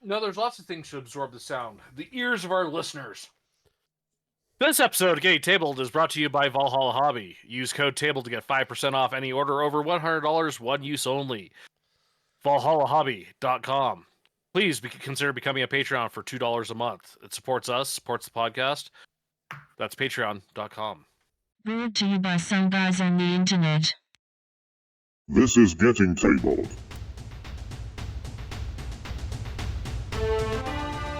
No, there's lots of things to absorb the sound. The ears of our listeners. This episode of Getting Tabled is brought to you by Valhalla Hobby. Use code TABLE to get 5% off any order over $100, one use only. ValhallaHobby.com. Please consider becoming a Patreon for $2 a month. It supports us, supports the podcast. That's patreon.com. Brought to you by some guys on the internet. This is Getting Tabled.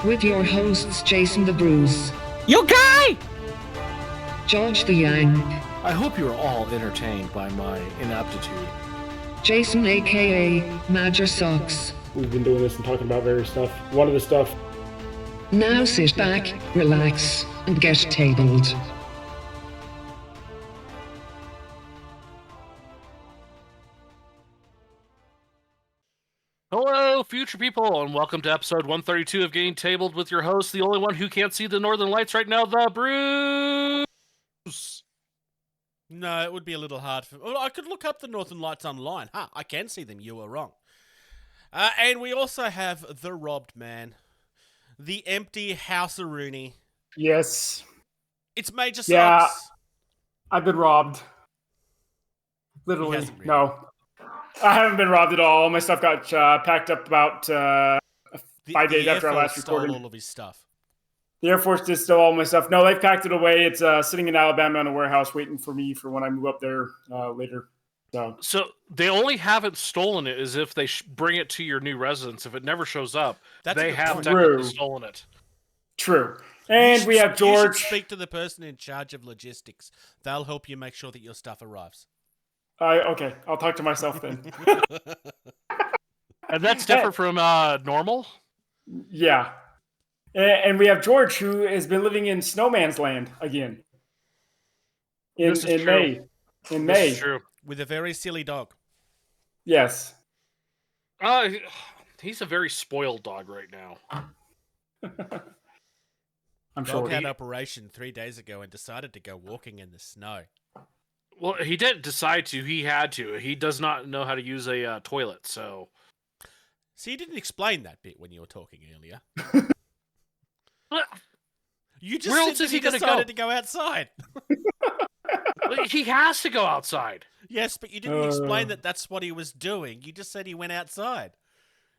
With your hosts Jason the Bruce, You guy! George the Yang, I hope you are all entertained by my inaptitude. Jason aka Major Socks. We've been doing this and talking about various stuff. One of the stuff. Now sit back, relax, and get tabled. Hello, future people, and welcome to episode 132 of Getting Tabled with your host, the only one who can't see the northern lights right now, the Bruce. No, it would be a little hard for... Well, I could look up the Northern Lights online. I can see them. You were wrong. And we also have the robbed man. The empty house-a-rooney. Yes. It's Major Socks. Yeah. I've been robbed. Literally. hasn't really. No. I haven't been robbed at all. All my stuff got packed up about 5 days after I last recorded. Stole all of his stuff. The Air Force did steal all my stuff. No, they've packed it away. It's sitting in Alabama in a warehouse waiting for me for when I move up there later. So they only haven't stolen it as if they bring it to your new residence. If it never shows up, That's a they good have point. technically True. stolen it. True. And we have You George. should speak to the person in charge of logistics. They'll help you make sure that your stuff arrives. Okay, I'll talk to myself then. And that's different from normal? Yeah. And we have George, who has been living in Snowman's Land again. In This is true. May. In May. This is true. With a very silly dog. Yes. He's a very spoiled dog right now. I'm Dog sure. had operation 3 days ago and decided to go walking in the snow. Well, he didn't decide to. He had to. He does not know how to use a toilet, so... See, you didn't explain that bit when you were talking earlier. You just Where said else that is he he gonna decided go? to go outside. He has to go outside. Yes, but you didn't explain that that's what he was doing. You just said he went outside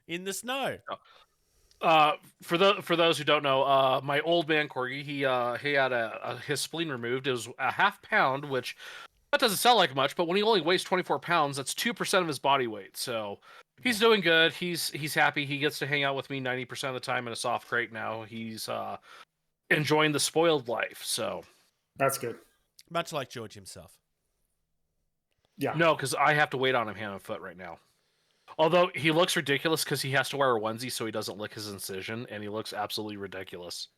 in the snow. For those who don't know, my old man Corgi, he had his spleen removed. It was a half pound, which that doesn't sound like much, but when he only weighs 24 pounds, that's 2% of his body weight. So he's doing good. He's happy. He gets to hang out with me 90% of the time in a soft crate now. He's enjoying the spoiled life. So That's good. Much like George himself. Yeah. no, because I have to wait on him hand and foot right now. Although he looks ridiculous because he has to wear a onesie so he doesn't lick his incision, and he looks absolutely ridiculous.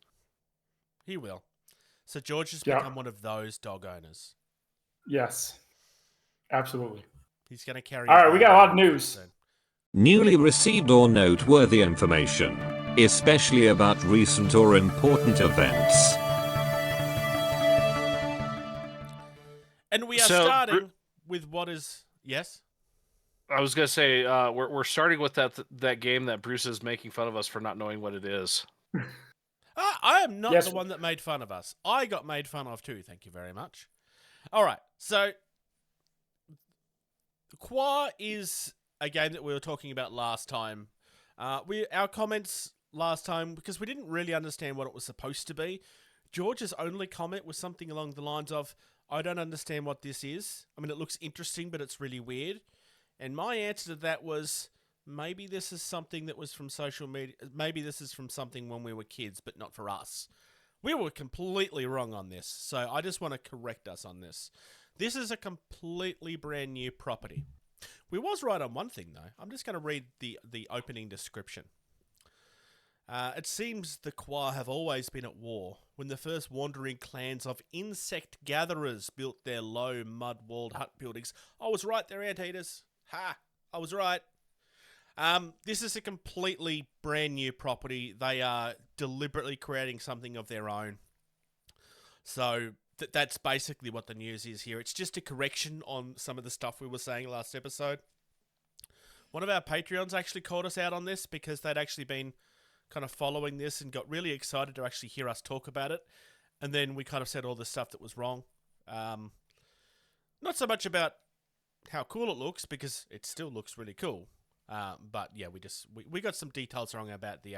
He will. So George has Yeah. become one of those dog owners. Yes. Absolutely. He's going to carry... All right, we got a lot of news. soon. Newly received or noteworthy information, especially about recent or important events. And we are So, starting with what is... Yes? I was gonna say we're starting with that game that Bruce is making fun of us for not knowing what it is. I am not Yes. the one that made fun of us. I got made fun of too, thank you very much. All right, so... Qua is a game that we were talking about last time. Our comments last time, because we didn't really understand what it was supposed to be, George's only comment was something along the lines of, I don't understand what this is. I mean, it looks interesting, but it's really weird. And my answer to that was, maybe this is something that was from social media. Maybe this is from something when we were kids, but not for us. We were completely wrong on this, so I just want to correct us on this. This is a completely brand new property. We was right on one thing, though. I'm just going to read the opening description. It seems the Qua have always been at war when the first wandering clans of insect gatherers built their low mud-walled hut buildings. I was right there, Anteaters. Ha! I was right. This is a completely brand new property. They are deliberately creating something of their own. So that's basically what the news is here. It's just a correction on some of the stuff we were saying last episode. One of our Patreons actually called us out on this because they'd actually been kind of following this and got really excited to actually hear us talk about it. And then we kind of said all the stuff that was wrong. Not so much about how cool it looks, because it still looks really cool. But yeah, we got some details wrong about the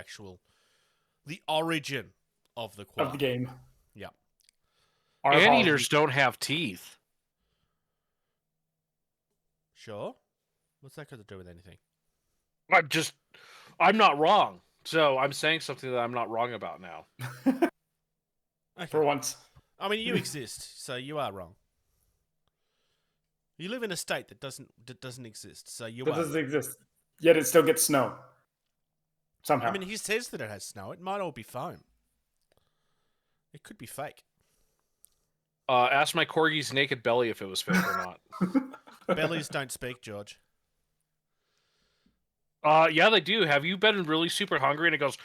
origin of the quad. Of the game. Yeah. Our Anteaters don't have teeth. Sure. What's that got to do with anything? I'm not wrong. So I'm saying something that I'm not wrong about now. Okay. For once. I mean, you exist, so you are wrong. You live in a state that doesn't exist, so you That are. doesn't exist. Yet it still gets snow. Somehow. I mean, he says that it has snow. It might all be foam. It could be fake. Ask my corgi's naked belly if it was fake or not. Bellies don't speak, George. Yeah, they do. Have you been really super hungry and it goes...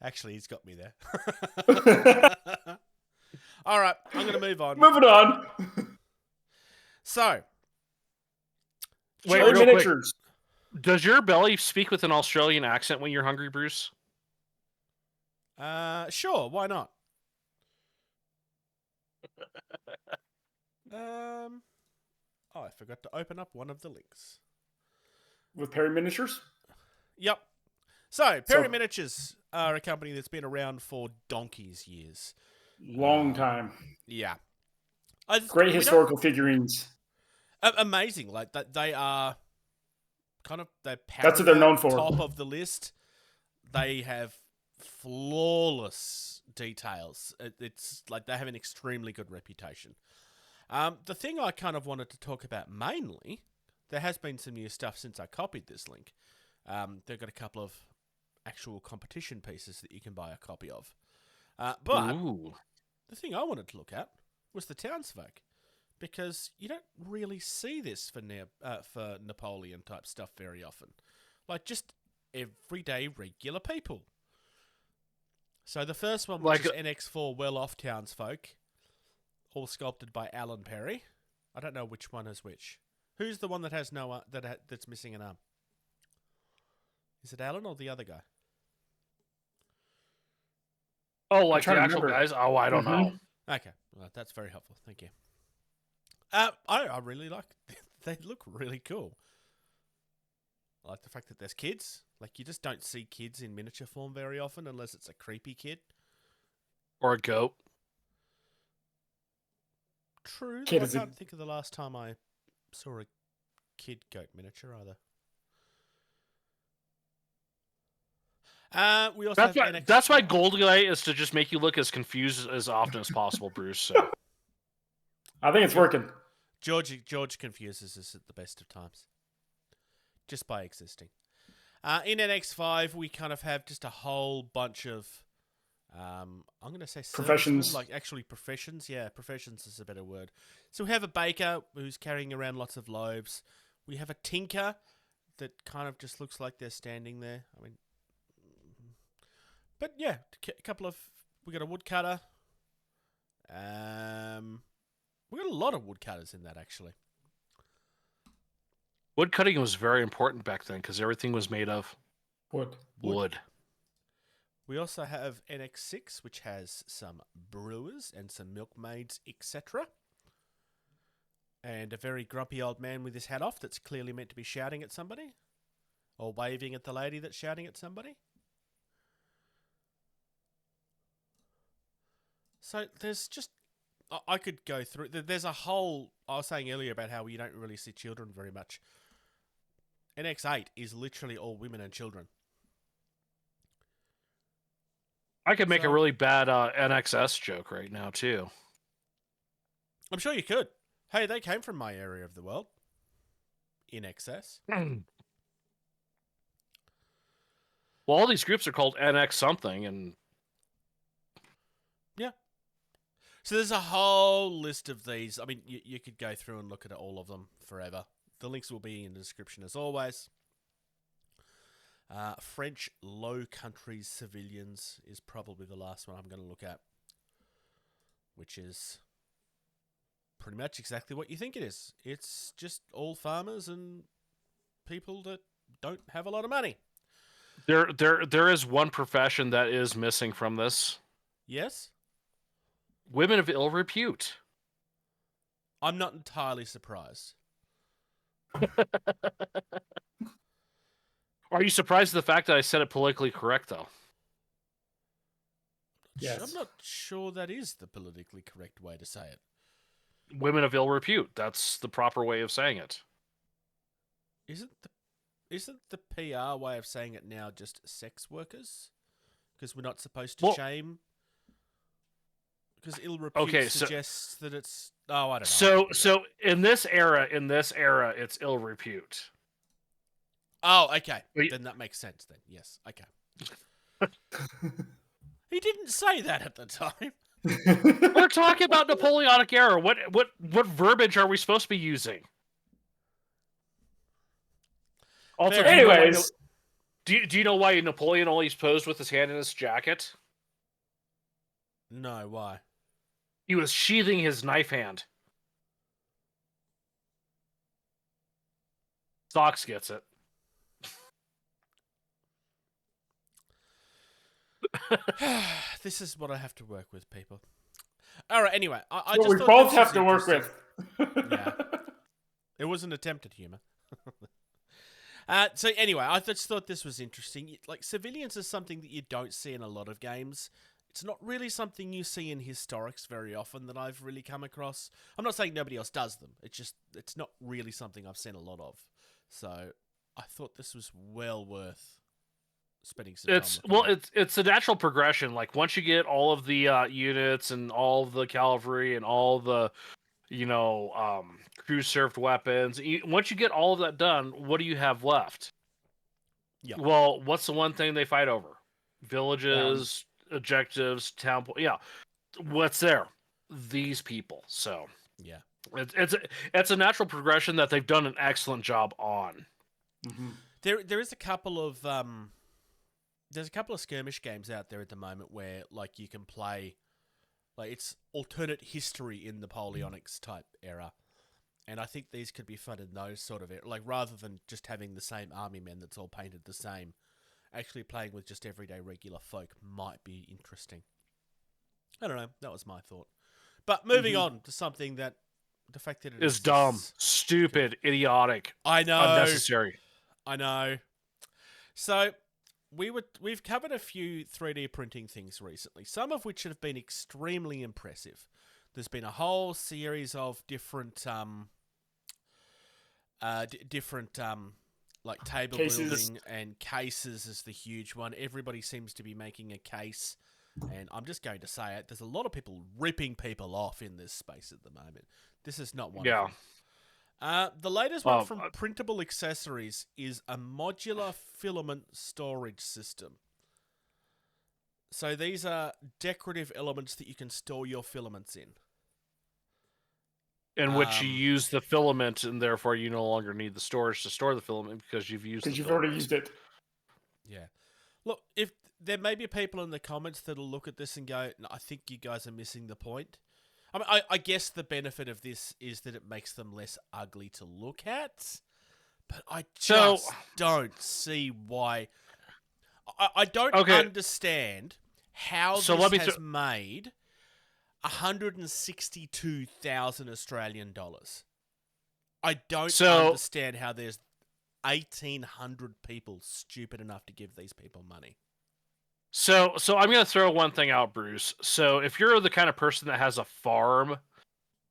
Actually, he's got me there. All right, I'm going to move on. Moving on. So, Wait, Cherry real quick. miniatures. Does your belly speak with an Australian accent when you're hungry, Bruce? sure, why not? Oh, I forgot to open up one of the links. With Perry Miniatures? Yep. So, Perry Miniatures are a company that's been around for donkey's years. Long time. Yeah. Great historical figurines. Amazing. Like, that they are kind of... That's what they're known for. Top of the list. They have flawless details. It's like they have an extremely good reputation. The thing I kind of wanted to talk about mainly, there has been some new stuff since I copied this link. They've got a couple of actual competition pieces that you can buy a copy of. But Ooh. the thing I wanted to look at was the townsfolk, because you don't really see this for Napoleon type stuff very often. Like just everyday regular people. So the first one, which is NX4 well-off townsfolk, all sculpted by Alan Perry. I don't know which one is which. Who's the one that has no that's missing an arm? Is it Alan or the other guy? Oh, like the trying to actual remember. guys? Oh, I don't know. Okay, well, that's very helpful. Thank you. I really like. They look really cool. I like the fact that there's kids. Like, you just don't see kids in miniature form very often unless it's a creepy kid. Or a goat. True. Kid I is a- can't think of the last time I saw a kid goat miniature either. We also have NX. That's why Goldlight is to just make you look as confused as often as possible, Bruce. So. I think it's working. George confuses us at the best of times. Just by existing. In NX5, we kind of have just a whole bunch of, I'm going to say Professions. like actually professions. Yeah, professions is a better word. So we have a baker who's carrying around lots of loaves. We have a tinker that kind of just looks like they're standing there. I mean, but yeah, a couple of, we got a woodcutter. We got a lot of woodcutters in that, actually. Wood cutting was very important back then because everything was made of wood. We also have NX6, which has some brewers and some milkmaids, etc. And a very grumpy old man with his hat off that's clearly meant to be shouting at somebody. Or waving at the lady that's shouting at somebody. So there's just... I could go through... There's a whole... I was saying earlier about how you don't really see children very much. NX8 is literally all women and children. I could make a really bad NXS joke right now, too. I'm sure you could. Hey, they came from my area of the world. In excess. Well, all these groups are called NX something, and... Yeah. So there's a whole list of these. I mean, you could go through and look at all of them forever. The links will be in the description as always. French Low Countries Civilians is probably the last one I'm going to look at. Which is pretty much exactly what you think it is. It's just all farmers and people that don't have a lot of money. There is one profession that is missing from this. Yes? Women of ill repute. I'm not entirely surprised. Are you surprised at the fact that I said it politically correct, though? Yes. I'm not sure that is the politically correct way to say it. Women of ill repute. That's the proper way of saying it. Isn't the PR way of saying it now just sex workers? Because we're not supposed to shame. Because ill repute suggests that it's. Oh, I don't know. So in this era, it's ill repute. Oh, okay. Wait. Then that makes sense. Then yes, okay. He didn't say that at the time. We're talking about Napoleonic era. What verbiage are we supposed to be using? Also, anyways, do you know why Napoleon always posed with his hand in his jacket? No, why? He was sheathing his knife hand. Sox gets it. This is what I have to work with, people. All right. Anyway, I what just we thought both this have was to work interesting. with. Yeah. It was an attempt at humor. So anyway, I just thought this was interesting. Like, civilians is something that you don't see in a lot of games. It's not really something you see in historics very often that I've really come across. I'm not saying nobody else does them. It's not really something I've seen a lot of. So I thought this was well worth spending some time. It's a natural progression. Like, once you get all of the units and all of the cavalry and all the crew served weapons, once you get all of that done, what do you have left? Yeah. Well, what's the one thing they fight over? Villages, objectives, town. Yeah. What's there? These people. So yeah, it's a natural progression that they've done an excellent job on. Mm-hmm. There is a couple of there's a couple of skirmish games out there at the moment where like you can play. Like, it's alternate history in Napoleonic's type era. And I think these could be fun in those sort of like, rather than just having the same army men that's all painted the same, actually playing with just everyday regular folk might be interesting. I don't know. That was my thought. But moving on to something that the fact that it is dumb, stupid, idiotic. I know. Unnecessary. I know. So we've covered a few 3D printing things recently, some of which have been extremely impressive. There's been a whole series of different like table Cases. building, and cases is the huge one. Everybody seems to be making a case, and I'm just going to say it. There's a lot of people ripping people off in this space at the moment. This is not one of them. The latest one from Printable Accessories is a modular filament storage system. So these are decorative elements that you can store your filaments in. In which you use the filament, and therefore you no longer need the storage to store the filament because you've used. Because you've already used it. Yeah. Look, if there may be people in the comments that'll look at this and go, no, I think you guys are missing the point. I mean, I guess the benefit of this is that it makes them less ugly to look at, but I just don't see why. I don't understand how this has made 162,000 Australian dollars. I don't understand how there's 1,800 people stupid enough to give these people money. So I'm going to throw one thing out, Bruce. So if you're the kind of person that has a farm,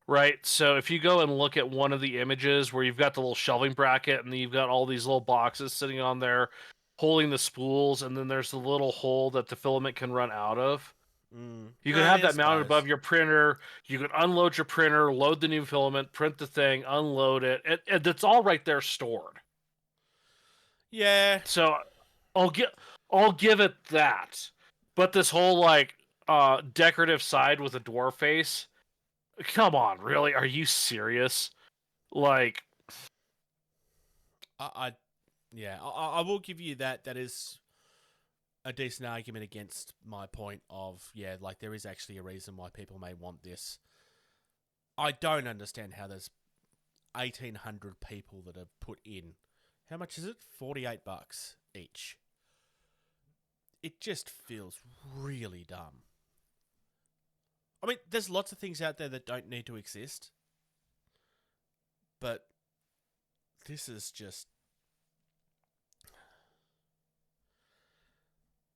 right? So if you go and look at one of the images where you've got the little shelving bracket and then you've got all these little boxes sitting on there holding the spools, and then there's the little hole that the filament can run out of. You can have that mounted above your printer. You can unload your printer, load the new filament, print the thing, unload it. It's all right there stored. Yeah. So I'll give it that. But this whole decorative side with a dwarf face, come on, really? Are you serious? Like, I will give you that. That is a decent argument against my point of, there is actually a reason why people may want this. I don't understand how there's 1,800 people that have put in. How much is it? $48 each. it just feels really dumb. I mean, there's lots of things out there that don't need to exist, but this is just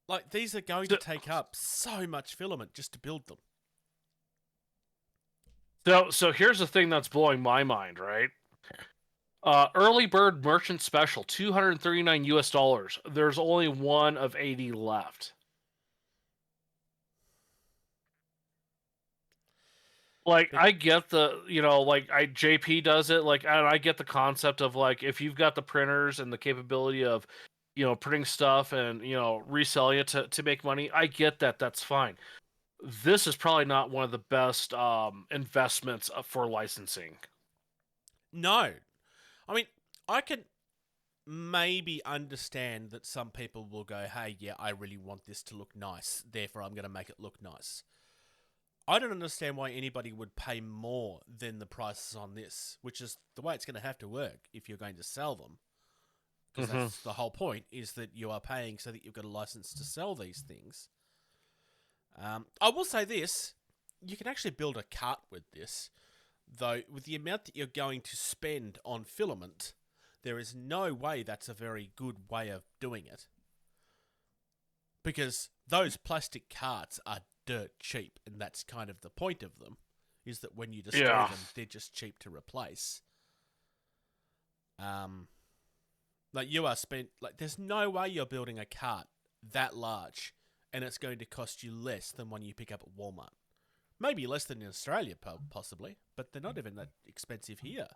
like these are going to take up so much filament just to build them. So here's the thing that's blowing my mind, right? Early bird merchant special, $239 US. There's only one of 80 left. Like, I get the, JP does it, and I get the concept of, if you've got the printers and the capability of, printing stuff and, reselling it to make money, I get that, that's fine. This is probably not one of the best investments for licensing. No. I mean, I can maybe understand that some people will go, hey, yeah, I really want this to look nice, therefore I'm going to make it look nice. I don't understand why anybody would pay more than the prices on this, which is the way it's going to have to work if you're going to sell them. Because that's the whole point, is that you are paying so that you've got a license to sell these things. I will say this, you can actually build a cart with this, though with the amount that you're going to spend on filament, there is no way that's a very good way of doing it. Because those plastic carts are dirt cheap, and that's kind of the point of them, is that when you destroy them, they're just cheap to replace. There's no way you're building a cart that large and it's going to cost you less than one you pick up at Walmart. Maybe less than in Australia, possibly, but they're not even that expensive here.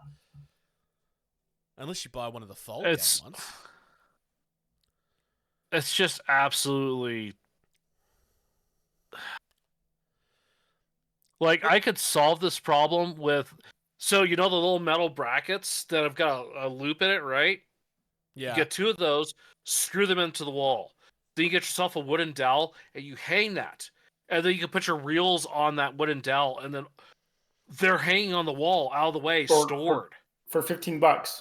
Unless you buy one of the fold-down ones. It's just absolutely... I could solve this problem with... So, the little metal brackets that have got a loop in it, right? Yeah. You get two of those, screw them into the wall. Then you get yourself a wooden dowel, and you hang that. And then you can put your reels on that wooden dowel, and then they're hanging on the wall, out of the way, stored. For $15.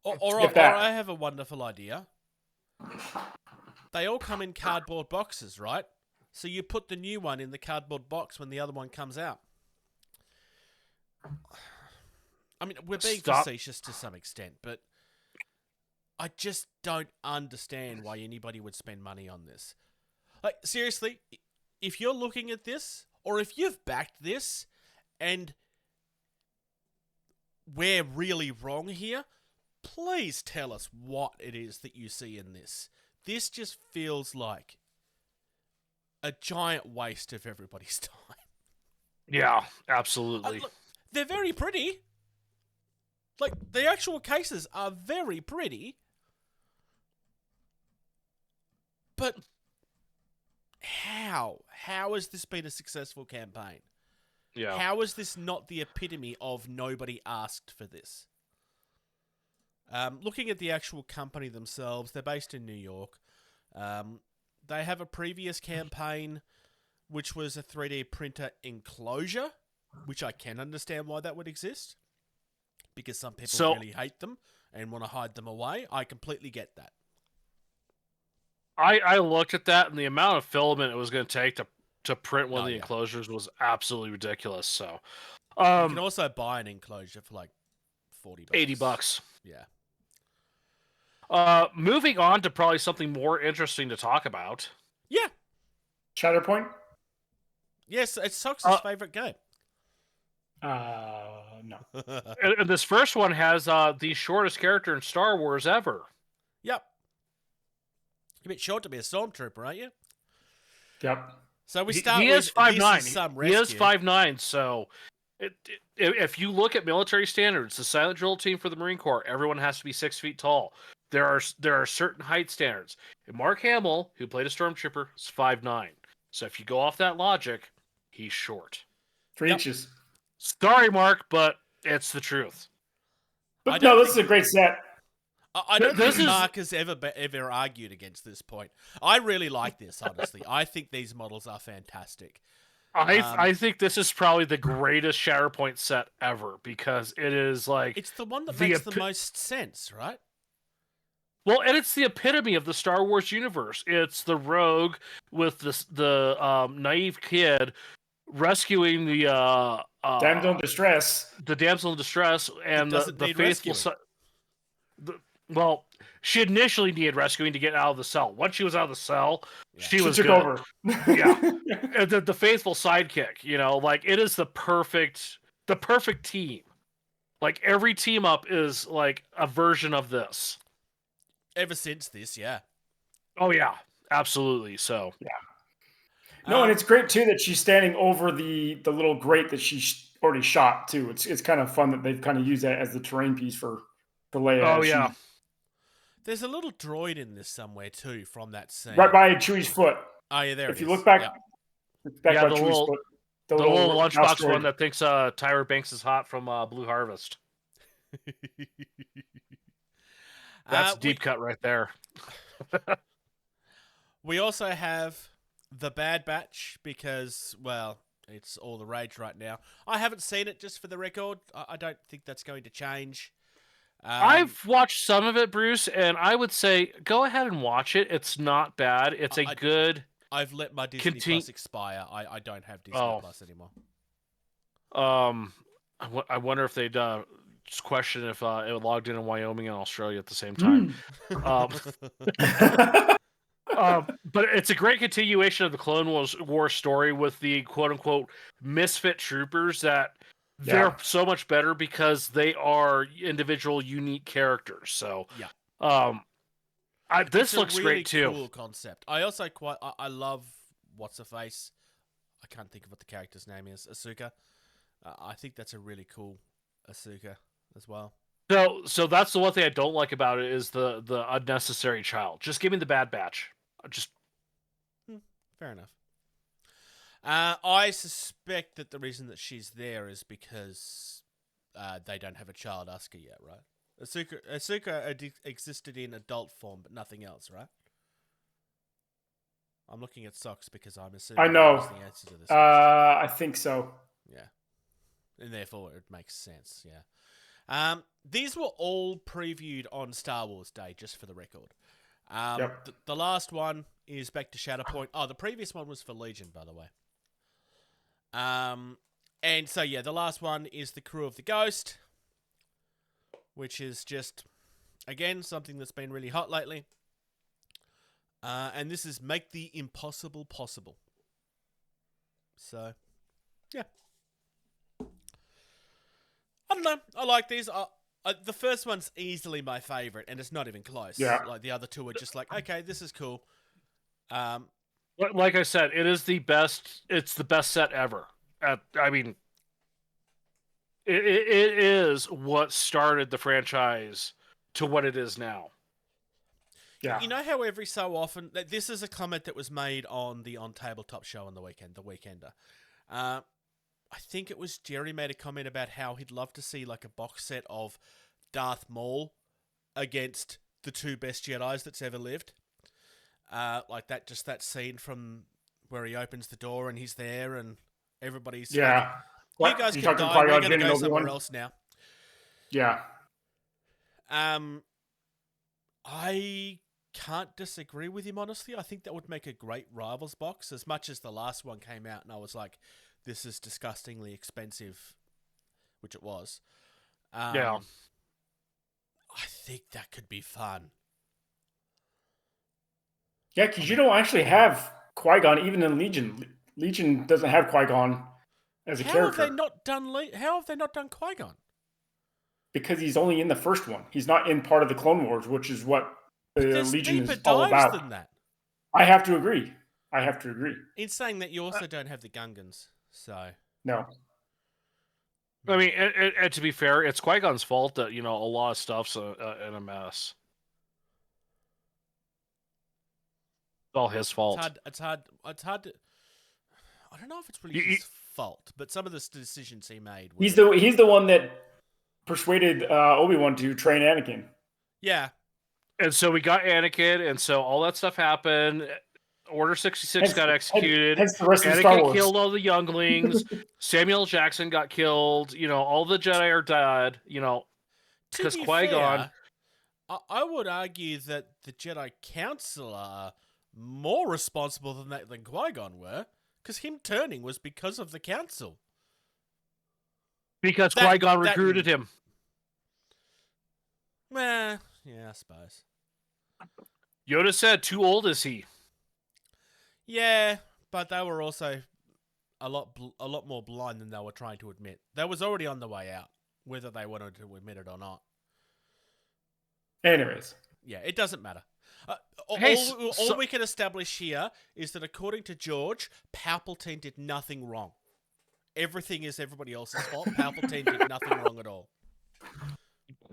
Or I have a wonderful idea. They all come in cardboard boxes, right? So you put the new one in the cardboard box when the other one comes out. I mean, we're being facetious to some extent, but I just don't understand why anybody would spend money on this. Seriously, if you're looking at this, or if you've backed this, and we're really wrong here, please tell us what it is that you see in this. This just feels like a giant waste of everybody's time. Yeah, absolutely. Look, they're very pretty. The actual cases are very pretty. But how? How has this been a successful campaign? Yeah. How is this not the epitome of nobody asked for this? Looking at the actual company themselves, they're based in New York. They have a previous campaign, which was a 3D printer enclosure, which I can understand why that would exist. Because some people really hate them and want to hide them away. I completely get that. I looked at that, and the amount of filament it was going to take to print one of the enclosures was absolutely ridiculous. So, you can also buy an enclosure for $40. $80. Yeah. Moving on to probably something more interesting to talk about. Yeah. Shatterpoint? Yes, it's Sox's favorite game. No. And this first one has the shortest character in Star Wars ever. Yep. You're a bit short to be a stormtrooper, aren't you? Yep. So we start he with is 5'9". He is 5'9", 5'9", so if you look at military standards, the silent drill team for the Marine Corps, everyone has to be 6 feet tall. There are certain height standards. And Mark Hamill, who played a stormtrooper, is 5'9". So if you go off that logic, he's short. 3 inches. Sorry, Mark, but it's the truth. But no, this is a great set. I don't think Mark has ever argued against this point. I really like this, honestly. I think these models are fantastic. I think this is probably the greatest Shatterpoint set ever, because it is it's the one that makes the most sense, right? Well, and it's the epitome of the Star Wars universe. It's the rogue with the naive kid rescuing the Damsel in distress. the damsel in distress, and doesn't the need faithful. rescuing. Well, she initially needed rescuing to get out of the cell. Once she was out of the cell, she was took good. over. Yeah, and the faithful sidekick. Like it is the perfect team. Like every team up is like a version of this. Ever since this, yeah. Oh yeah, absolutely. So No, and it's great too that she's standing over the little grate that she already shot too. It's kind of fun that they've kind of used that as the terrain piece for Leia. Oh yeah. There's a little droid in this somewhere too from that scene. Right by Chewie's foot. Oh yeah, there. If it you is. look back, Yep. back Yeah, by the Chewie's little- foot. The little mouse lunchbox droid. one that thinks Tyra Banks is hot from Blue Harvest. That's a deep cut right there. We also have the Bad Batch because, well, it's all the rage right now. I haven't seen it, just for the record. I don't think that's going to change. I've watched some of it, Bruce, and I would say go ahead and watch it. It's not bad. It's good. I've let my Disney Plus expire. I don't have Disney Plus anymore. I wonder if they'd just question if it logged in Wyoming and Australia at the same time. But it's a great continuation of the Clone Wars story with the quote-unquote misfit troopers that they're so much better because they are individual, unique characters. So, this looks really great too. Cool concept. I also I love what's her face. I can't think of what the character's name is. Ahsoka. I think that's a really cool Ahsoka as well. So that's the one thing I don't like about it is the unnecessary child. Just give me the Bad Batch. Fair enough. I suspect that the reason that she's there is because they don't have a child Asuka yet, right? Ahsoka existed in adult form, but nothing else, right? I'm looking at Socks because I'm assuming I know. that's the answer to this. I think so. Yeah. And therefore it makes sense, yeah. These were all previewed on Star Wars Day, just for the record. The last one is back to Shatterpoint. Oh, the previous one was for Legion, by the way. And so, yeah, the last one is the Crew of the Ghost, which is just, again, something that's been really hot lately. And this is make the impossible possible. So, yeah. I don't know. I like these. The first one's easily my favorite, and it's not even close. Yeah. Like, the other two are just like, okay, this is cool. Like I said, it is the best. It's the best set ever. I mean, it is what started the franchise to what it is now. Yeah. You know how every so often, this is a comment that was made on the On Tabletop show on the weekend, The Weekender. I think it was Jerry made a comment about how he'd love to see like a box set of Darth Maul against the two best Jedis that's ever lived. Like that scene from where he opens the door and he's there and everybody's you guys can die, we're going to go somewhere else now. Yeah. I can't disagree with him, honestly. I think that would make a great Rivals box, as much as the last one came out and I was like, this is disgustingly expensive, which it was. I think that could be fun. Yeah, because you don't actually have Qui-Gon even in Legion. Legion doesn't have Qui-Gon as a character. How have they not done Qui-Gon? Because he's only in the first one. He's not in part of the Clone Wars, which is what the There's Legion deeper is all dives about. than that. I have to agree. In saying that, you also don't have the Gungans, so... No. I mean, and to be fair, it's Qui-Gon's fault that, a lot of stuff's in a mess. It's all his fault. It's hard to... I don't know if it's really his fault, but some of the decisions he made... He's the one that persuaded Obi-Wan to train Anakin. Yeah. And so we got Anakin, and so all that stuff happened. Order 66 got executed. Hence the rest of Star Wars. Anakin killed all the younglings. Samuel Jackson got killed. All the Jedi are dead. Because Qui-Gon... I would argue that the Jedi Council are more responsible than Qui-Gon were, because him turning was because of the Council. Because That- Qui-Gon that- recruited him. Yeah, I suppose. Yoda said, "Too old is he?" Yeah, but they were also a lot more blind than they were trying to admit. They was already on the way out, whether they wanted to admit it or not. Anyways, Yeah, it doesn't matter. Hey, All we can establish here is that according to George, Palpatine did nothing wrong. Everything is everybody else's fault. Palpatine did nothing wrong at all.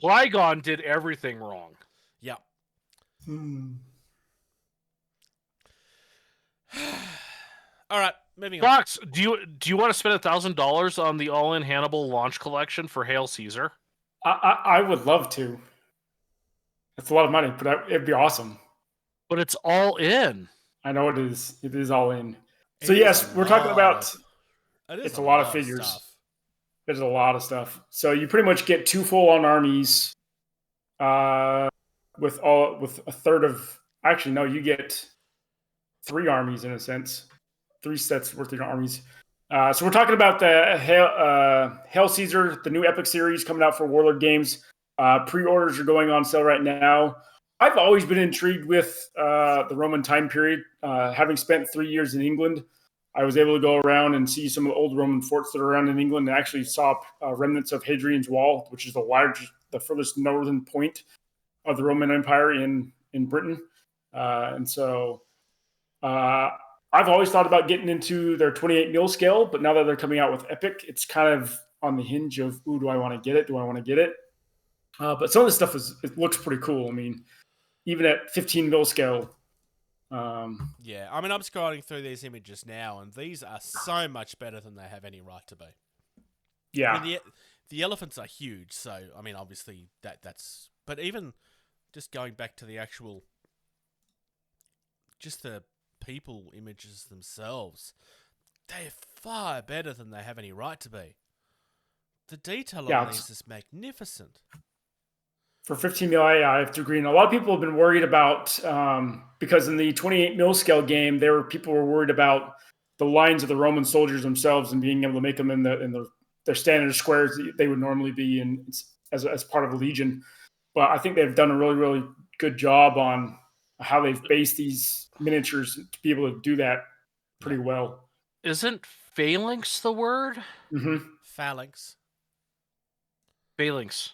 Qui-Gon did everything wrong. Yeah. All right, moving on. Fox, do you want to spend $1,000 on the all-in Hannibal launch collection for Hail Caesar? I would love to. It's a lot of money, but it'd be awesome. But it's all in. I know it is. It is all in. It So is yes, a we're talking lot about. It is It's a lot of figures. stuff. There's a lot of stuff. So you pretty much get 2 full-on armies. With a third of. Actually, no, you get 3 armies in a sense. 3 sets worth of armies. So we're talking about the Hail Caesar, the new Epic series coming out for Warlord Games. Pre-orders are going on sale right now. I've always been intrigued with the Roman time period. Having spent 3 years in England, I was able to go around and see some of the old Roman forts that are around in England, and actually saw remnants of Hadrian's Wall, which is the furthest northern point of the Roman Empire in Britain. And so I've always thought about getting into their 28 mil scale, but now that they're coming out with Epic, it's kind of on the hinge of, ooh, do I want to get it? Do I want to get it? But some of this stuff it looks pretty cool. I mean, even at 15 mil scale. Yeah, I mean, I'm scrolling through these images now, and these are so much better than they have any right to be. Yeah. I mean, the elephants are huge, so I mean, obviously that's. But even just going back to the actual, just the people images themselves, they're far better than they have any right to be. The detail on these is magnificent. For 15 mil, I have to agree. And a lot of people have been worried about, because in the 28 mil scale game, people were worried about the lines of the Roman soldiers themselves and being able to make them in their standard squares that they would normally be in as part of a legion. But I think they've done a really, really good job on how they've based these miniatures to be able to do that pretty well. Isn't phalanx the word? Mm-hmm. Phalanx. Phalanx.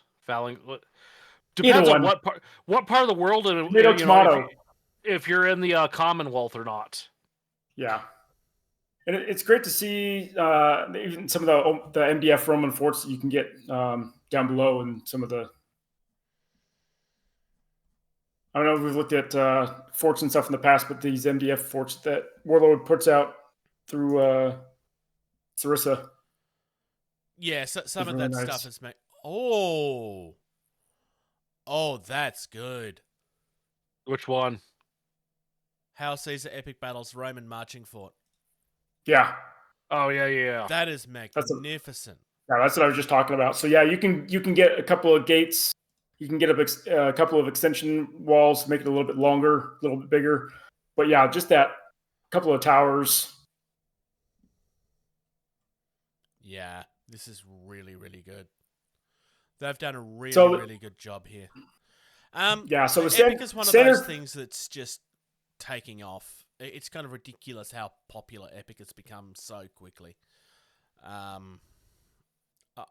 Depends on what part of the world if you're in the Commonwealth or not. Yeah. And it's great to see even some of the MDF Roman forts that you can get down below, and some of the. I don't know if we've looked at forts and stuff in the past, but these MDF forts that Warlord puts out through Sarissa. Yeah, so some of really that nice. stuff is Oh, that's good. Which one? Hail Caesar Epic Battles Roman Marching Fort. Yeah. Oh yeah. That is magnificent. That's what I was just talking about. So yeah, you can get a couple of gates. You can get a couple of extension walls to make it a little bit longer, a little bit bigger. But yeah, just that couple of towers. Yeah, this is really, really good. They've done a really good job here. Yeah, so Epic is one of those things that's just taking off. It's kind of ridiculous how popular Epic has become so quickly.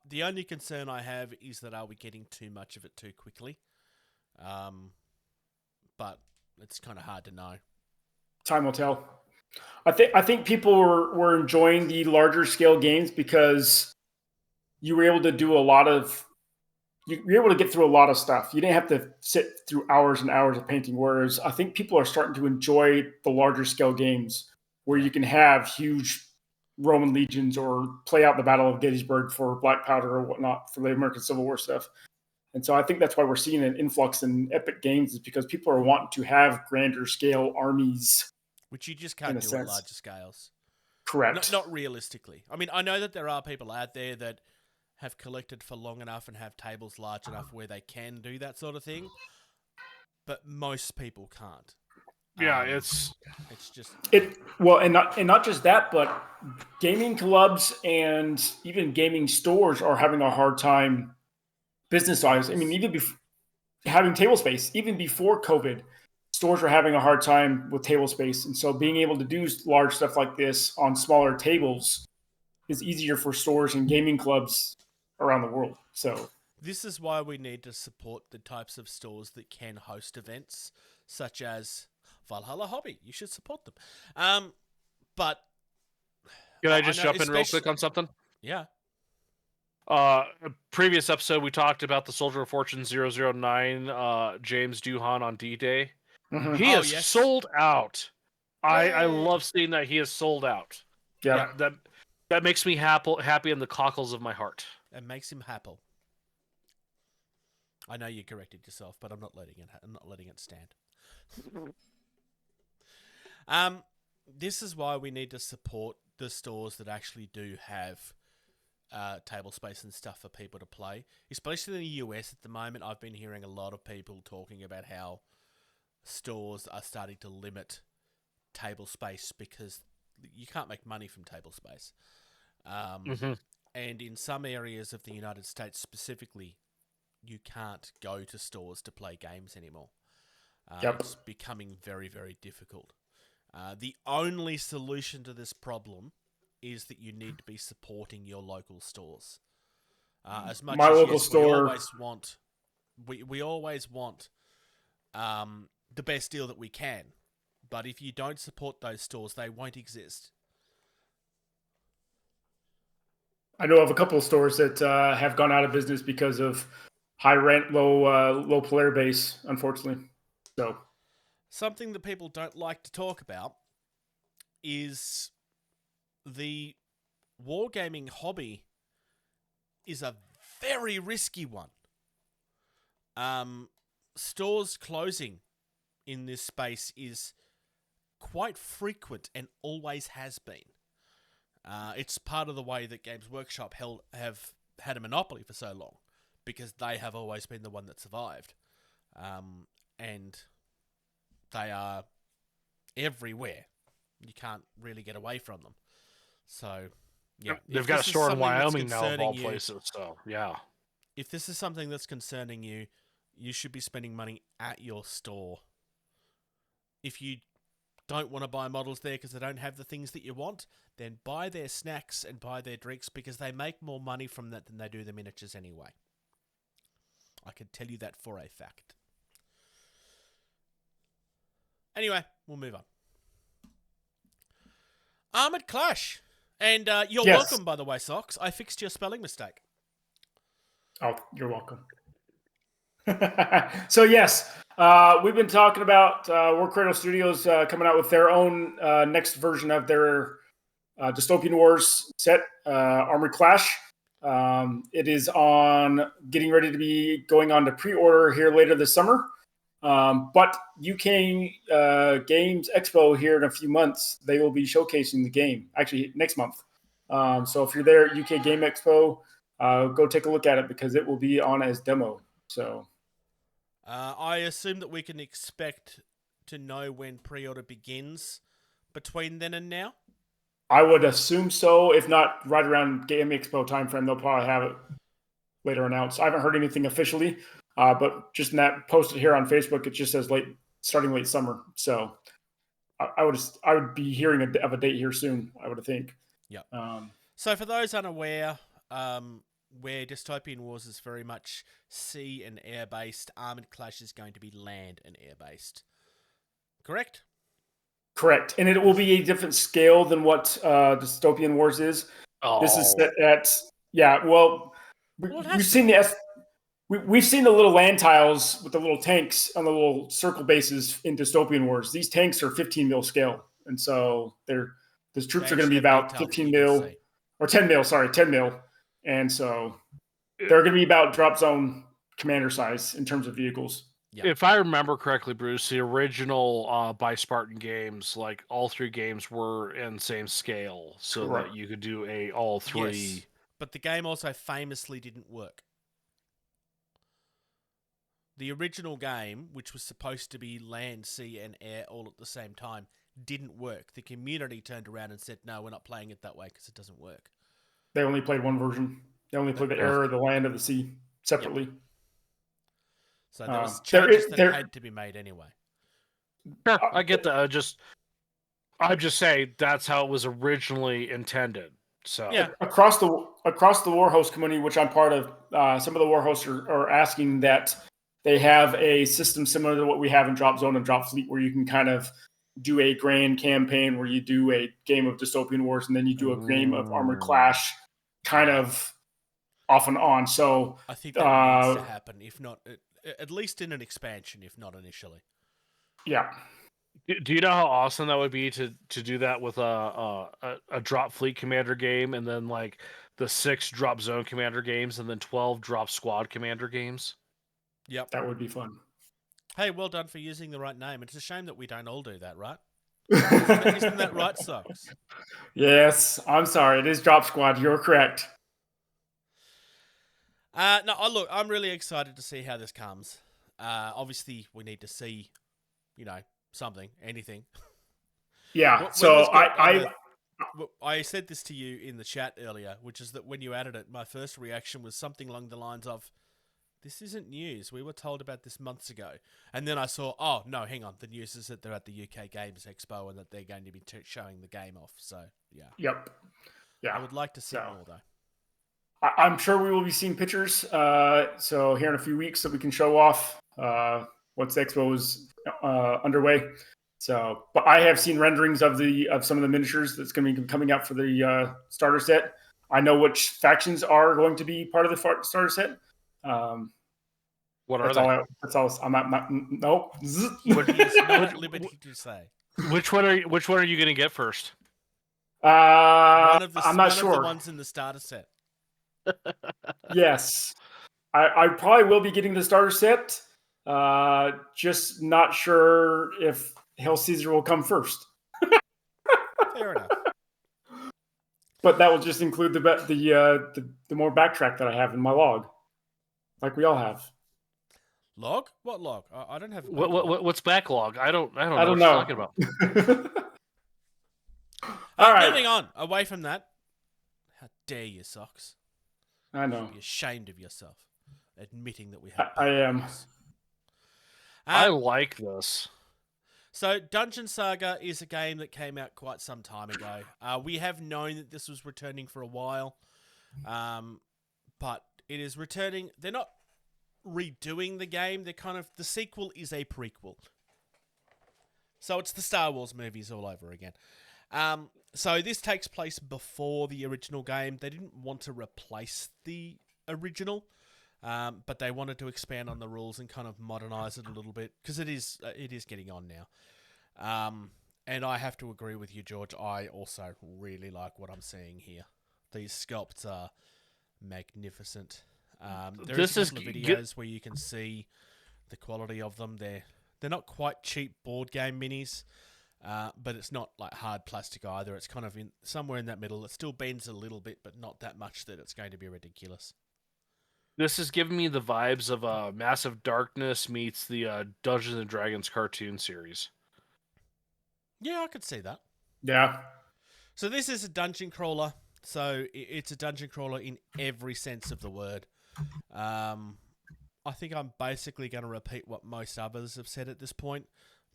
The only concern I have is that are we getting too much of it too quickly? But it's kind of hard to know. Time will tell. I think people were enjoying the larger scale games because you were able to do you're able to get through a lot of stuff. You didn't have to sit through hours and hours of painting. Whereas I think people are starting to enjoy the larger scale games where you can have huge Roman legions or play out the Battle of Gettysburg for black powder or whatnot for the American Civil War stuff. And so I think that's why we're seeing an influx in Epic games, is because people are wanting to have grander scale armies. Which you just can't do at larger scales. Correct. Not realistically. I mean, I know that there are people out there that have collected for long enough and have tables large enough where they can do that sort of thing. but most people can't. Yeah, it's just and not just that, but gaming clubs and even gaming stores are having a hard time business wise. I mean, even having table space, even before COVID, stores are having a hard time with table space, and so being able to do large stuff like this on smaller tables is easier for stores and gaming clubs around the world. So this is why we need to support the types of stores that can host events, such as Valhalla Hobby. You should support them. But can I just jump in real quick on something? Yeah. A previous episode, we talked about the Soldier of Fortune 009, James Doohan on D-Day. mm-hmm. He is sold out. I love seeing that he is sold out. Yeah. That makes me happy in the cockles of my heart. It makes him happy. I know you corrected yourself, but I'm not letting it stand. This is why we need to support the stores that actually do have table space and stuff for people to play. Especially in the US at the moment, I've been hearing a lot of people talking about how stores are starting to limit table space because you can't make money from table space. And in some areas of the United States specifically, you can't go to stores to play games anymore. It's becoming very, very difficult. The only solution to this problem is that you need to be supporting your local stores. As much as local store, we always want the best deal that we can. But if you don't support those stores, they won't exist. I know of a couple of stores that have gone out of business because of high rent, low player base, unfortunately. So something that people don't like to talk about is the wargaming hobby is a very risky one. Stores closing in this space is quite frequent and always has been. It's part of the way that Games Workshop have had a monopoly for so long, because they have always been the one that survived. And they are everywhere. You can't really get away from them. So, yeah. They've got a store in Wyoming now, of all places. So, yeah. If this is something that's concerning you, you should be spending money at your store. If you don't want to buy models there because they don't have the things that you want, then buy their snacks and buy their drinks, because they make more money from that than they do the miniatures anyway. I can tell you that for a fact. Anyway, we'll move on. Armored Clash. And you're welcome, by the way, Socks. I fixed your spelling mistake. Oh, you're welcome. So, yes, we've been talking about War Cradle Studios coming out with their own next version of their Dystopian Wars set, Armored Clash. It is getting ready to be going on to pre-order here later this summer. But UK Games Expo here in a few months, they will be showcasing the game, actually next month. So if you're there at UK Game Expo, go take a look at it, because it will be on as demo. So I assume that we can expect to know when pre-order begins between then and now? I would assume so. If not, right around Game Expo timeframe, they'll probably have it later announced. I haven't heard anything officially, but just in that posted here on Facebook, it just says starting late summer. So I would be hearing of a date here soon, I would think. Yeah. So for those unaware, where Dystopian Wars is very much sea and air based, Armored Clash is going to be land and air based. Correct? Correct. And it will be a different scale than what Dystopian Wars is. Oh. This is set at we've seen we've seen the little land tiles with the little tanks on the little circle bases in Dystopian Wars. These tanks are 15 mil scale, and so the troops are going to be about 15 mil or 10 mil. Sorry, 10 mil, and so they're going to be about Dropzone Commander size in terms of vehicles. Yeah. If I remember correctly, Bruce, the original by Spartan games, like all three games were in the same scale, so that you could do all three. Yes, but the game also famously didn't work. the original game, which was supposed to be land, sea, and air all at the same time, didn't work. The community turned around and said, no, we're not playing it that way because it doesn't work. They only played one version. They only played the air, the land, and the sea separately. Yep. So there was changes that had to be made anyway. Sure, I get that. I'm just saying that's how it was originally intended. So yeah, across the Warhost community, which I'm part of, some of the Warhosts are asking that they have a system similar to what we have in Dropzone and Dropfleet, where you can kind of do a grand campaign where you do a game of Dystopian Wars and then you do a game of Armored Clash, kind of off and on. So I think that needs to happen, if not at least in an expansion, if not initially. Yeah. Do you know how awesome that would be to do that with a Drop Fleet Commander game, and then like the 6 Drop Zone Commander games, and then 12 Drop Squad Commander games? Yep, that would be fun. Hey, well done for using the right name. It's a shame that we don't all do that, right? Isn't that right, Socks? Yes, I'm sorry. It is Drop Squad. You're correct. No, look, I'm really excited to see how this comes. Obviously, we need to see, something, anything. Yeah. I said this to you in the chat earlier, which is that when you added it, my first reaction was something along the lines of, "This isn't news. We were told about this months ago." And then I saw, oh no, hang on. The news is that they're at the UK Games Expo and that they're going to be showing the game off. So yeah. Yep. Yeah. I would like to see more though. I'm sure we will be seeing pictures. So here in a few weeks that we can show off once the expo is underway. So, but I have seen renderings of some of the miniatures that's going to be coming out for the starter set. I know which factions are going to be part of the starter set. What are they? That's all. I'm not. Nope. What are you not at liberty to say? Which one are you going to get first? I'm not sure. One of the ones in the starter set. Yes, I probably will be getting the starter set. Just not sure if Hail Caesar will come first. Fair enough. But that will just include the more backtrack that I have in my log, like we all have. Log? What log? I don't have. What's backlog? I don't know what you're talking about. All right. Moving on. Away from that. How dare you, Socks? I know. Be ashamed of yourself, admitting that we have. I am. I like this. So, Dungeon Saga is a game that came out quite some time ago. We have known that this was returning for a while, but it is returning. They're not redoing the game. The sequel is a prequel. So it's the Star Wars movies all over again. So this takes place before the original game. They didn't want to replace the original, but they wanted to expand on the rules and kind of modernize it a little bit because it is getting on now. And I have to agree with you, George. I also really like what I'm seeing here. These sculpts are magnificent. There is a couple of videos where you can see the quality of them. They're not quite cheap board game minis, but it's not like hard plastic either. It's kind of somewhere in that middle. It still bends a little bit, but not that much that it's going to be ridiculous. This is giving me the vibes of Massive Darkness meets the Dungeons and Dragons cartoon series. Yeah, I could see that. Yeah. So this is a dungeon crawler. So it's a dungeon crawler in every sense of the word. I think I'm basically going to repeat what most others have said at this point,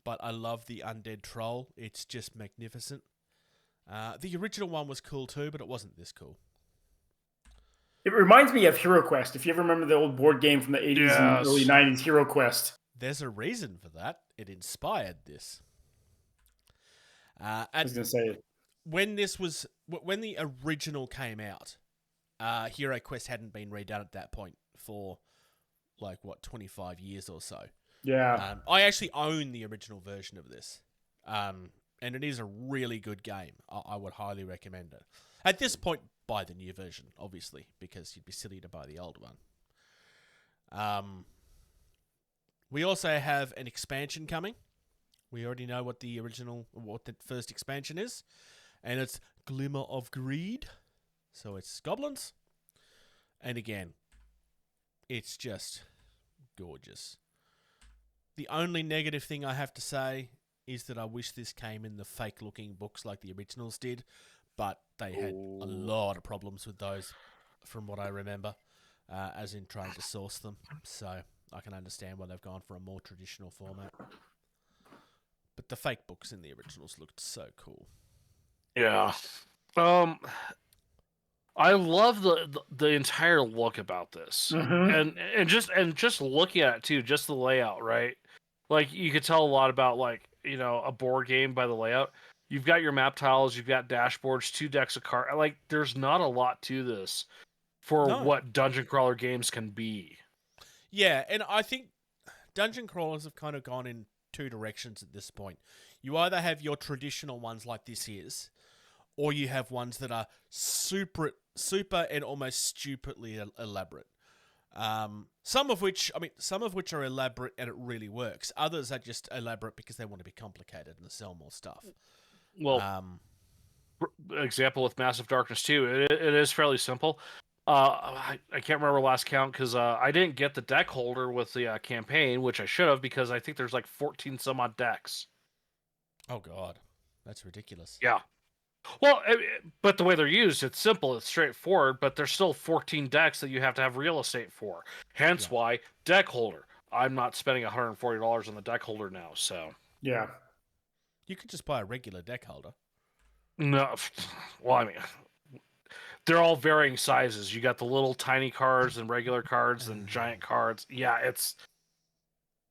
but I love the undead troll. It's just magnificent. The original one was cool too, but it wasn't this cool. It reminds me of HeroQuest. If you ever remember the old board game from the 80s and early 90s, HeroQuest. There's a reason for that. It inspired this. I was going to say, when the original came out, HeroQuest hadn't been redone at that point for 25 years or so. Yeah. I actually own the original version of this. And it is a really good game. I would highly recommend it. At this point, buy the new version, obviously, because you'd be silly to buy the old one. We also have an expansion coming. We already know what the first expansion is. And it's Glimmer of Greed. So it's goblins. And again, it's just gorgeous. The only negative thing I have to say is that I wish this came in the fake-looking books like the originals did, but they had a lot of problems with those, from what I remember, as in trying to source them. So I can understand why they've gone for a more traditional format. But the fake books in the originals looked so cool. Yeah. I love the entire look about this, and just looking at it too, just the layout, right? Like you could tell a lot about a board game by the layout. You've got your map tiles, you've got dashboards, 2 decks of cards. Like there's not a lot to this for what dungeon crawler games can be. Yeah, and I think dungeon crawlers have kind of gone in 2 directions at this point. You either have your traditional ones like this is, or you have ones that are super and almost stupidly elaborate. Some of which are elaborate and it really works. Others are just elaborate because they want to be complicated and sell more stuff. Well, example with Massive Darkness 2, it is fairly simple. I can't remember last count because I didn't get the deck holder with the campaign, which I should have because I think there's like 14 some odd decks. Oh God, that's ridiculous. Yeah. Well, but the way they're used, it's simple, it's straightforward, but there's still 14 decks that you have to have real estate for. Hence why deck holder. I'm not spending $140 on the deck holder now, so. Yeah. You could just buy a regular deck holder. No, well, I mean, they're all varying sizes. You got the little tiny cards and regular cards and giant cards. Yeah, it's.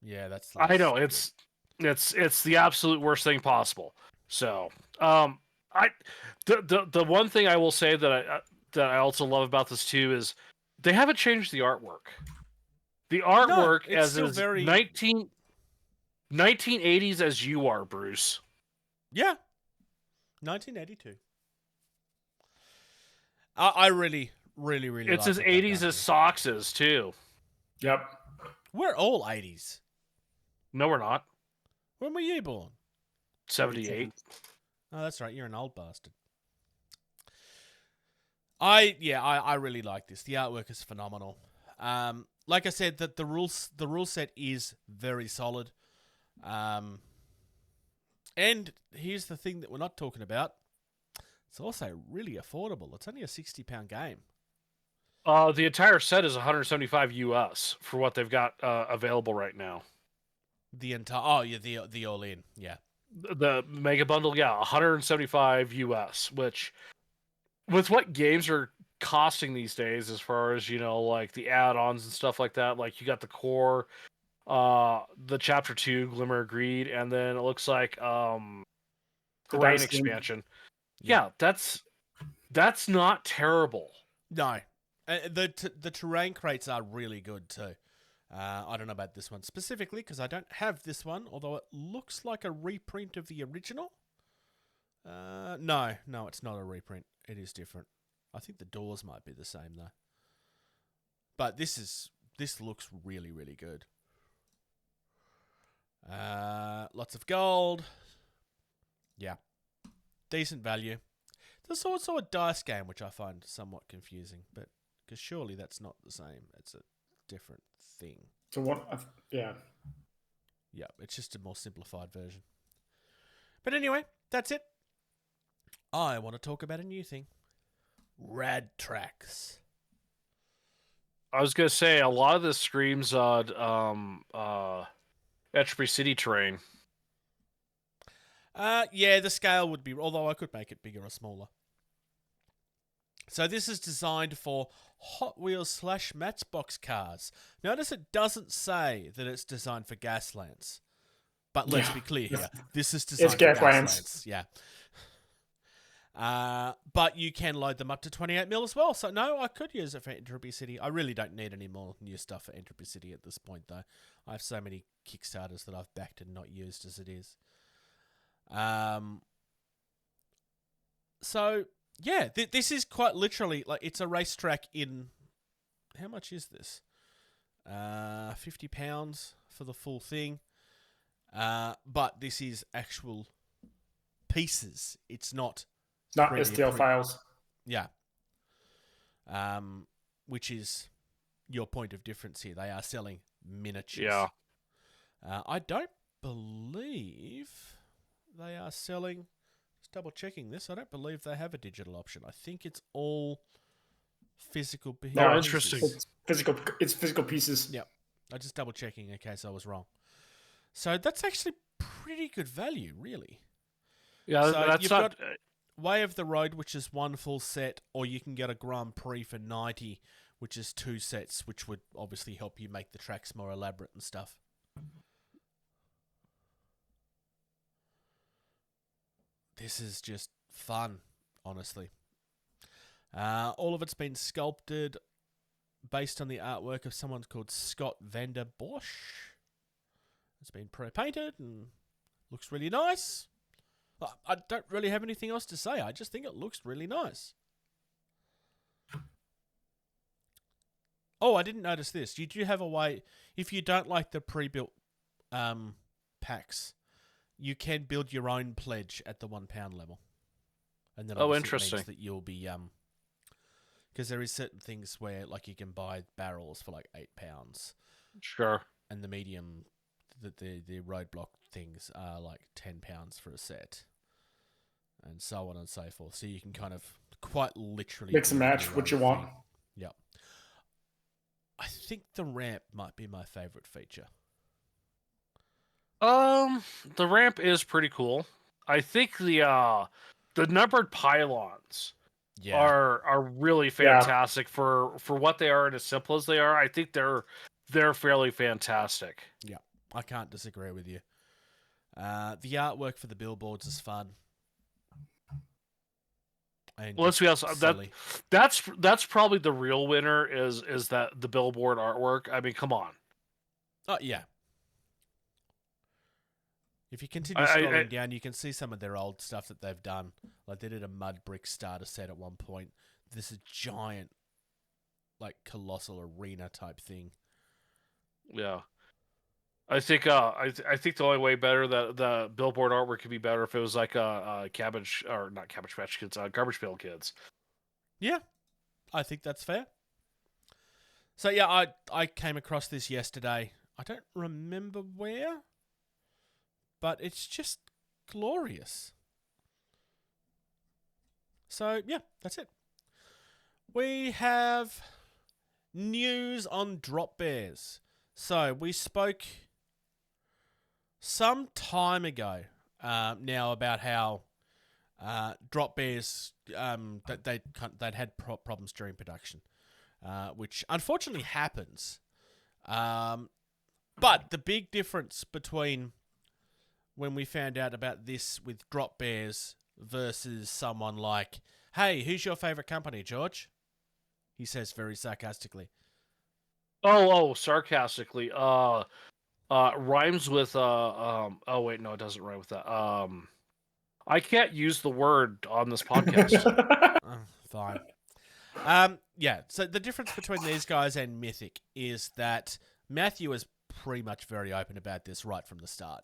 Yeah, that's. I know it's the absolute worst thing possible. So, the one thing I will say that I also love about this too is they haven't changed the artwork. The artwork as is very 1980s as you are, Bruce. Yeah. 1982. I really it's as 80s as Socks is too. Yep. We're all 80s. No, we're not. When were you born? 78. Oh, that's right. You're an old bastard. I really like this. The artwork is phenomenal. Like I said, that the rule set is very solid. And here's the thing that we're not talking about. It's also really affordable. It's only a £60 game. The entire set is 175 US for what they've got available right now. The all in, yeah. The mega bundle, yeah, 175 US, which with what games are costing these days, as far as like the add-ons and stuff like that, like you got the core, the chapter 2 Glimmer of Greed, and then it looks like Terrain expansion. Yeah, that's not terrible. No, the terrain crates are really good too. I don't know about this one specifically because I don't have this one, although it looks like a reprint of the original. No, it's not a reprint. It is different. I think the doors might be the same though. But this looks really, really good. Lots of gold. Yeah. Decent value. There's also a dice game, which I find somewhat confusing, but because surely that's not the same. It's a different thing. So what? Yeah. Yeah, it's just a more simplified version. But anyway, that's it. I want to talk about a new thing. Rad Trax. I was gonna say a lot of this screams Entropy City terrain. Yeah, the scale would be, although I could make it bigger or smaller. So this is designed for Hot Wheels / Matchbox cars. Notice it doesn't say that it's designed for Gaslands. But let's be clear here. This is designed for Gaslands. Yeah. But you can load them up to 28mm as well. So no, I could use it for Entropy City. I really don't need any more new stuff for Entropy City at this point, though. I have so many Kickstarters that I've backed and not used as it is. So yeah, this is quite literally like it's a racetrack in. How much is this? £50 for the full thing. But this is actual pieces. It's not STL files. Yeah. Which is your point of difference here. They are selling miniatures. Yeah. I don't believe they are selling. Just double checking this. I don't believe they have a digital option. I think it's all physical. No, Oh, it's interesting. It's physical. It's physical pieces. Yep. I just double checking in case I was wrong. So that's actually pretty good value, really. Yeah, So that's you've not. got Way of the Road, which is one full set, or you can get a Grand Prix for 90, which is 2 sets, which would obviously help you make the tracks more elaborate and stuff. This is just fun, honestly. All of it's been sculpted based on the artwork of someone called Scott Vander Bosch. It's been pre-painted and looks really nice. I don't really have anything else to say. I just think it looks really nice. Oh, I didn't notice this. You do have a way, if you don't like the pre-built packs, you can build your own pledge at the £1 level. And then obviously interesting. It means that you'll be because there is certain things where like you can buy barrels for like £8, Sure. and the medium, the roadblock things are like £10 for a set, and so on and so forth. So you can kind of quite literally Mix and build match your what own you want. thing. Yep. I think the ramp might be my favorite feature. The ramp is pretty cool. I think the numbered pylons Yeah. are really fantastic for what they are and as simple as they are. I think they're fairly fantastic. Yeah. I can't disagree with you. The artwork for the billboards is fun. And Well, let's be honest. silly. That's probably the real winner is that the billboard artwork. I mean, come on. Oh, yeah. If you continue I- scrolling down, you can see some of their old stuff that they've done. Like they did a mud brick starter set at one point. This is giant, like colossal arena type thing. Yeah. I think I think the only way better that the billboard artwork could be better if it was like cabbage or not Cabbage Patch Kids, Garbage Pail Kids. Yeah, I think that's fair. So yeah, I came across this yesterday. I don't remember where, but it's just glorious. So yeah, that's it. We have news on drop bears. So we spoke some time ago now about how drop bears that they'd had problems during production, which unfortunately happens. But the big difference between when we found out about this with drop bears versus someone like, "Hey, who's your favorite company, George?" He says very sarcastically. Oh, sarcastically. Rhymes with oh wait, no, it doesn't rhyme with that. I can't use the word on this podcast. Fine. Yeah, so the difference between these guys and Mythic is that Matthew is pretty much very open about this right from the start.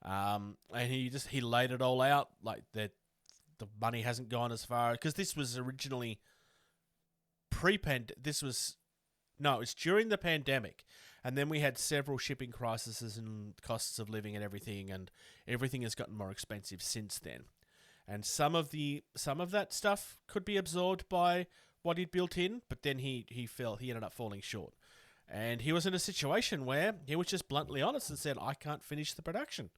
And he laid it all out, like that the money hasn't gone as far, because this was originally it's during the pandemic, and then we had several shipping crises and costs of living and everything has gotten more expensive since then. And some of that stuff could be absorbed by what he'd built in, but then he ended up falling short. And he was in a situation where he was just bluntly honest and said, "I can't finish the production."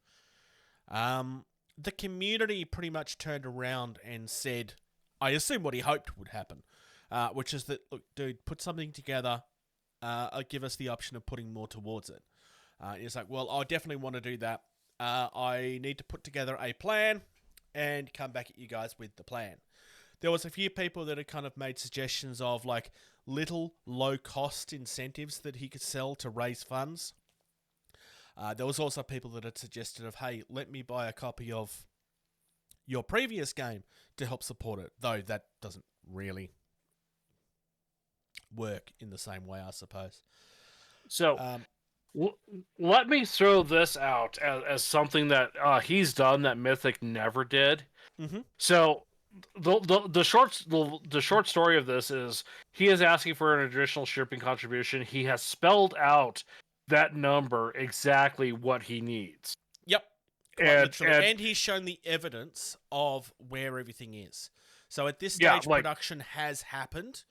The community pretty much turned around and said, I assume what he hoped would happen, which is that, look, dude, put something together, give us the option of putting more towards it. He's like, well, I definitely want to do that. I need to put together a plan and come back at you guys with the plan. There was a few people that had kind of made suggestions of like little low-cost incentives that he could sell to raise funds. There was also people that had suggested of, hey, let me buy a copy of your previous game to help support it, though that doesn't really work in the same way, I suppose. So let me throw this out as something that he's done that Mythic never did. Mm-hmm. So the short story of this is he is asking for an additional shipping contribution. He has spelled out that number exactly what he needs. Yep. Quite And- literally. and- He's shown the evidence of where everything is. So at this Yeah, stage, like- production has happened,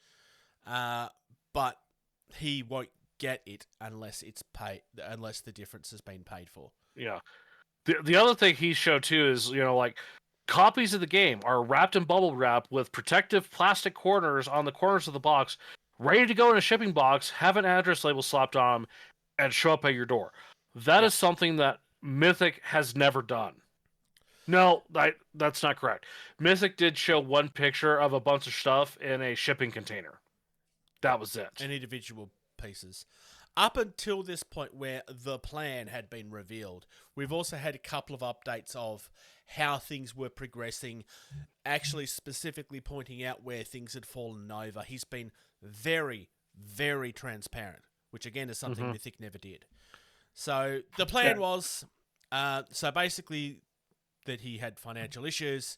but he won't get it unless it's paid, unless the difference has been paid for. Yeah. The other thing he showed too is, like copies of the game are wrapped in bubble wrap with protective plastic corners on the corners of the box, ready to go in a shipping box, have an address label slapped on them, and show up at your door. That is something that Mythic has never done. No, that's not correct. Mythic did show one picture of a bunch of stuff in a shipping container. That was it. And individual pieces. Up until this point where the plan had been revealed, we've also had a couple of updates of how things were progressing, actually specifically pointing out where things had fallen over. He's been very, very transparent, which again is something Mythic never did. So the plan was, so basically that he had financial issues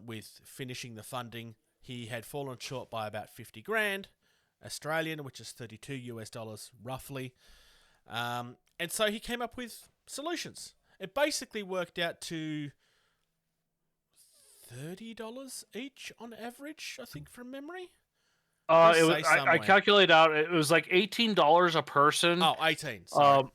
with finishing the funding. He had fallen short by about 50 grand Australian, which is $32 roughly. And so he came up with solutions. It basically worked out to $30 each on average, I think, from memory. It was, I calculated out it was like $18 a person. Oh, 18. Sorry.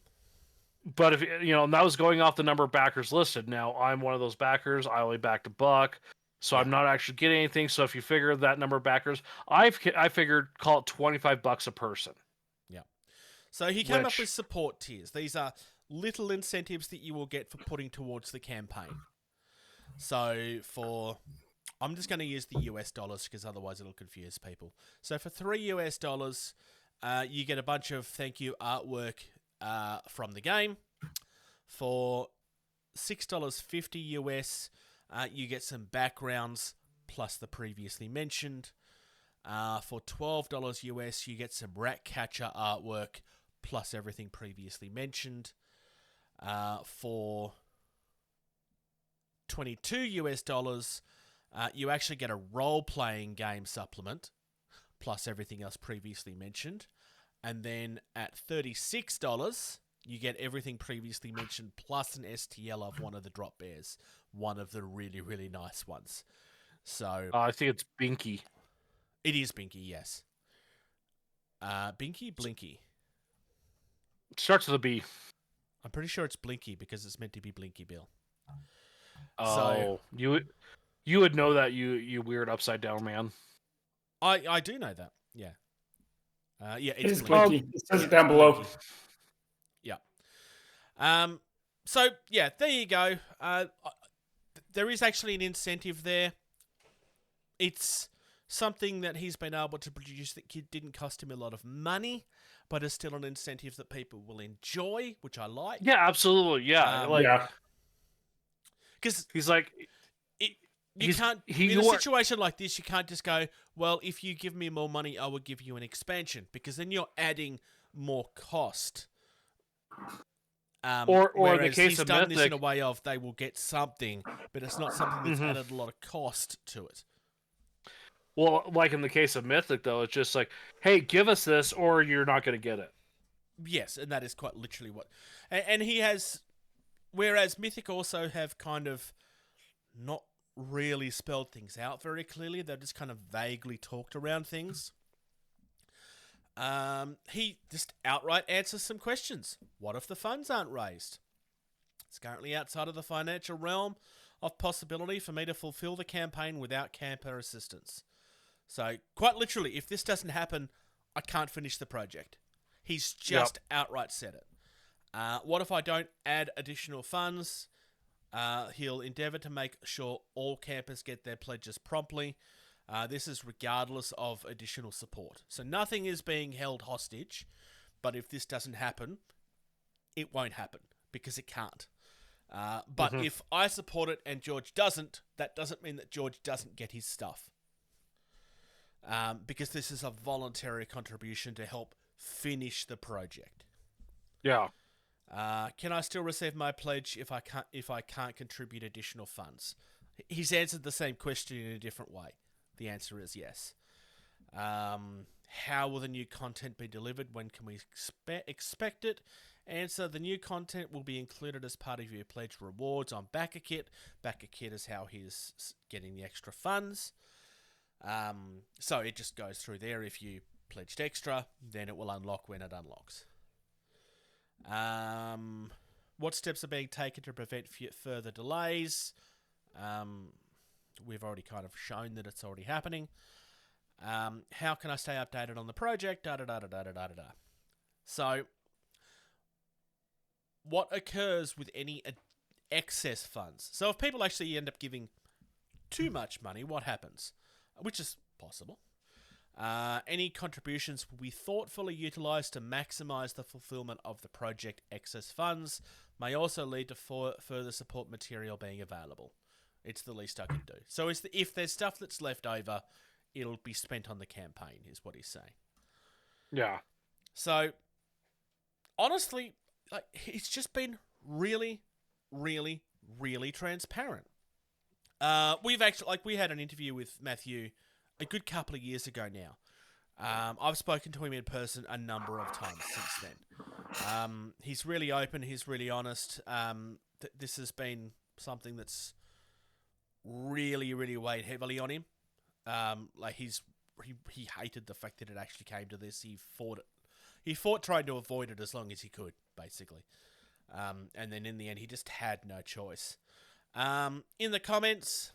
But if and that was going off the number of backers listed. Now I'm one of those backers. I only backed a buck, so I'm not actually getting anything. So if you figure that number of backers, I figured call it $25 a person. Yeah. So he came up with support tiers. These are little incentives that you will get for putting towards the campaign. So I'm just going to use the US dollars because otherwise it'll confuse people. So for $3 US, you get a bunch of thank you artwork from the game. For $6.50 US, you get some backgrounds plus the previously mentioned. For $12 US, you get some Ratcatcher artwork plus everything previously mentioned. For $22 US, you actually get a role-playing game supplement plus everything else previously mentioned. And then at $36, you get everything previously mentioned plus an STL of one of the drop bears, one of the really, really nice ones. So I think it's Binky. It is Binky, yes. Binky? Blinky. Starts with a B. I'm pretty sure it's Blinky because it's meant to be Blinky Bill. Oh, you would know that, you weird upside down man. I do know that. Yeah. Yeah, It is Blinky. Blinky. It says it down below. Blinky. Yeah. So yeah, there you go. There is actually an incentive there. It's something that he's been able to produce that didn't cost him a lot of money, but is still an incentive that people will enjoy, which I like. Yeah, absolutely. Yeah, because he's like, you can't in a situation like this. You can't just go, well, if you give me more money, I will give you an expansion, because then you're adding more cost. Or in the case he's of done Mythic, this in a way of they will get something, but it's not something that's added a lot of cost to it. Well, like in the case of Mythic, though, it's just like, hey, give us this, or you're not going to get it. Yes, and that is quite literally what... And he has... Whereas Mythic also have kind of not really spelled things out very clearly. They've just kind of vaguely talked around things. He just outright answers some questions. What if the funds aren't raised? It's currently outside of the financial realm of possibility for me to fulfill the campaign without camper assistance. So, quite literally, if this doesn't happen, I can't finish the project. He's just outright said it. What if I don't add additional funds? He'll endeavour to make sure all campers get their pledges promptly. This is regardless of additional support. So nothing is being held hostage, but if this doesn't happen, it won't happen, because it can't. But if I support it and George doesn't, that doesn't mean that George doesn't get his stuff. Because this is a voluntary contribution to help finish the project. Yeah. Can I still receive my pledge if I can't contribute additional funds? He's answered the same question in a different way. The answer is yes. How will the new content be delivered? When can we expect it? Answer: the new content will be included as part of your pledge rewards on BackerKit. BackerKit is how he's getting the extra funds. So it just goes through there. If you pledged extra, then it will unlock when it unlocks. What steps are being taken to prevent further delays? We've already kind of shown that it's already happening. How can I stay updated on the project? So, what occurs with any excess funds? So, if people actually end up giving too much money, what happens? Which is possible. Any contributions will be thoughtfully utilised to maximise the fulfilment of the project excess funds. May also lead to further support material being available. It's the least I can do. So if there's stuff that's left over, it'll be spent on the campaign, is what he's saying. Yeah. So, honestly, like, it's just been really, really, really transparent. We've actually, we had an interview with Matthew a good couple of years ago now. I've spoken to him in person a number of times since then. He's really open. He's really honest. This has been something that's really, really weighed heavily on him. He hated the fact that it actually came to this. He fought it. He fought trying to avoid it as long as he could, basically. And then in the end, he just had no choice. In the comments,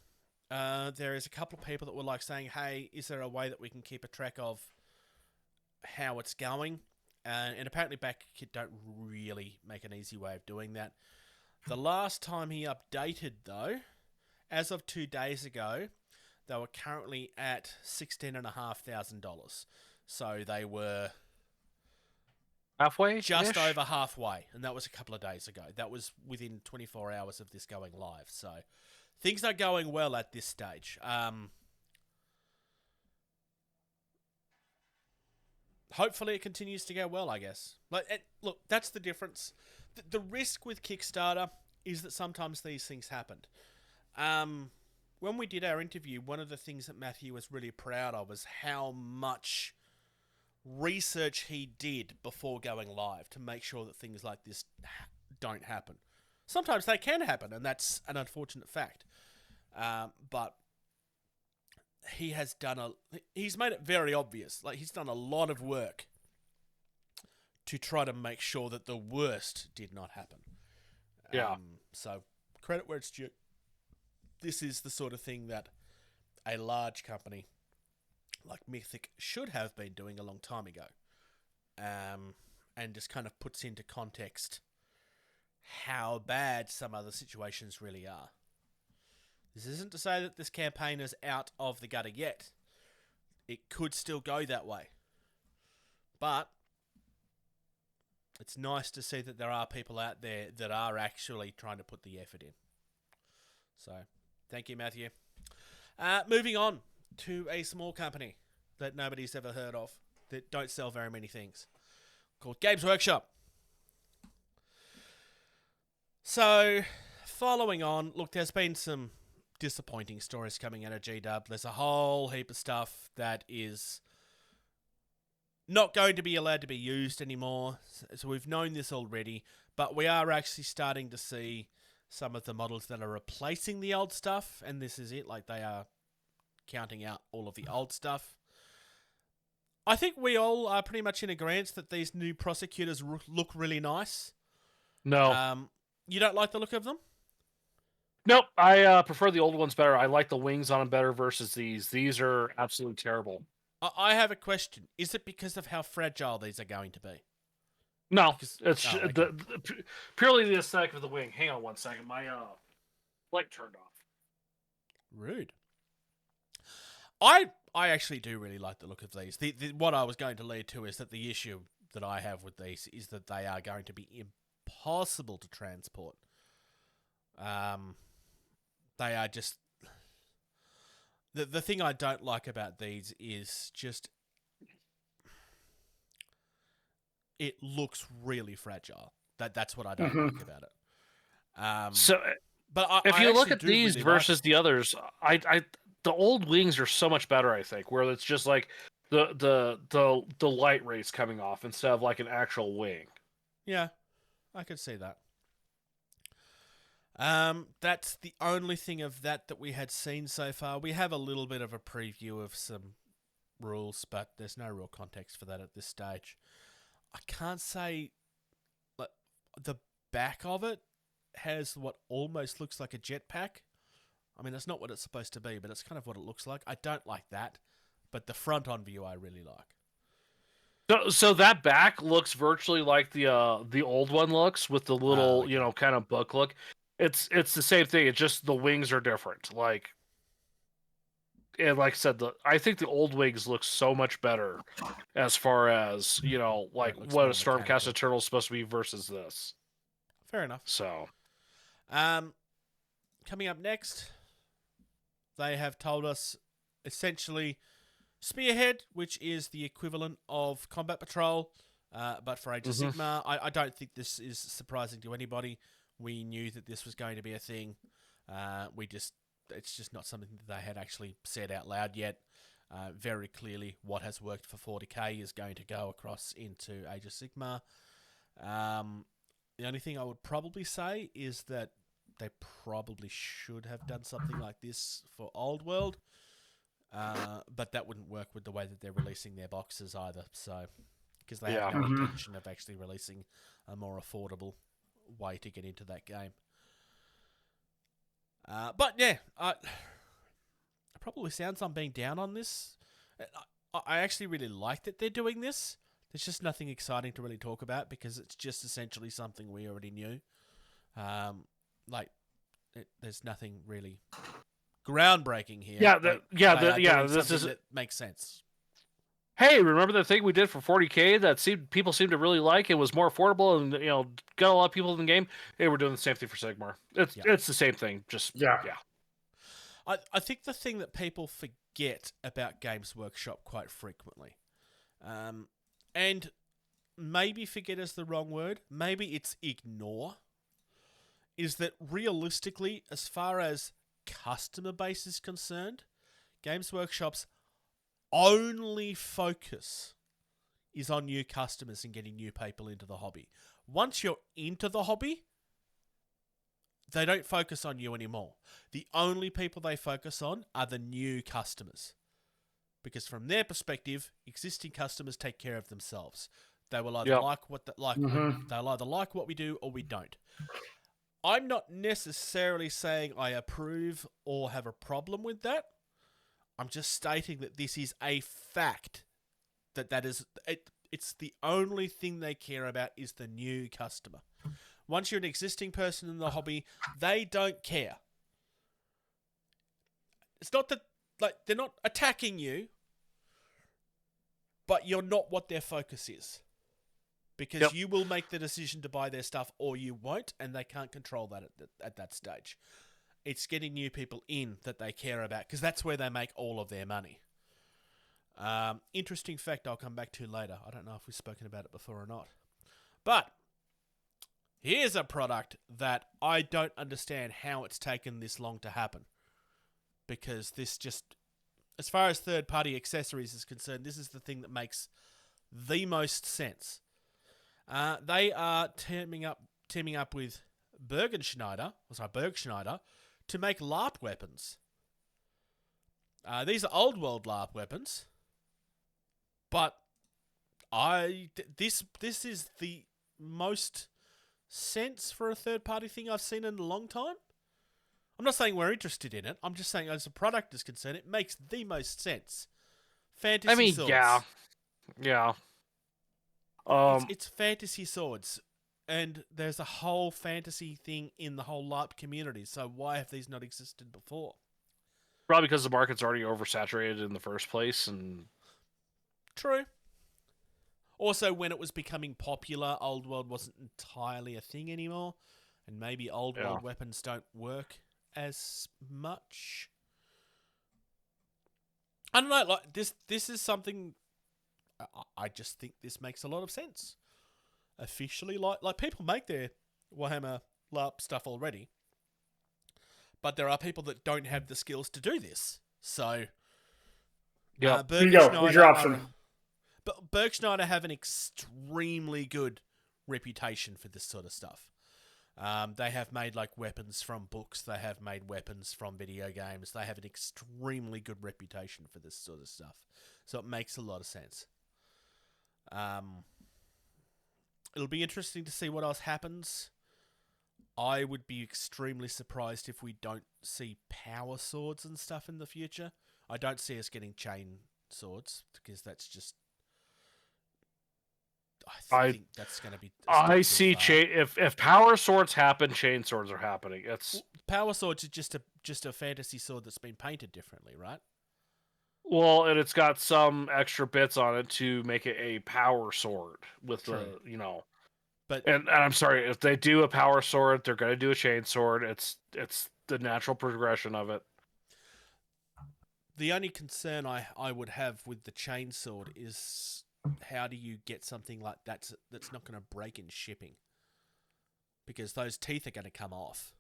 there is a couple of people that were saying, hey, is there a way that we can keep a track of how it's going? And apparently BackerKit don't really make an easy way of doing that. The last time he updated, though, as of 2 days ago, they were currently at $16,500. So they were halfway, just over halfway, and that was a couple of days ago. That was within 24 hours of this going live. So things are going well at this stage. Hopefully it continues to go well, I guess. Look, that's the difference. The risk with Kickstarter is that sometimes these things happen. When we did our interview, one of the things that Matthew was really proud of was how much research he did before going live to make sure that things like this don't happen. Sometimes they can happen, and that's an unfortunate fact. But he's made it very obvious. He's done a lot of work to try to make sure that the worst did not happen. Yeah. So credit where it's due. This is the sort of thing that a large company like Mythic should have been doing a long time ago. And just kind of puts into context how bad some other situations really are. This isn't to say that this campaign is out of the gutter yet. It could still go that way. But it's nice to see that there are people out there that are actually trying to put the effort in. So, thank you, Matthew. Moving on to a small company that nobody's ever heard of, that don't sell very many things, called Games Workshop. So, following on, look, there's been some disappointing stories coming out of GW. There's a whole heap of stuff that is not going to be allowed to be used anymore. So we've known this already, but we are actually starting to see some of the models that are replacing the old stuff, and this is it. They are counting out all of the old stuff. I think we all are pretty much in agreement that these new prosecutors look really nice. No. You don't like the look of them? Nope. I prefer the old ones better. I like the wings on them better versus these. These are absolutely terrible. I have a question. Is it because of how fragile these are going to be? No, it's purely the aesthetic of the wing. Hang on one second. My light turned off. Rude. I actually do really like the look of these. What I was going to lead to is that the issue that I have with these is that they are going to be impossible to transport. They are just... The thing I don't like about these is just... It looks really fragile. That's what I don't like about it. But if you look at these really versus the others, the old wings are so much better, I think, where it's just the light rays coming off instead of like an actual wing. Yeah, I could see that. That's the only thing of that we had seen so far. We have a little bit of a preview of some rules, but there's no real context for that at this stage. I can't say, like, the back of it has what almost looks like a jetpack. I mean, that's not what it's supposed to be, but it's kind of what it looks like. I don't like that, but the front-on view I really like. So that back looks virtually like the old one looks, with the little okay. kind of book look. It's the same thing. It's just the wings are different. Like, and like I said, I think the old wings look so much better as far as like looks what more a Stormcaster mechanical. turtle is supposed to be versus this. Fair enough. So, coming up next, they have told us essentially Spearhead, which is the equivalent of Combat Patrol, but for Age of Sigmar. I don't think this is surprising to anybody. We knew that this was going to be a thing. It's just not something that they had actually said out loud yet. Very clearly, what has worked for 40k is going to go across into Age of Sigmar. The only thing I would probably say is that they probably should have done something like this for Old World, but that wouldn't work with the way that they're releasing their boxes either. So, because they have no intention of actually releasing a more affordable way to get into that game. But yeah, it probably sounds I'm being down on this. I actually really like that they're doing this. There's just nothing exciting to really talk about because it's just essentially something we already knew. There's nothing really groundbreaking here. This is that makes sense. Hey, remember the thing we did for 40k that people seemed to really like? It was more affordable and got a lot of people in the game. Hey, we're doing the same thing for Sigmar. It's the same thing. Just yeah. I think the thing that people forget about Games Workshop quite frequently, and maybe forget is the wrong word, maybe it's ignore, is that realistically, as far as customer base is concerned, Games Workshop's only focus is on new customers and getting new people into the hobby. Once you're into the hobby, they don't focus on you anymore. The only people they focus on are the new customers. Because from their perspective, existing customers take care of themselves. They will either they'll either like what we do or we don't. I'm not necessarily saying I approve or have a problem with that. I'm just stating that this is a fact. That is it. It's the only thing they care about is the new customer. Once you're an existing person in the hobby, they don't care. It's not that they're not attacking you, but you're not what their focus is. Because you will make the decision to buy their stuff or you won't, and they can't control that at that stage. It's getting new people in that they care about, because that's where they make all of their money. Interesting fact I'll come back to later. I don't know if we've spoken about it before or not. But here's a product that I don't understand how it's taken this long to happen. Because this just, as far as third-party accessories is concerned, this is the thing that makes the most sense. They are teaming up with Bergschneider to make LARP weapons. These are old world LARP weapons, but this is the most sense for a third party thing I've seen in a long time. I'm not saying we're interested in it. I'm just saying as a product is concerned, it makes the most sense. Fantasy swords. Yeah. It's fantasy swords. And there's a whole fantasy thing in the whole LARP community, so why have these not existed before? Probably because the market's already oversaturated in the first place. And True. Also, when it was becoming popular, Old World wasn't entirely a thing anymore, and maybe Old World weapons don't work as much. I don't know, this is something, I just think this makes a lot of sense. Officially, like people make their Warhammer LARP stuff already, but there are people that don't have the skills to do this. So Yeah. Here you go. Here's your option. But Bergschneider have an extremely good reputation for this sort of stuff. They have made like weapons from books. They have made weapons from video games. They have an extremely good reputation for this sort of stuff. So it makes a lot of sense. It'll be interesting to see what else happens. I would be extremely surprised if we don't see power swords and stuff in the future. I don't see us getting chain swords because that's just... I think that's going to be... I see chain. If power swords happen, chain swords are happening. Power swords are just a fantasy sword that's been painted differently, right? Well, and it's got some extra bits on it to make it a power sword with True. But and I'm sorry, if they do a power sword, they're going to do a chain sword. It's the natural progression of it. The only concern I would have with the chain sword is how do you get something like that's not going to break in shipping? Because those teeth are going to come off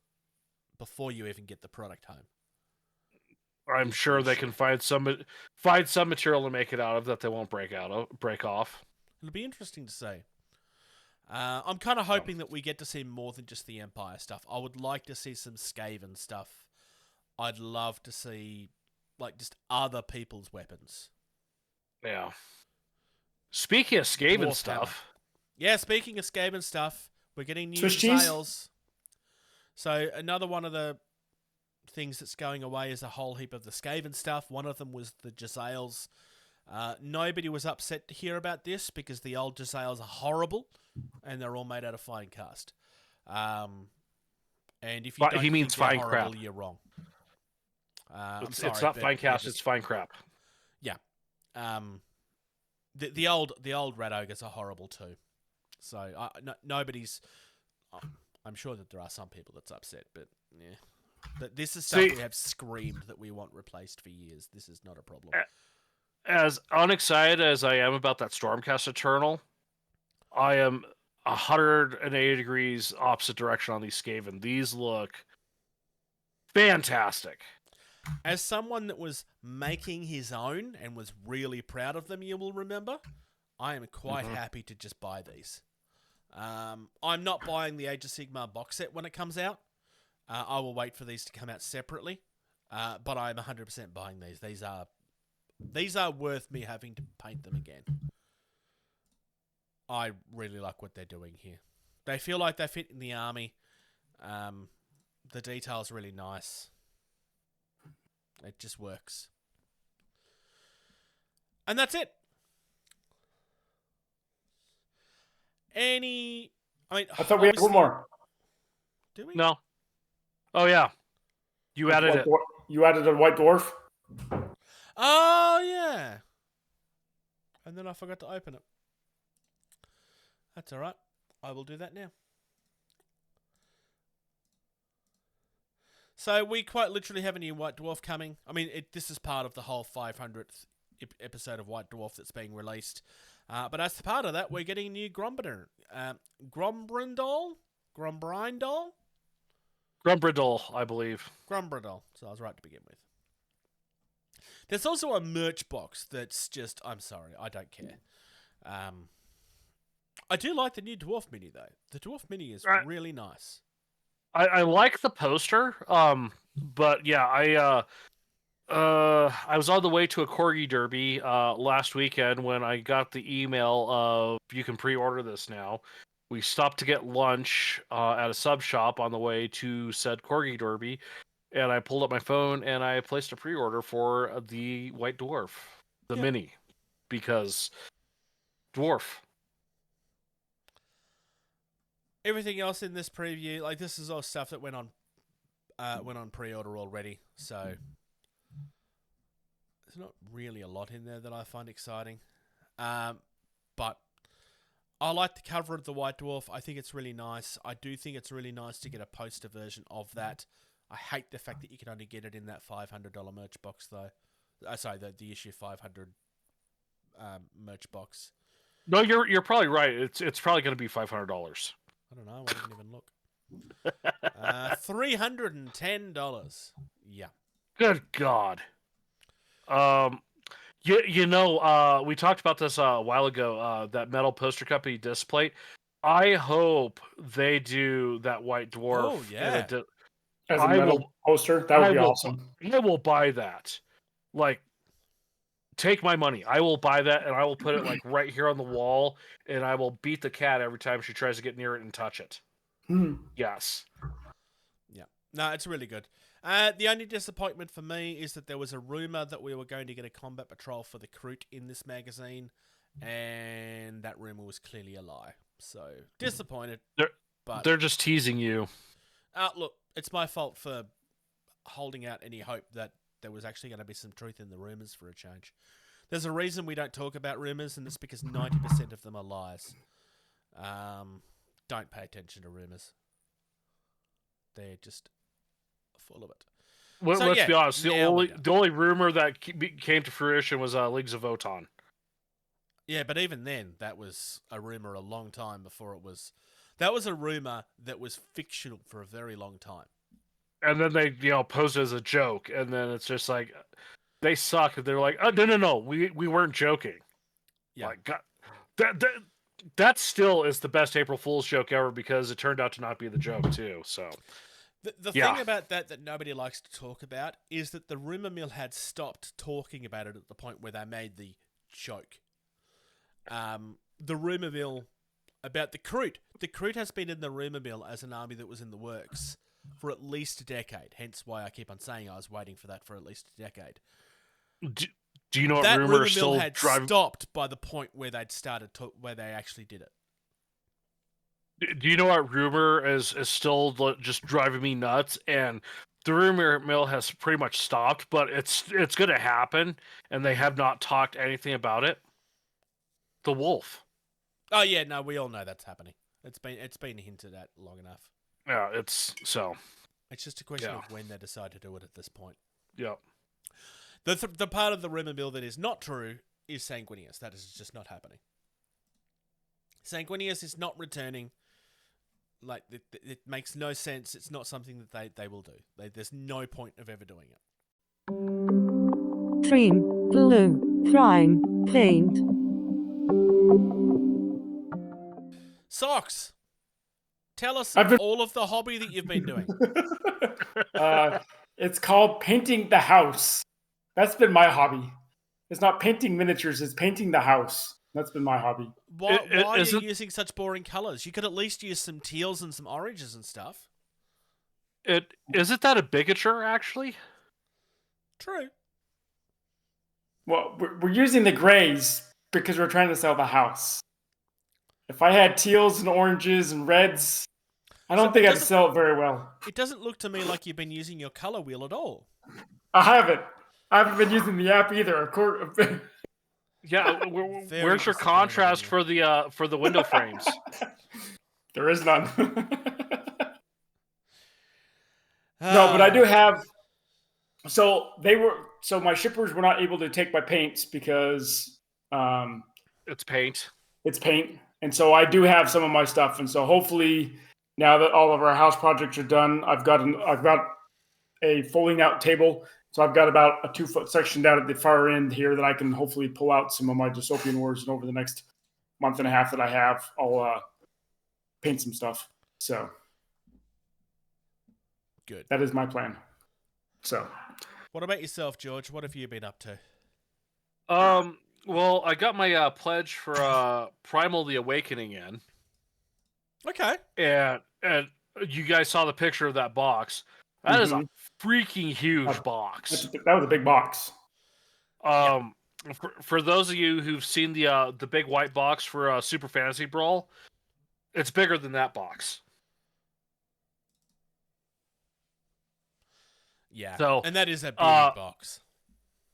before you even get the product home. I'm sure they can find some material to make it out of that they won't break off. It'll be interesting to see. I'm kind of hoping that we get to see more than just the Empire stuff. I would like to see some Skaven stuff. I'd love to see like just other people's weapons. Yeah. Speaking of Skaven stuff. Yeah, speaking of Skaven stuff, we're getting new Swiss cheese? sales. So another one of the things that's going away is a whole heap of the Skaven stuff. One of them was the Jezzails. Nobody was upset to hear about this because the old Jezzails are horrible and they're all made out of fine cast. And if you don't he means think they're fine horrible, crap. you're wrong. It's not fine cast, it's fine crap. Yeah. The old Rat Ogres are horrible too. So nobody's... I'm sure that there are some people that's upset, but yeah. But this is stuff we have screamed that we want replaced for years. This is not a problem. As unexcited as I am about that Stormcast Eternal, I am 180 degrees opposite direction on these Skaven. These look fantastic. As someone that was making his own and was really proud of them, you will remember, I am quite happy to just buy these. I'm not buying the Age of Sigmar box set when it comes out. I will wait for these to come out separately, but I'm 100% buying these. These are worth me having to paint them again. I really like what they're doing here. They feel like they fit in the army. The detail's really nice. It just works. And that's it. I thought we had one more. Do we? No. Oh yeah. You added it. You added a white dwarf? Oh yeah. And then I forgot to open it. That's alright. I will do that now. So we quite literally have a new White Dwarf coming. I mean, this is part of the whole 500th episode of White Dwarf that's being released. But as part of that, we're getting a new Grombrindal. Grombrindal, I believe. Grombrindal. So I was right to begin with. There's also a merch box that's just... I'm sorry, I don't care. I do like the new Dwarf Mini, though. The Dwarf Mini is really nice. I like the poster, but yeah, I was on the way to a Corgi Derby last weekend when I got the email of you can pre-order this now. We stopped to get lunch at a sub shop on the way to said Corgi Derby, and I pulled up my phone and I placed a pre-order for the White Dwarf, the Mini, because Dwarf. Everything else in this preview, like this is all stuff that went on pre-order already, so there's not really a lot in there that I find exciting. But I like the cover of the White Dwarf. I think it's really nice. I do think it's really nice to get a poster version of that. I hate the fact that you can only get it in that $500 merch box, though. Sorry, the issue 500 merch box. No, you're probably right. It's probably going to be $500. I don't know. I didn't even look. $310. Yeah. Good God. We talked about this a while ago. That metal poster company Displate. I hope they do that White Dwarf. Oh, yeah. As a I metal will. poster, that would I be will. awesome. I will buy that. Like, take my money. I will buy that, and I will put it like right here on the wall, and I will beat the cat every time she tries to get near it and touch it. Yes. Yeah. No, it's really good. The only disappointment for me is that there was a rumor that we were going to get a combat patrol for the Kroot in this magazine, and that rumor was clearly a lie. So disappointed. They're just teasing you. Look, it's my fault for holding out any hope that there was actually going to be some truth in the rumors for a change. There's a reason we don't talk about rumors, and it's because 90% of them are lies. Don't pay attention to rumors. They're just full of it. Let's be honest. The only rumor that came to fruition was Leagues of Votan. Yeah, but even then, that was a rumor a long time before it was. That was a rumor that was fictional for a very long time. And then they, posed it as a joke, and then it's just like they suck. They're like, oh, no, we weren't joking. Yeah, like, God, that still is the best April Fool's joke ever because it turned out to not be the joke too. So the thing about that nobody likes to talk about is that the rumor mill had stopped talking about it at the point where they made the joke. The rumor mill about the Kroot. The Kroot has been in the rumor mill as an army that was in the works for at least a decade. Hence why I keep on saying I was waiting for that for at least a decade. Do you know what that rumor mill still had stopped by the point where they'd started where they actually did it? Do you know what rumor is still just driving me nuts? And the rumor mill has pretty much stopped, but it's going to happen, and they have not talked anything about it. The wolf. Oh yeah, no, we all know that's happening. It's been hinted at long enough. Yeah, it's just a question of when they decide to do it at this point. Yeah. The part of the rumor mill that is not true is Sanguinius. That is just not happening. Sanguinius is not returning. Like, it makes no sense. It's not something that they will do. There's no point of ever doing it. Dream, glue, prime, paint. Socks! Tell us all of the hobby that you've been doing. It's called painting the house. That's been my hobby. It's not painting miniatures, it's painting the house. That's been my hobby. Why are you using such boring colors? You could at least use some teals and some oranges and stuff. Isn't that a bigature, actually? True. Well, we're using the grays because we're trying to sell the house. If I had teals and oranges and reds, I don't think I'd sell it very well. It doesn't look to me like you've been using your color wheel at all. I haven't been using the app either. Yeah, where's your contrast for the window frames? There is none. No, but I do have. So my shippers were not able to take my paints because it's paint. It's paint, and so I do have some of my stuff, and so hopefully now that all of our house projects are done, I've got a folding out table. So I've got about a 2-foot section down at the far end here that I can hopefully pull out some of my dystopian wars, and over the next month and a half that I have, I'll paint some stuff. So good. That is my plan. So, what about yourself, George? What have you been up to? Well, I got my pledge for Primal the Awakening in. Okay. And you guys saw the picture of that box. That is a freaking huge box. That was a big box. For those of you who've seen the big white box for Super Fantasy Brawl, it's bigger than that box. Yeah, so, and that is a big box.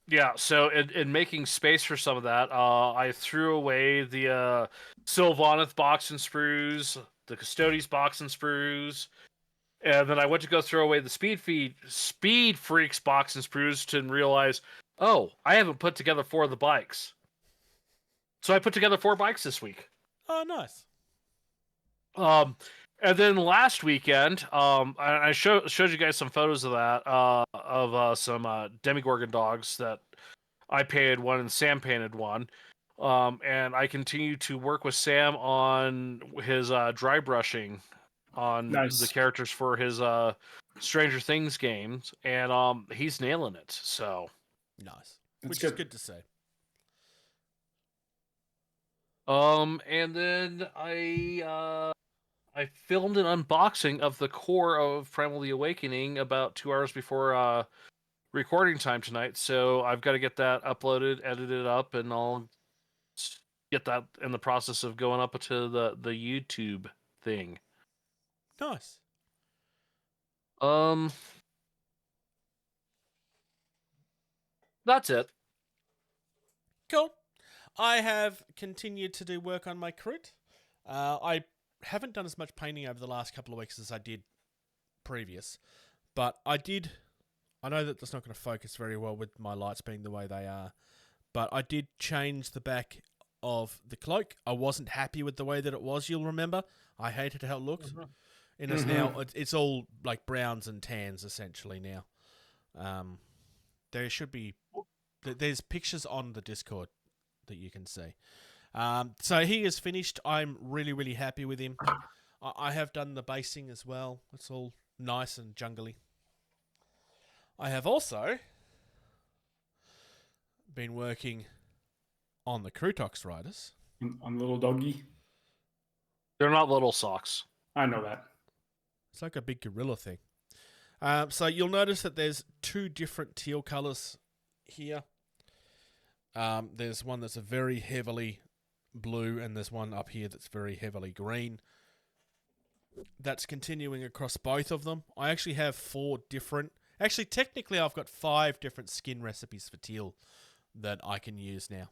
Yeah, so in making space for some of that, I threw away the Sylvaneth box and sprues, the Custodes box and sprues, and then I went to go throw away the Speed Freaks box and sprues to realize, oh, I haven't put together 4 of the bikes. So I put together 4 bikes this week. Oh, nice. And then last weekend, I showed you guys some photos of that, of some Demigorgon dogs that I painted one and Sam painted one. And I continue to work with Sam on his dry brushing on Nice. the characters for his Stranger Things games, and he's nailing it. So Nice. That's Which is good. good to see. And then I filmed an unboxing of the core of Primal the Awakening about 2 hours before recording time tonight. So I've got to get that uploaded, edited up, and I'll get that in the process of going up to the YouTube thing. Nice. That's it. Cool. I have continued to do work on my crit. I haven't done as much painting over the last couple of weeks as I did previous, but I know that that's not going to focus very well with my lights being the way they are, but I did change the back of the cloak. I wasn't happy with the way that it was, you'll remember. I hated how it looked. And it's now, it's all like browns and tans essentially now. There should be, there's pictures on the Discord that you can see. So he is finished. I'm really, really happy with him. I have done the basing as well. It's all nice and jungly. I have also been working on the Crutox riders. On little doggy. They're not little socks. I know that. It's like a big gorilla thing. So you'll notice that there's 2 different teal colours here. There's one that's a very heavily blue, and there's one up here that's very heavily green. That's continuing across both of them. I actually have 4 different... Actually, technically, I've got 5 different skin recipes for teal that I can use now.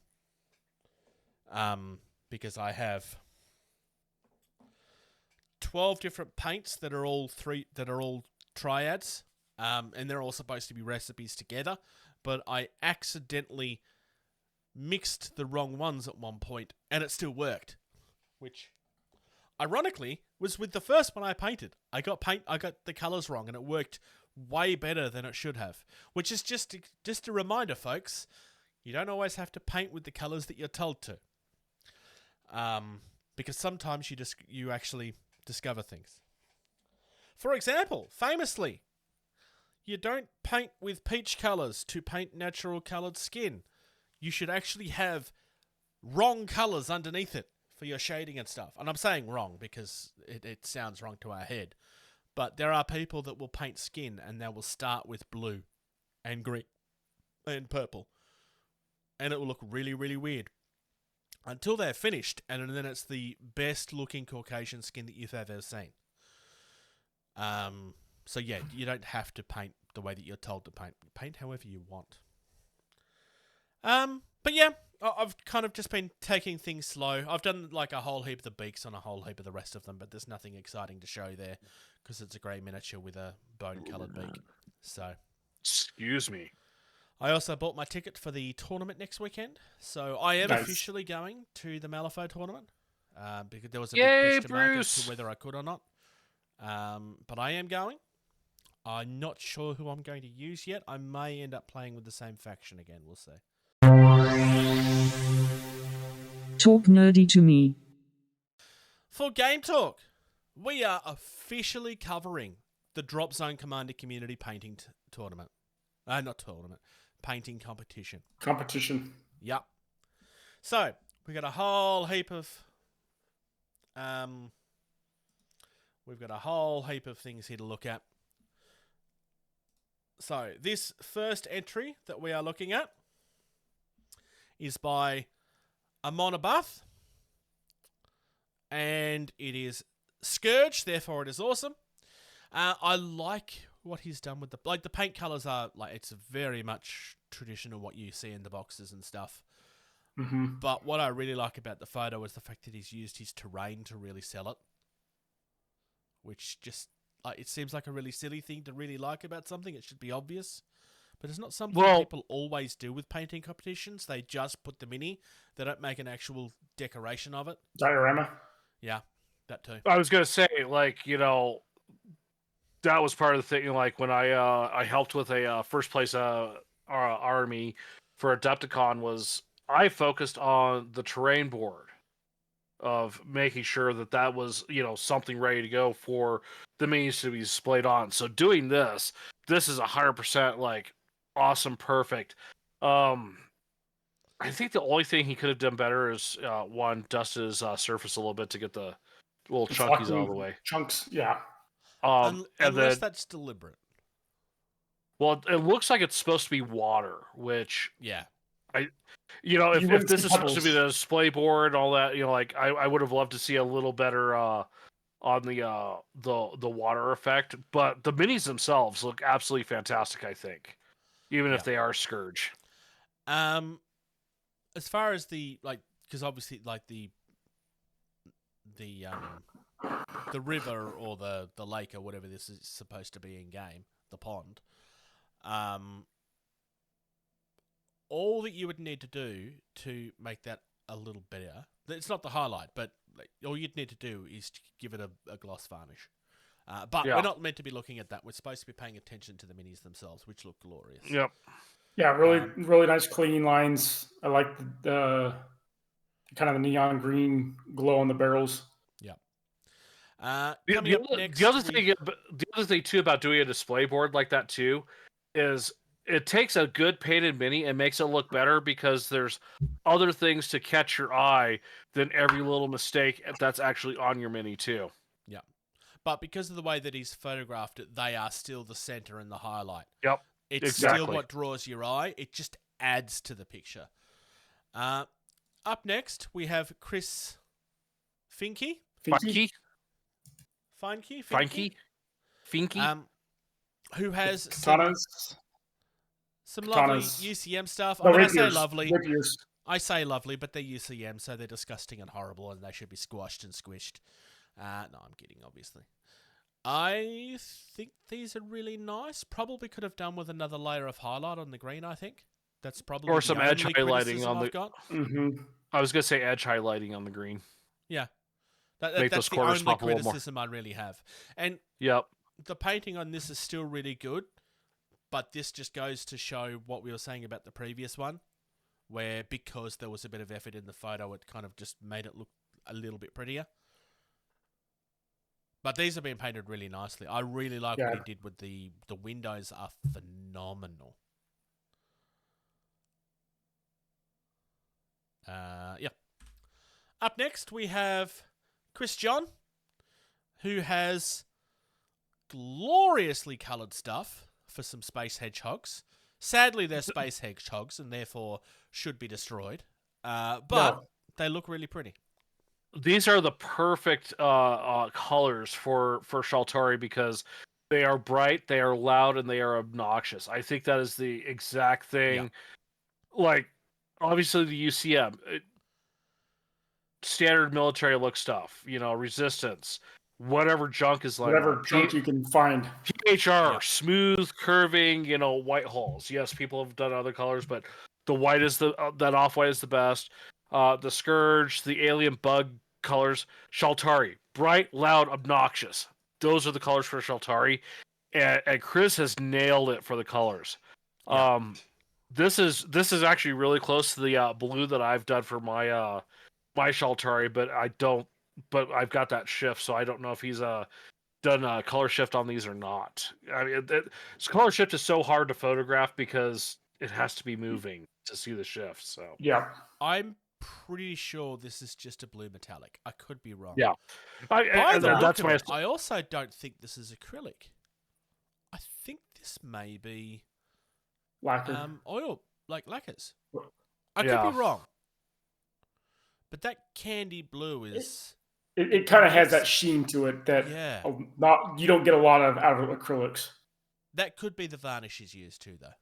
Because I have 12 different paints that are all triads, and they're all supposed to be recipes together. But I accidentally mixed the wrong ones at one point, and it still worked. Which, ironically, was with the first one I painted. I got the colours wrong, and it worked way better than it should have. Which is just a reminder, folks. You don't always have to paint with the colours that you're told to. Because sometimes you actually discover things. For example, famously, you don't paint with peach colours to paint natural coloured skin. You should actually have wrong colours underneath it for your shading and stuff. And I'm saying wrong because it sounds wrong to our head. But there are people that will paint skin and they will start with blue and green and purple. And it will look really, really weird. Until they're finished, and then it's the best looking Caucasian skin that you've ever seen. So yeah, you don't have to paint the way that you're told to paint. Paint however you want. But yeah, I've kind of just been taking things slow. I've done like a whole heap of the beaks on a whole heap of the rest of them, but there's nothing exciting to show there because it's a grey miniature with a bone-coloured beak. So, excuse me. I also bought my ticket for the tournament next weekend, so I am Nice. officially going to the Malifaux tournament. Because there was a Yay, big question mark as Bruce! to whether I could or not. But I am going. I'm not sure who I'm going to use yet. I may end up playing with the same faction again. We'll see. Talk nerdy to me. For Game Talk, we are officially covering the Dropzone Commander Community painting tournament. Not tournament. Painting competition. Competition. Yep. So, we got a whole heap of... we've got a whole heap of things here to look at. So, this first entry that we are looking at is by Amonabath. And it is Scourge, therefore it is awesome. I like what he's done with the paint colors are like it's very much traditional what you see in the boxes and stuff. Mm-hmm. But what I really like about the photo is the fact that he's used his terrain to really sell it, which just it seems like a really silly thing to really like about something. It should be obvious, but it's not something people always do with painting competitions. They just put them in. They don't make an actual decoration of it. Diorama. Yeah, that too. I was gonna say, that was part of the thing. Like when I helped with a first place army, for Adepticon was I focused on the terrain board of making sure that was, something ready to go for the minis to be displayed on. So doing this is 100% like awesome, perfect. I think the only thing he could have done better is one, dust his surface a little bit to get the little chunkies out of the way. Chunks, yeah. And unless then, that's deliberate. well, it looks like it's supposed to be water, which Yeah. if this is supposed to be the display board and all that, like I would have loved to see a little better on the water effect. But the minis themselves look absolutely fantastic, I think, even if they are Scourge. As far as because obviously the river or the lake or whatever this is supposed to be in game, the pond, all that you would need to do to make that a little better, it's not the highlight, but all you'd need to do is to give it a gloss varnish. But we're not meant to be looking at that. We're supposed to be paying attention to the minis themselves, which look glorious. Yep. Yeah, really nice clean lines. I like the kind of the neon green glow on the barrels. Yep. The other thing too about doing a display board like that too is it takes a good painted mini and makes it look better because there's other things to catch your eye than every little mistake that's actually on your mini too. Yeah. But because of the way that he's photographed it, they are still the center and the highlight. Yep. It's still what draws your eye. It just adds to the picture. Up next, we have Chris Finke. Who has some lovely UCM stuff. I mean, I say lovely. I say lovely, but they're UCM, so they're disgusting and horrible, and they should be squashed and squished. No, I'm kidding, obviously. I think these are really nice. Probably could have done with another layer of highlight on the green, I think. That's probably or some edge highlighting on the. Mm-hmm. I was gonna say edge highlighting on the green. Yeah, that's the only criticism I really have. And the painting on this is still really good, but this just goes to show what we were saying about the previous one, where because there was a bit of effort in the photo, it kind of just made it look a little bit prettier. But these have been painted really nicely. I really like what he did with the windows are phenomenal. Up next, we have Chris John, who has gloriously coloured stuff for some space hedgehogs. Sadly, they're space hedgehogs and therefore should be destroyed. But they look really pretty. These are the perfect colors for Shaltari because they are bright, they are loud, and they are obnoxious. I think that is the exact thing. Yeah. Like, obviously the UCM, standard military look stuff, resistance, whatever junk is like. Whatever junk you can find. PHR, smooth, curving, white hulls. Yes, people have done other colors, but the white is that off-white is the best. The Scourge, the Alien Bug colors, Shaltari, bright, loud, obnoxious. Those are the colors for Shaltari, and Chris has nailed it for the colors. Yeah. This is actually really close to the blue that I've done for my my Shaltari, but I've got that shift, so I don't know if he's done a color shift on these or not. I mean, color shift is so hard to photograph because it has to be moving to see the shift. So yeah, I'm pretty sure this is just a blue metallic. I could be wrong. Yeah, I also don't think this is acrylic. I think this may be lacquer. Oil, like lacquers. I could be wrong. But that candy blue is... It kind of has that sheen to it that you don't get a lot of out of acrylics. That could be the varnish is used too, though.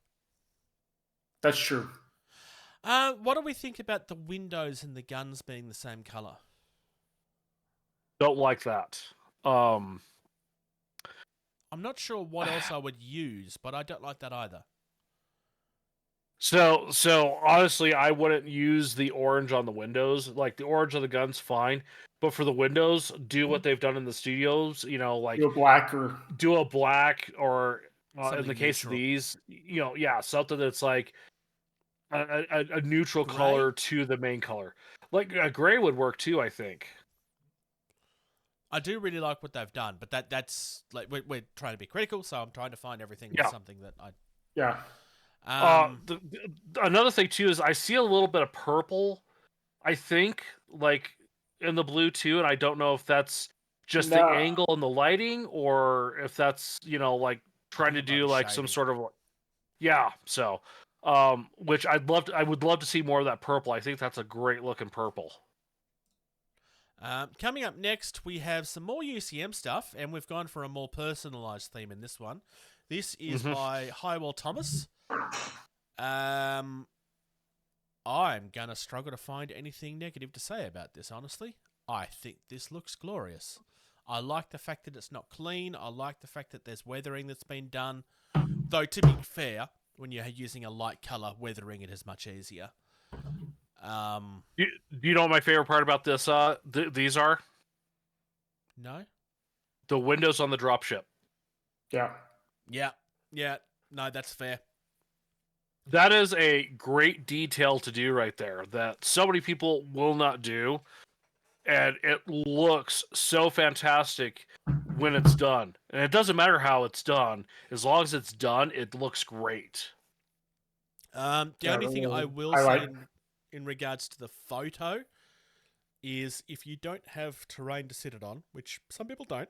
That's true. What do we think about the windows and the guns being the same color? Don't like that. I'm not sure what else I would use, but I don't like that either. So honestly, I wouldn't use the orange on the windows. Like, the orange on the gun's fine, but for the windows, do what they've done in the studios. Like do a black or in the case of these, something that's like a neutral Gray? color to the main color. Like a gray would work too, I think. I do really like what they've done, but that's like we're trying to be critical, so I'm trying to find everything Yeah. something that I. Yeah. Another thing too is I see a little bit of purple. I think like in the blue too, and I don't know if that's just the No. angle and the lighting, or if that's like trying to think it might do be like some shading. sort of So, which I would love to see more of that purple. I think that's a great looking purple. Coming up next, we have some more UCM stuff, and we've gone for a more personalised theme in this one. This is by Highwell Thomas. I'm gonna struggle to find anything negative to say about this, honestly. I think this looks glorious. I like the fact that it's not clean. I like the fact that there's weathering that's been done. Though, to be fair, when you're using a light colour, weathering it is much easier. Do you know what my favorite part about this? These are No? the windows on the dropship. Yeah. Yeah. No, that's fair. That is a great detail to do right there that so many people will not do. And it looks so fantastic when it's done. And it doesn't matter how it's done. As long as it's done, it looks great. The only thing I will say in regards to the photo is if you don't have terrain to sit it on, which some people don't,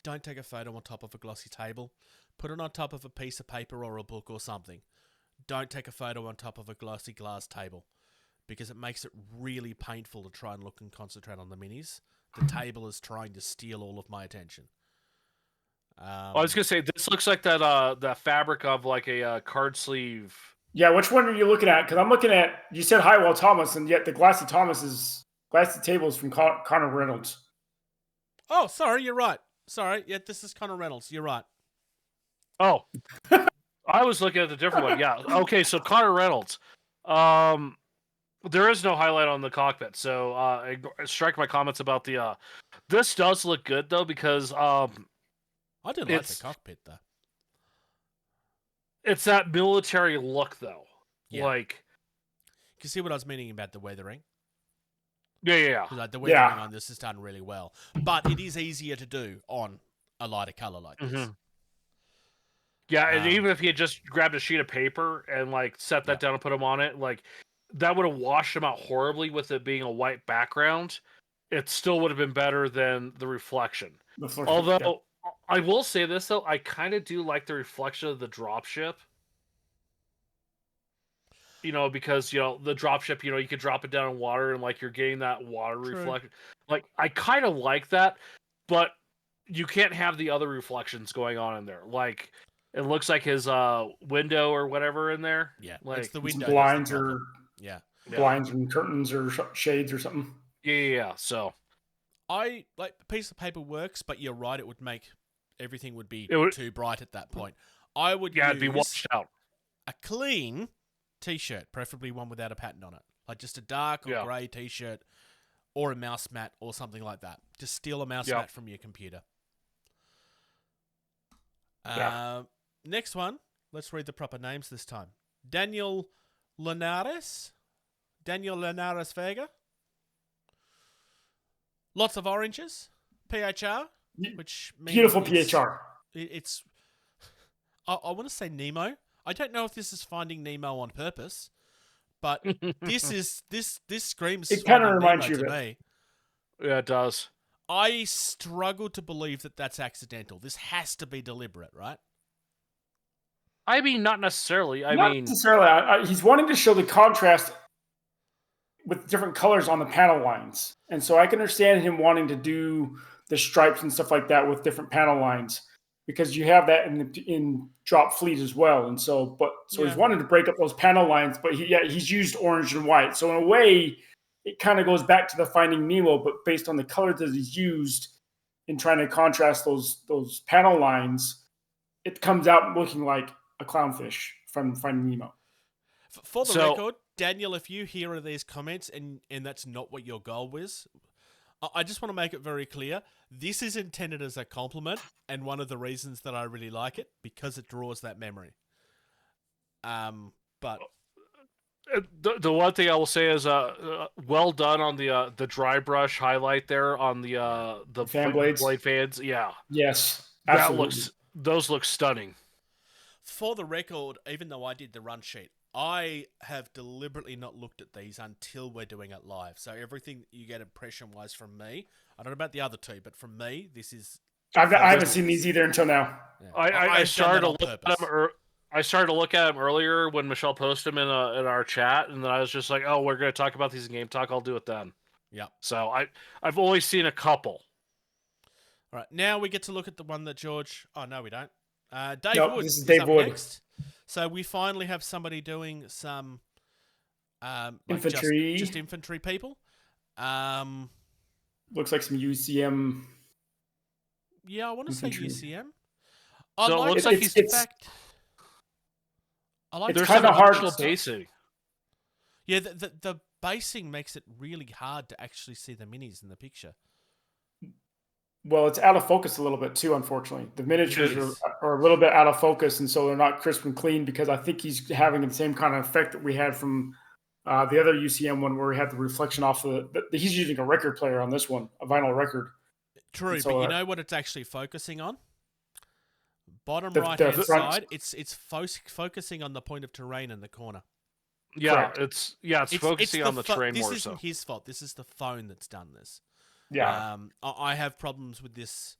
don't take a photo on top of a glossy table. Put it on top of a piece of paper or a book or something. Don't take a photo on top of a glossy glass table because it makes it really painful to try and look and concentrate on the minis. The table is trying to steal all of my attention. I was going to say, this looks like that fabric of like a card sleeve. Yeah, which one are you looking at? Because I'm looking at, you said Highwell Thomas, and yet the glassy table is from Connor Reynolds. Oh, sorry, you're right. Sorry, yeah, this is Connor Reynolds. You're right. Oh, I was looking at the different one. Yeah. Okay, so Connor Reynolds. There is no highlight on the cockpit, so strike my comments about the. This does look good though because I didn't like the cockpit though. It's that military look though. Yeah. Like, you can see what I was meaning about the weathering. Yeah. Like the weathering on this is done really well, but it is easier to do on a lighter color like this. Yeah, and even if he had just grabbed a sheet of paper and like set that down and put them on it, like that would have washed them out horribly with it being a white background. It still would have been better than the reflection. Although I will say this though, I kind of do like the reflection of the dropship. Because the dropship, you could drop it down in water and like you're getting that water reflection. Like I kind of like that, but you can't have the other reflections going on in there. Like it looks like his window or whatever in there. Yeah, like it's the window. Blinds blinds and curtains or shades or something. Yeah. So I like a piece of paper works, but you're right. It would make everything would be too bright at that point. I would it'd be washed out. A clean t-shirt, preferably one without a pattern on it, like just a dark or grey t-shirt or a mouse mat or something like that. Just steal a mouse mat from your computer. Next one, let's read the proper names this time. Daniel Linares Vega. Lots of oranges. PHR, which means beautiful PHR. It's I want to say Nemo. I don't know if this is Finding Nemo on purpose, but this screams. It kind of reminds you to of me. Yeah, it does. I struggle to believe that that's accidental. This has to be deliberate, right? I mean, not necessarily. Not necessarily. He's wanting to show the contrast with different colors on the panel lines. And so I can understand him wanting to do the stripes and stuff like that with different panel lines because you have that in Drop Fleet as well. And so, he's wanting to break up those panel lines, but he's used orange and white. So in a way, it kind of goes back to the Finding Nemo, but based on the colors that he's used in trying to contrast those panel lines, it comes out looking like a clownfish from Finding Nemo. For the record, Daniel, if you hear these comments and that's not what your goal was, I just want to make it very clear. This is intended as a compliment, and one of the reasons that I really like it because it draws that memory. But The one thing I will say is well done on the dry brush highlight there on the Fan blades. blade fans. Yeah, Yes, that absolutely. those look stunning. For the record, even though I did the run sheet, I have deliberately not looked at these until we're doing it live. So everything that you get impression-wise from me, I don't know about the other two, but from me, this is... I haven't seen these either until now. Yeah. I I've started to done that look on at them. I started to look at them earlier when Michelle posted them in our chat, and then I was just like, "Oh, we're going to talk about these in Game Talk. I'll do it then." Yep. So I've only seen a couple. All right, now we get to look at the one that George... Oh, no, we don't. Dave No, Wood this is Dave up Wood. next. So we finally have somebody doing some... Infantry. Just infantry people. Looks like some UCM. Yeah, I want to say Infantry. UCM. So it looks like he's... I like There's kinda some hard additional to- basing. Yeah, the basing makes it really hard to actually see the minis in the picture. Well, it's out of focus a little bit too, unfortunately. The miniatures It is. are a little bit out of focus, and so they're not crisp and clean because I think he's having the same kind of effect that we had from the other UCM one where we had the reflection off he's using a record player on this one, a vinyl record. True, So, but you know what it's actually focusing on? Bottom The right-hand front- side, it's focusing on the point of terrain in the corner. Yeah, Correct. it's focusing on the terrain this more isn't so. his fault. This is the phone that's done this. Yeah. I have problems with this,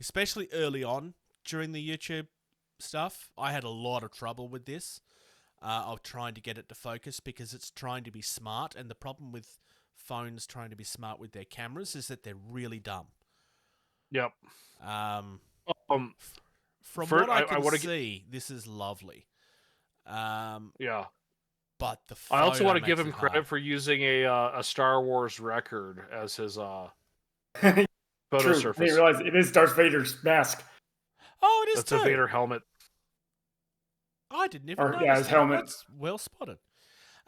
especially early on during the YouTube stuff. I had a lot of trouble with this. Of trying to get it to focus because it's trying to be smart, and the problem with phones trying to be smart with their cameras is that they're really dumb. Yep. From For- what I I can wanna see, this is lovely. Yeah. But the I also photo want to give makes him it credit hard. for using a Star Wars record as his photo True. I surface. didn't realize it is Darth Vader's mask. Oh, it is That's too. a Vader helmet. I didn't even Or, notice yeah, his that. helmet. That's well spotted.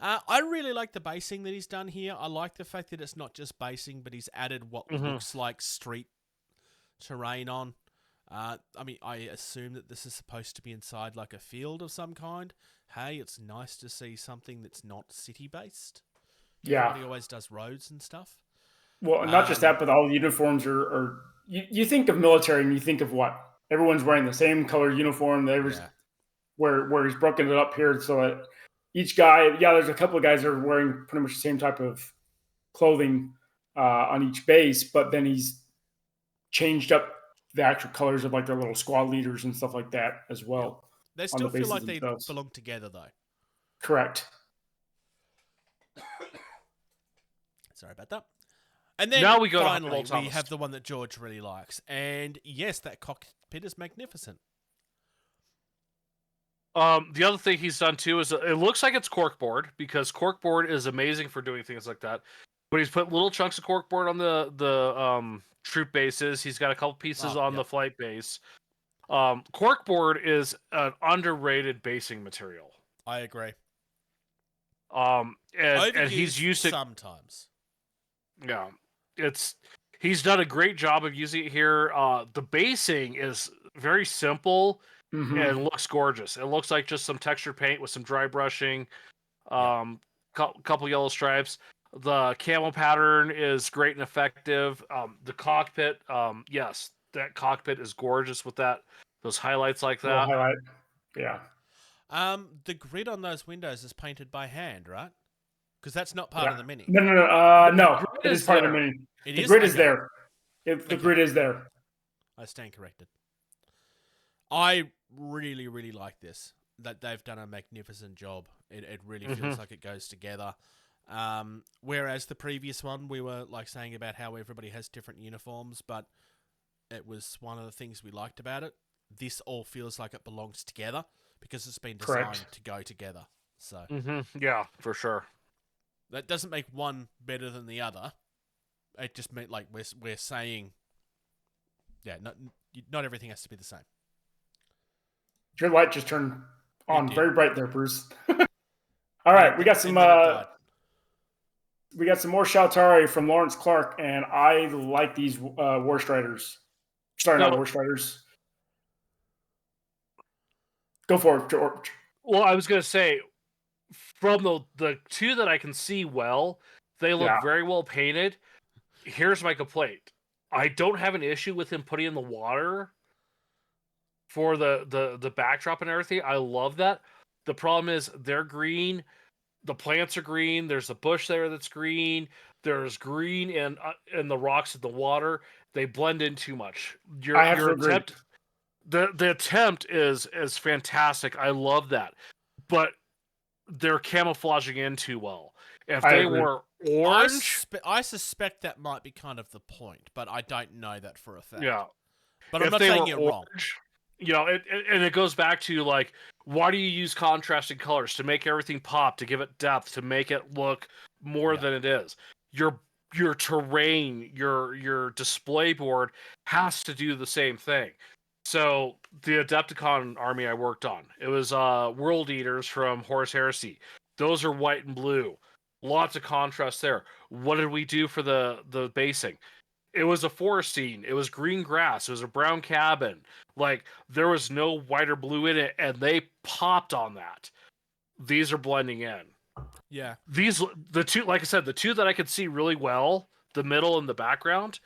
I really like the basing that he's done here. I like the fact that it's not just basing, but he's added what looks like street terrain on. I mean, I assume that this is supposed to be inside like a field of some kind. Hey, it's nice to see something that's not city-based. Yeah. Everybody always does roads and stuff. Well, not just that, but all the uniforms are you think of military and you think of what? Everyone's wearing the same color uniform. Where he's broken it up here so that each guy, there's a couple of guys that are wearing pretty much the same type of clothing on each base, but then he's changed up the actual colors of like their little squad leaders and stuff like that as well. They on still the feel bases like they themselves. belong together, though. Correct. Sorry about that. And then Now we go to finally, Honorable we Thomas. have the one that George really likes. And yes, that cockpit is magnificent. The other thing he's done too is it looks like it's corkboard because corkboard is amazing for doing things like that. But he's put little chunks of corkboard on the troop bases. He's got a couple pieces on the flight base. Corkboard is an underrated basing material. I agree. And he's Overused used it sometimes. Yeah, he's done a great job of using it here. The basing is very simple and looks gorgeous. It looks like just some texture paint with some dry brushing, couple yellow stripes. The camel pattern is great and effective. The cockpit, yes, that cockpit is gorgeous with those highlights like that. Highlight. Yeah. The grid on those windows is painted by hand, right? Because that's not part of the mini. No. It is part of the mini. The grid is there. The grid is there. I stand corrected. I really, really like this. That they've done a magnificent job. It really feels like it goes together. Whereas the previous one, we were like saying about how everybody has different uniforms, but it was one of the things we liked about it. This all feels like it belongs together because it's been designed to go together. So yeah, for sure. That doesn't make one better than the other. It just meant like we're saying, not everything has to be the same. Your light just turned on very bright there, Bruce. All right, we got some more Shaltari from Lawrence Clark, and I like these War Striders. Sorry, not War Striders. Go for it, George. Well, I was going to say, from the two that I can see well, they look Yeah. very well painted. Here's my complaint. I don't have an issue with him putting in the water for the backdrop and everything. I love that. The problem is they're green. The plants are green. There's a bush there that's green. There's green and the rocks in the water. They blend in too much. I have to Your agree. attempt, the attempt is fantastic. I love that, but they're camouflaging in too well. If I they agree. were orange, I suspect that might be kind of the point, but I don't know that for a fact. yeah. But I'm If not they saying were you're wrong. orange, and it goes back to like, why do you use contrasting colors to make everything pop, to give it depth, to make it look more than it is? Your terrain, your display board has to do the same thing. So the Adepticon army I worked on, it was World Eaters from Horus Heresy. Those are white and blue. Lots of contrast there. What did we do for the basing? It was a forest scene. It was green grass. It was a brown cabin. Like, there was no white or blue in it, and they popped on that. These are blending in. Yeah. The two, like I said, the two that I could see really well, the middle and the background,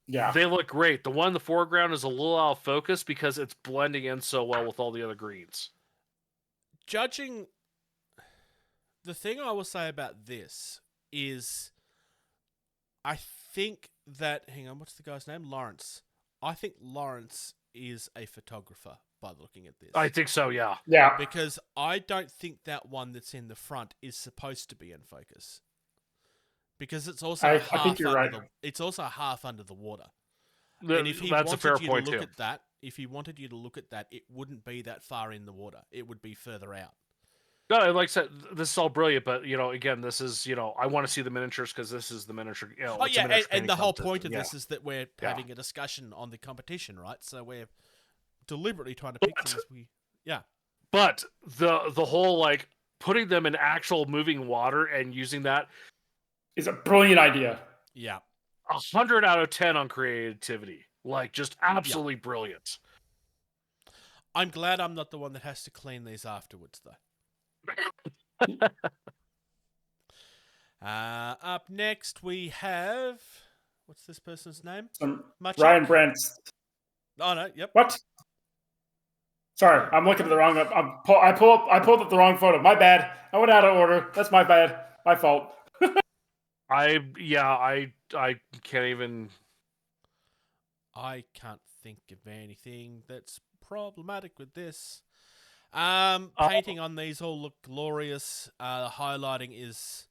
Yeah. they look great. The one in the foreground is a little out of focus because it's blending in so well with all the other greens. Judging, the thing I will say about this is, I think that, hang on, what's the guy's name? Lawrence. I think Lawrence is a photographer by looking at this. I think so, yeah. Yeah. Because I don't think that one that's in the front is supposed to be in focus. Because it's also I half think you're under right. it's also half under the water. The- And if he that's a wanted fair you point to look too. at that, if he wanted you to look at that, it wouldn't be that far in the water. It would be further out. No, like I said, this is all brilliant, but again, this is I want to see the miniatures because this is the miniature. Oh it's a yeah, miniature and painting the whole competition, point of yeah. this is that we're Yeah. having a discussion on the competition, right? So we're deliberately trying to pick things yeah. But the whole like putting them in actual moving water and using that, It's a brilliant idea. Yeah. 100 out of 10 on creativity. Like, just absolutely brilliant. I'm glad I'm not the one that has to clean these afterwards, though. Up next, we have... What's this person's name? Much Ryan Brent. Oh, no, yep. What? Sorry, I'm looking at the wrong. I pulled up the wrong photo. My bad. I went out of order. That's my bad. My fault. I can't even. I can't think of anything that's problematic with this. Painting on these all look glorious. The highlighting is...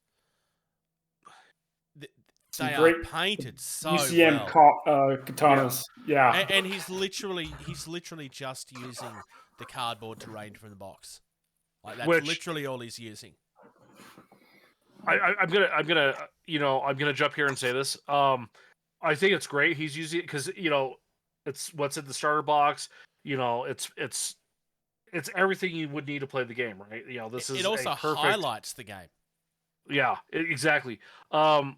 They are painted so UCM well. katanas. Yeah. And he's literally just using the cardboard terrain from the box. Like that's literally all he's using. I'm gonna jump here and say this. I think it's great he's using it because it's what's in the starter box. It's everything you would need to play the game, right? This is it also highlights the game. Yeah, exactly. And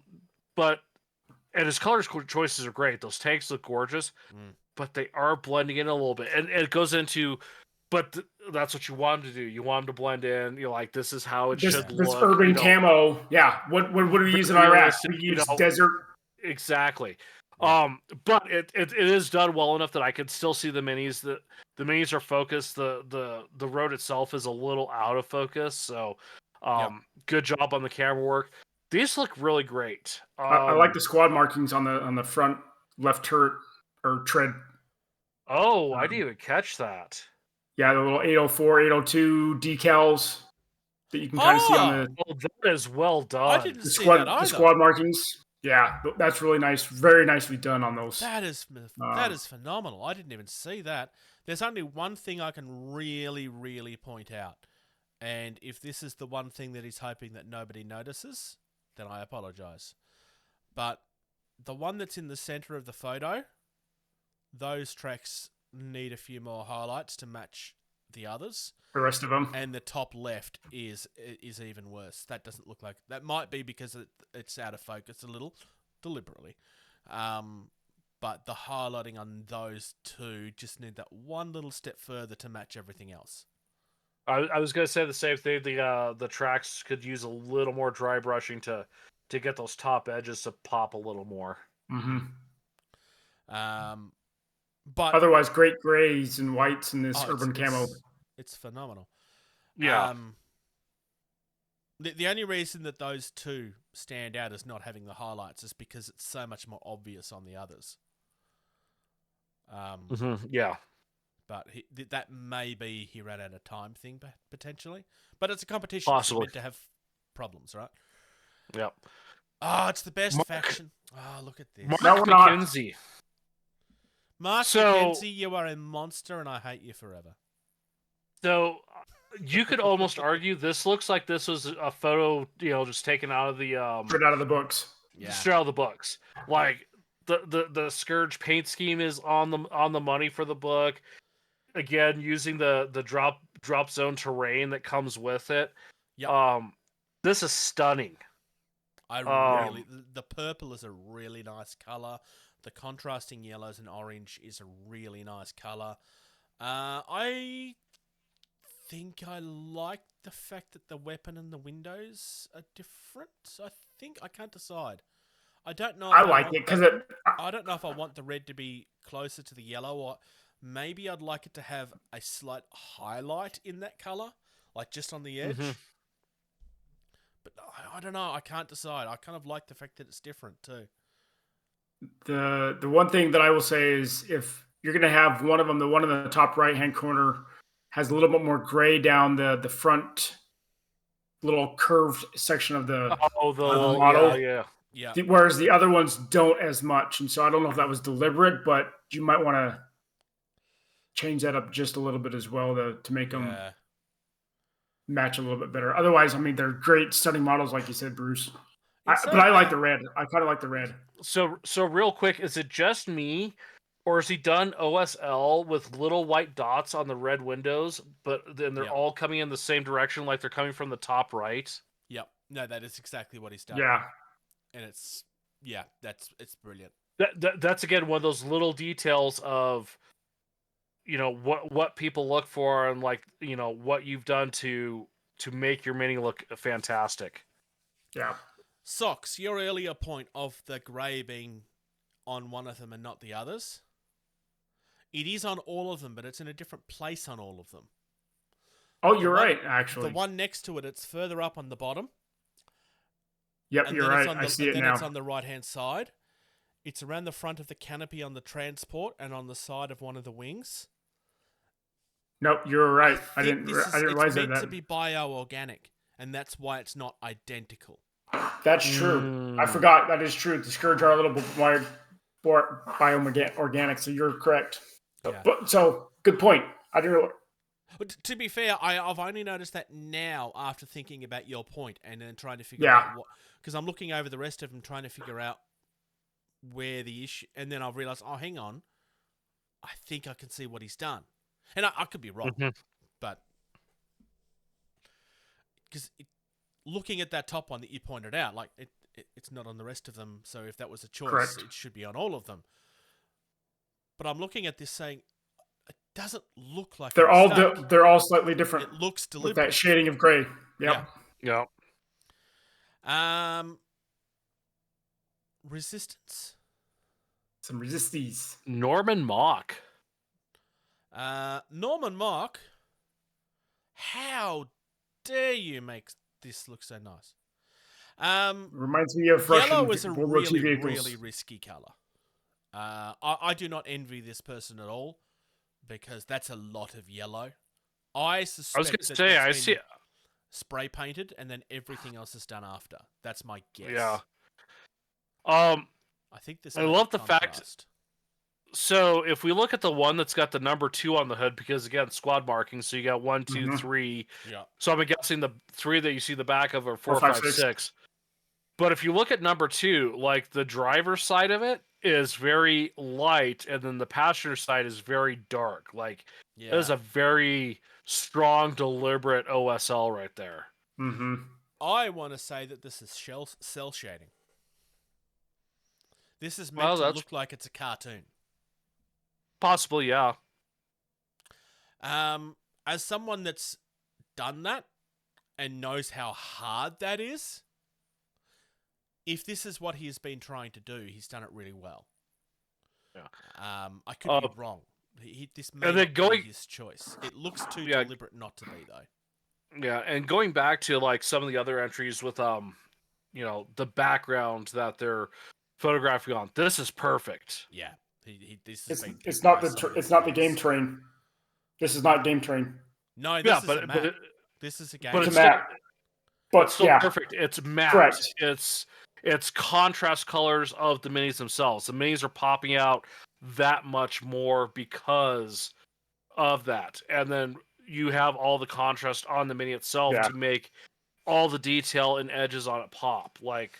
his color choices are great. Those tanks look gorgeous, but they are blending in a little bit, and it goes into. But that's what you want him to do. You want him to blend in. You're like, this is how it should look. This urban camo. Yeah. What do we use in Iraq? We use desert. Exactly. But it is done well enough that I can still see the minis. The minis are focused. The road itself is a little out of focus. So, good job on the camera work. These look really great. I like the squad markings on the front left turret or tread. Oh, I didn't even catch that. Yeah, the little 804, 802 decals that you can kind of see on the. Oh, that is well done. I didn't see that either. The squad markings. Yeah, that's really nice. Very nicely done on those. That is phenomenal. I didn't even see that. There's only one thing I can really, really point out. And if this is the one thing that he's hoping that nobody notices, then I apologize. But the one that's in the center of the photo, those tracks need a few more highlights to match the others. The rest of them. And the top left is even worse. That doesn't look like... That might be because it's out of focus a little, deliberately. But the highlighting on those two just need that one little step further to match everything else. I was gonna say the same thing. The Trax could use a little more dry brushing to get those top edges to pop a little more. Mm-hmm. But Otherwise, great grays and whites in this oh, urban camo. It's phenomenal. Yeah. The only reason that those two stand out as not having the highlights is because it's so much more obvious on the others. Yeah. But that may be he ran out of time thing, potentially. But it's a competition. Possibly. So meant to have problems, right? Yep. Oh, it's the best faction. Oh, look at this. Mark McKenzie. Mark McKenzie, you are a monster and I hate you forever. So you could almost argue this looks like this was a photo, just taken out of the Straight out of the books. Yeah. straight out of the books. Like the Scourge paint scheme is on the money for the book. Again, using the drop zone terrain that comes with it. Yep. This is stunning. The purple is a really nice color. The contrasting yellows and orange is a really nice color. I think I like the fact that the weapon and the windows are different. I can't decide. I don't know. I like it because I don't know if I want the red to be closer to the yellow, or maybe I'd like it to have a slight highlight in that color, like just on the edge. Mm-hmm. But I don't know. I can't decide. I kind of like the fact that it's different too. the one thing that I will say is if you're going to have one of them, the one in the top right hand corner has a little bit more gray down the front little curved section of the model. Yeah. Whereas the other ones don't as much. And so I don't know if that was deliberate, but you might want to change that up just a little bit as well to make them match a little bit better. Otherwise, I mean, they're great, stunning models, like you said, Bruce. But I like the red. I kind of like the red. So real quick, is it just me, or has he done OSL with little white dots on the red windows, but then they're all coming in the same direction, like they're coming from the top right? Yep. No, that is exactly what he's done. Yeah. And it's brilliant. That's again one of those little details of, what people look for and what you've done to make your mini look fantastic. Yeah. Socks, your earlier point of the grey being on one of them and not the others. It is on all of them, but it's in a different place on all of them. Oh, you're right, actually. The one next to it, it's further up on the bottom. Yep, you're right. I see it now. Then it's on the right-hand side. It's around the front of the canopy on the transport and on the side of one of the wings. Nope, you're right. I didn't realize that. It's meant to be bio-organic, and that's why it's not identical. That's true. I forgot. That is true. The Scourge are a little bit more bio-organic, so you're correct. Yeah. So, good point. I didn't know. But to be fair, I've only noticed that now after thinking about your point and then trying to figure out what... Because I'm looking over the rest of them trying to figure out where the issue... And then I've realised, oh, hang on. I think I can see what he's done. And I could be wrong, but... Because looking at that top one that you pointed out, like it's not on the rest of them, so if that was a choice, it should be on all of them. But I'm looking at this saying... It doesn't look like they're all slightly different. It looks deliberate. With that shading of gray. Yep. Yeah. Resistance. Some resisties. Norman Mock. Norman Mock. How dare you make this look so nice? Reminds me of Russian yellow is a really, vehicles. really risky color. I do not envy this person at all. Because that's a lot of yellow. I suspect I was going to say, I see spray painted and then everything else is done after. That's my guess. Yeah. I think this. I love the fact. So if we look at the one that's got the number 2 on the hood, because again, squad marking, so you got 1, 2, 3. Yeah. So I'm guessing the 3 that you see the back of are 4, 5, 6. But if you look at number 2, like the driver's side of it is very light, and then the passenger side is very dark. Like it is a very strong, deliberate OSL right there. Mm-hmm. I want to say that this is cell shading. This is meant to look like it's a cartoon. Possibly, yeah. As someone that's done that and knows how hard that is, if this is what he has been trying to do, he's done it really well. Yeah. I could be wrong. This may not be his choice. It looks too deliberate not to be, though. Yeah, and going back to like some of the other entries with the background that they're photographing on, this is perfect. Yeah, it's not the game train. This is not game train. No, this is a map. This is a game. But it's a map. But it's still perfect. It's mapped. Correct. It's contrast colors of the minis themselves. The minis are popping out that much more because of that. And then you have all the contrast on the mini itself to make all the detail and edges on it pop. Like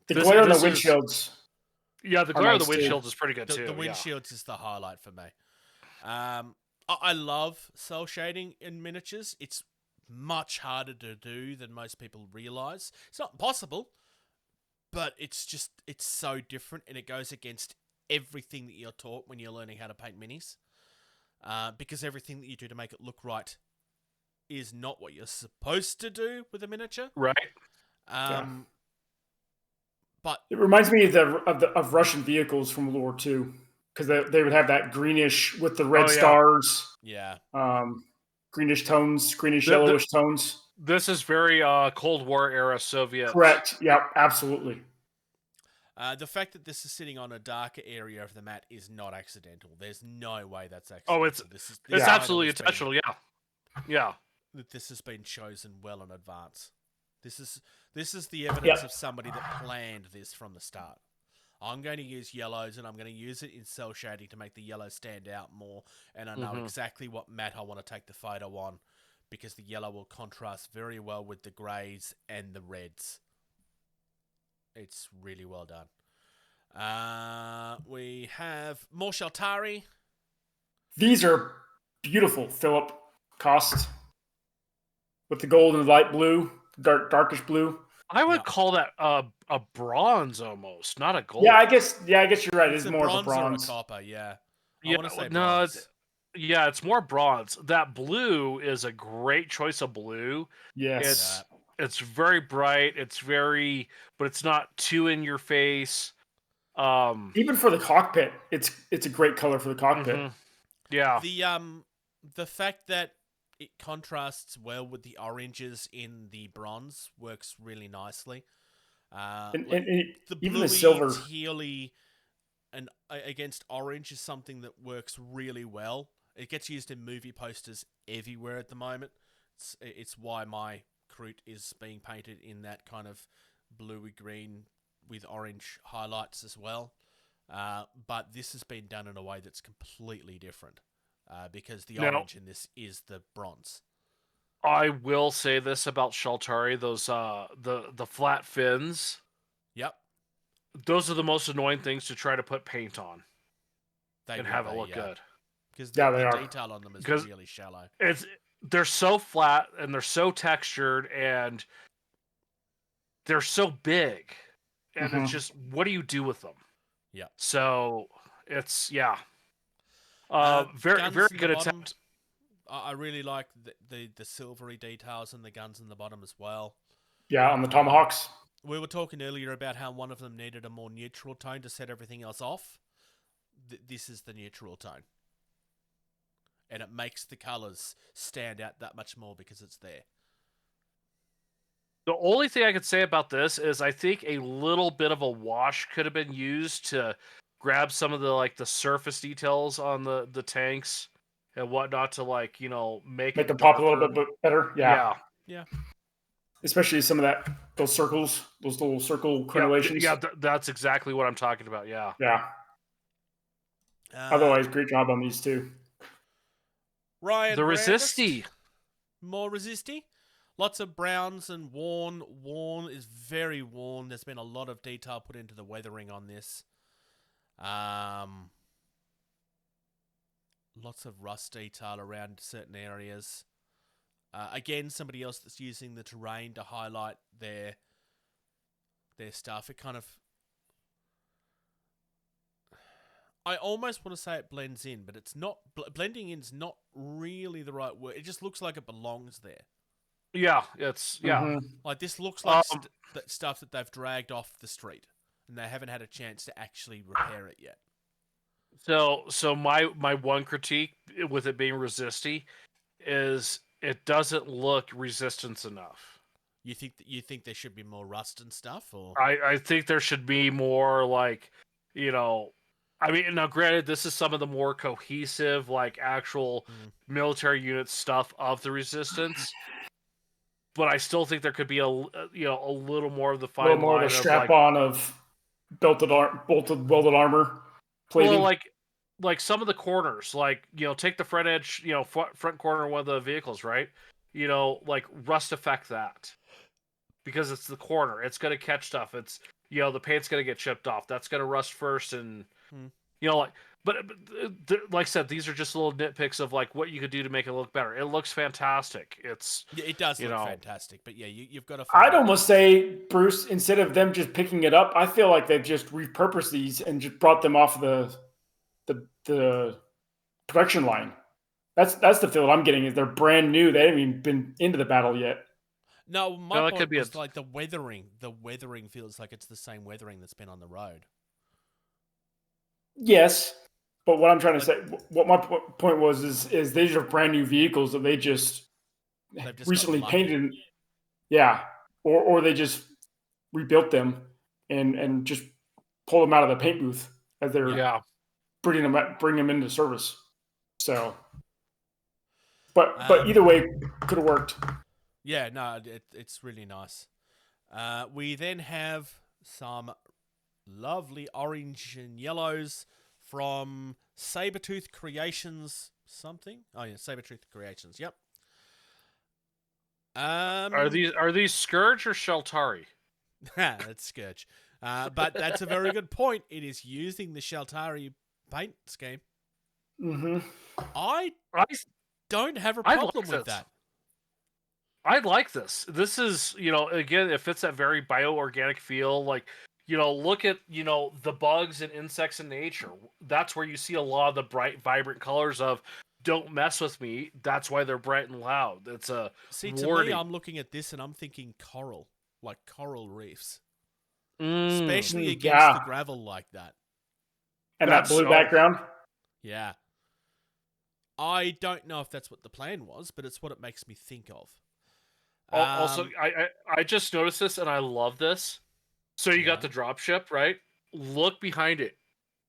the glare on the windshields. Yeah, the glare of the windshields is pretty good too. The windshields is the highlight for me. I love cell shading in miniatures. It's much harder to do than most people realize. It's not impossible, but it's so different, and it goes against everything that you're taught when you're learning how to paint minis. Because everything that you do to make it look right is not what you're supposed to do with a miniature. Right. But it reminds me of Russian vehicles from World War II, because they would have that greenish with the red stars. Yeah. Greenish tones, greenish yellowish tones. This is very Cold War era Soviet. Correct. Yeah, absolutely. The fact that this is sitting on a darker area of the map is not accidental. There's no way that's accidental. Oh, it's absolutely intentional. Yeah. That this has been chosen well in advance. This is the evidence of somebody that planned this from the start. I'm going to use yellows, and I'm going to use it in cell shading to make the yellow stand out more, and I know exactly what matte I want to take the photo on, because the yellow will contrast very well with the greys and the reds. It's really well done. We have more Sheltari. These are beautiful, Philip. Cost with the gold and the light blue, darkish blue. I would call that a bronze almost, not a gold. Yeah, I guess you're right. It's more of a Or bronze. a copper, yeah. I want to say bronze. It's more bronze. That blue is a great choice of blue. Yes. It's very bright. But it's not too in your face. Even for the cockpit, it's a great color for the cockpit. Mm-hmm. Yeah. The fact that it contrasts well with the oranges in the bronze works really nicely. The even the silver, tealy, and against orange is something that works really well. It gets used in movie posters everywhere at the moment. It's why my Kroot is being painted in that kind of bluey green with orange highlights as well. But this has been done in a way that's completely different. Because the orange in this is the bronze. I will say this about Sheltari, those the flat fins. Yep. Those are the most annoying things to try to put paint on. And have it look good. Because the detail on them is really shallow. They're so flat and they're so textured and they're so big. And it's just, what do you do with them? Yeah. So it's very good attempt. I really like the silvery details and the guns in the bottom as well. Yeah, on the tomahawks. We were talking earlier about how one of them needed a more neutral tone to set everything else off. This is the neutral tone. And it makes the colours stand out that much more because it's there. The only thing I could say about this is I think a little bit of a wash could have been used to grab some of the surface details on the tanks and whatnot to make them pop a little bit better. Yeah. Especially some of those circles, those little circle crenulations. Yeah, that's exactly what I'm talking about. Yeah. Yeah. Otherwise, great job on these two. Ryan, the resisty. More resisty. Lots of browns and worn. Worn is very worn. There's been a lot of detail put into the weathering on this. Lots of rust detail around certain areas. Again, somebody else that's using the terrain to highlight their stuff. It kind of... I almost want to say it blends in, but it's not... blending in is not really the right word. It just looks like it belongs there. Yeah, it's yeah. Mhm. Like this looks like Um, stuff that they've dragged off the street, and they haven't had a chance to actually repair it yet. So my one critique with it being resisty is it doesn't look resistance enough. You think there should be more rust and stuff, or I think there should be more like, I mean, now granted, this is some of the more cohesive, like actual military unit stuff of the resistance, but I still think there could be a little more of the A little fine more of line a of strap like, on of welded armor plating. well, like some of the corners, like take the front edge, front corner of one of the vehicles, right? Like rust affect that because it's the corner. It's gonna catch stuff. It's the paint's gonna get chipped off. That's gonna rust first, and like. But like I said, these are just little nitpicks of like what you could do to make it look better. It looks fantastic. it does look fantastic. But yeah, you've got to. I'd almost say, Bruce, instead of them just picking it up, I feel like they've just repurposed these and just brought them off the production line. That's the feel I'm getting is they're brand new. They haven't even been into the battle yet. No, my that point could be was like the weathering. The weathering feels like it's the same weathering that's been on the road. Yes, but what I'm trying to say, what my point was, is these are brand new vehicles that they just recently painted. Yeah, or they just rebuilt them and just pulled them out of the paint booth as they're bringing them into service. So, but either way, could have worked. Yeah, no, it's really nice. We then have some lovely orange and yellows from Sabertooth Creations something. Oh yeah, Sabertooth Creations. Yep. Are these Scourge or Sheltari? That's Scourge. But that's a very good point. It is using the Sheltari paint scheme. Mm-hmm. I don't have a problem with that. I like this. This is, again, it fits that very bioorganic feel. Like, look at, the bugs and insects in nature. That's where you see a lot of the bright, vibrant colors of "Don't mess with me." That's why they're bright and loud. It's a to me, I'm looking at this and I'm thinking coral, like coral reefs, especially against the gravel like that. And that blue background. Yeah. I don't know if that's what the plan was, but it's what it makes me think of. Also, I just noticed this and I love this. So you got the dropship, right? Look behind it.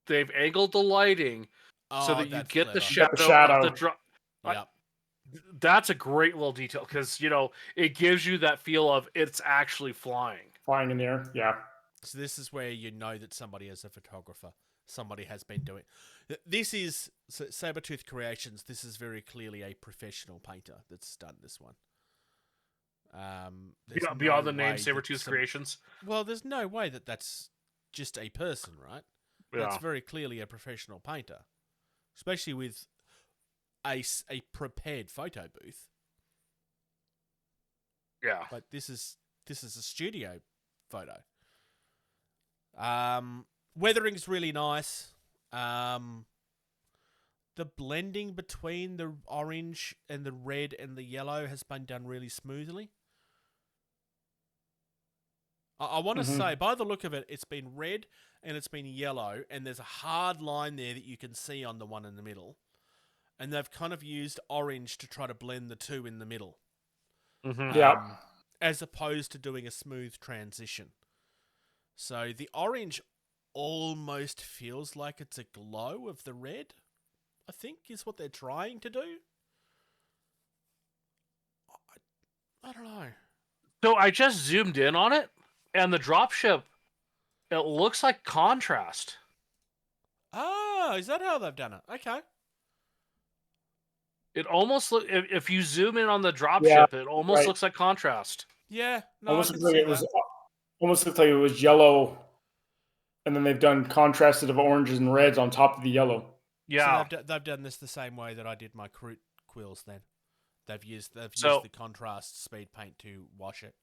They've angled the lighting so that you get the shadow of the drop. Yep. That's a great little detail because, it gives you that feel of it's actually flying. Flying in the air, yeah. So this is where you know that somebody is a photographer. Somebody has been doing. This is Sabertooth Creations. This is very clearly a professional painter that's done this one. Beyond the name Sabertooth Creations. Well, there's no way that that's just a person, right? Yeah. That's very clearly a professional painter, especially with a prepared photo booth. Yeah, but this is a studio photo. Weathering's really nice. The blending between the orange and the red and the yellow has been done really smoothly. I want to say, by the look of it, it's been red and it's been yellow, and there's a hard line there that you can see on the one in the middle. And they've kind of used orange to try to blend the two in the middle. Mm-hmm. As opposed to doing a smooth transition. So the orange almost feels like it's a glow of the red, I think is what they're trying to do. I don't know. So I just zoomed in on it, and the dropship, it looks like contrast. Oh, is that how they've done it? Okay. It almost if you zoom in on the dropship, it almost looks like contrast. Yeah, no, almost looks like it was yellow, and then they've done contrasted of oranges and reds on top of the yellow. Yeah, so they've done this the same way that I did my Kroot quills. Then they've used the contrast speed paint to wash it.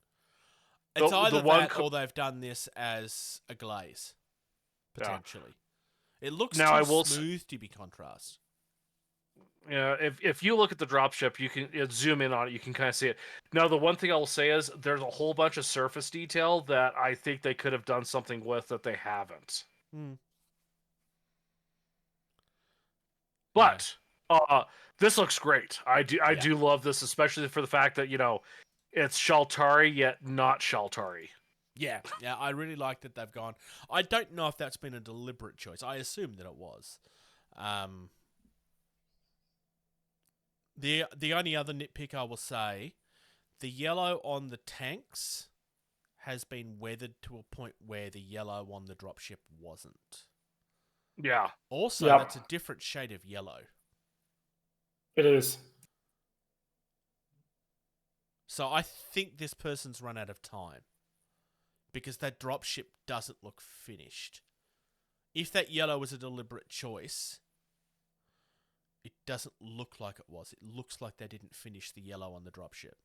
It's either that or they've done this as a glaze, potentially. It looks too smooth to be contrast. Yeah, if you look at the dropship, you can zoom in on it. You can kind of see it. Now, the one thing I will say is there's a whole bunch of surface detail that I think they could have done something with that they haven't. Hmm. But this looks great. I Yeah. do love this, especially for the fact that it's Shaltari yet not Shaltari. Yeah, I really like that they've gone. I don't know if that's been a deliberate choice. I assume that it was. The only other nitpick I will say, the yellow on the tanks has been weathered to a point where the yellow on the dropship wasn't. Yeah. Also, Yep. that's a different shade of yellow. It is. So I think this person's run out of time. Because that dropship doesn't look finished. If that yellow was a deliberate choice, it doesn't look like it was. It looks like they didn't finish the yellow on the dropship.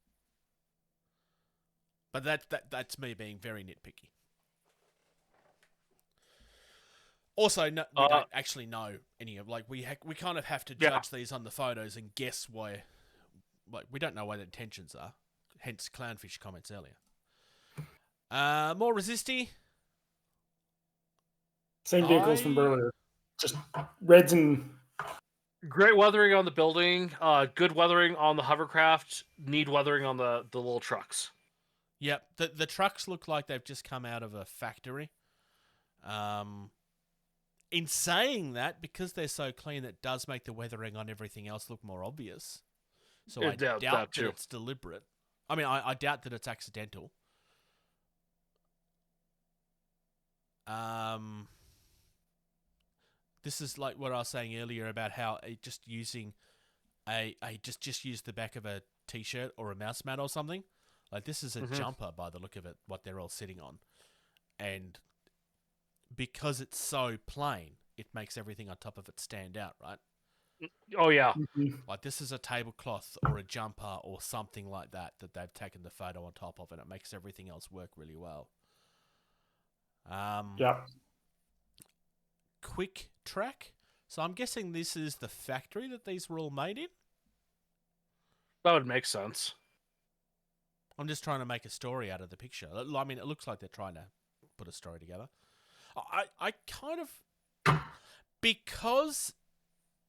But that's me being very nitpicky. Also, no, we don't actually know any of we kind of have to judge these on the photos and guess why. Like, we don't know what the intentions are. Hence, Clownfish comments earlier. More resisty. Same vehicles from earlier. Just reds and... Great weathering on the building. Good weathering on the hovercraft. Need weathering on the little trucks. Yep. The trucks look like they've just come out of a factory. In saying that, because they're so clean, it does make the weathering on everything else look more obvious. So I doubt that it's deliberate. I mean, I doubt that it's accidental. This is like what I was saying earlier about how just using just use the back of a t-shirt or a mouse mat or something. Like, this is a jumper by the look of it, what they're all sitting on. And because it's so plain, it makes everything on top of it stand out, right? Oh, yeah. Like, this is a tablecloth or a jumper or something like that they've taken the photo on top of, and it makes everything else work really well. Quick track. So I'm guessing this is the factory that these were all made in? That would make sense. I'm just trying to make a story out of the picture. I mean, it looks like they're trying to put a story together. I kind of... Because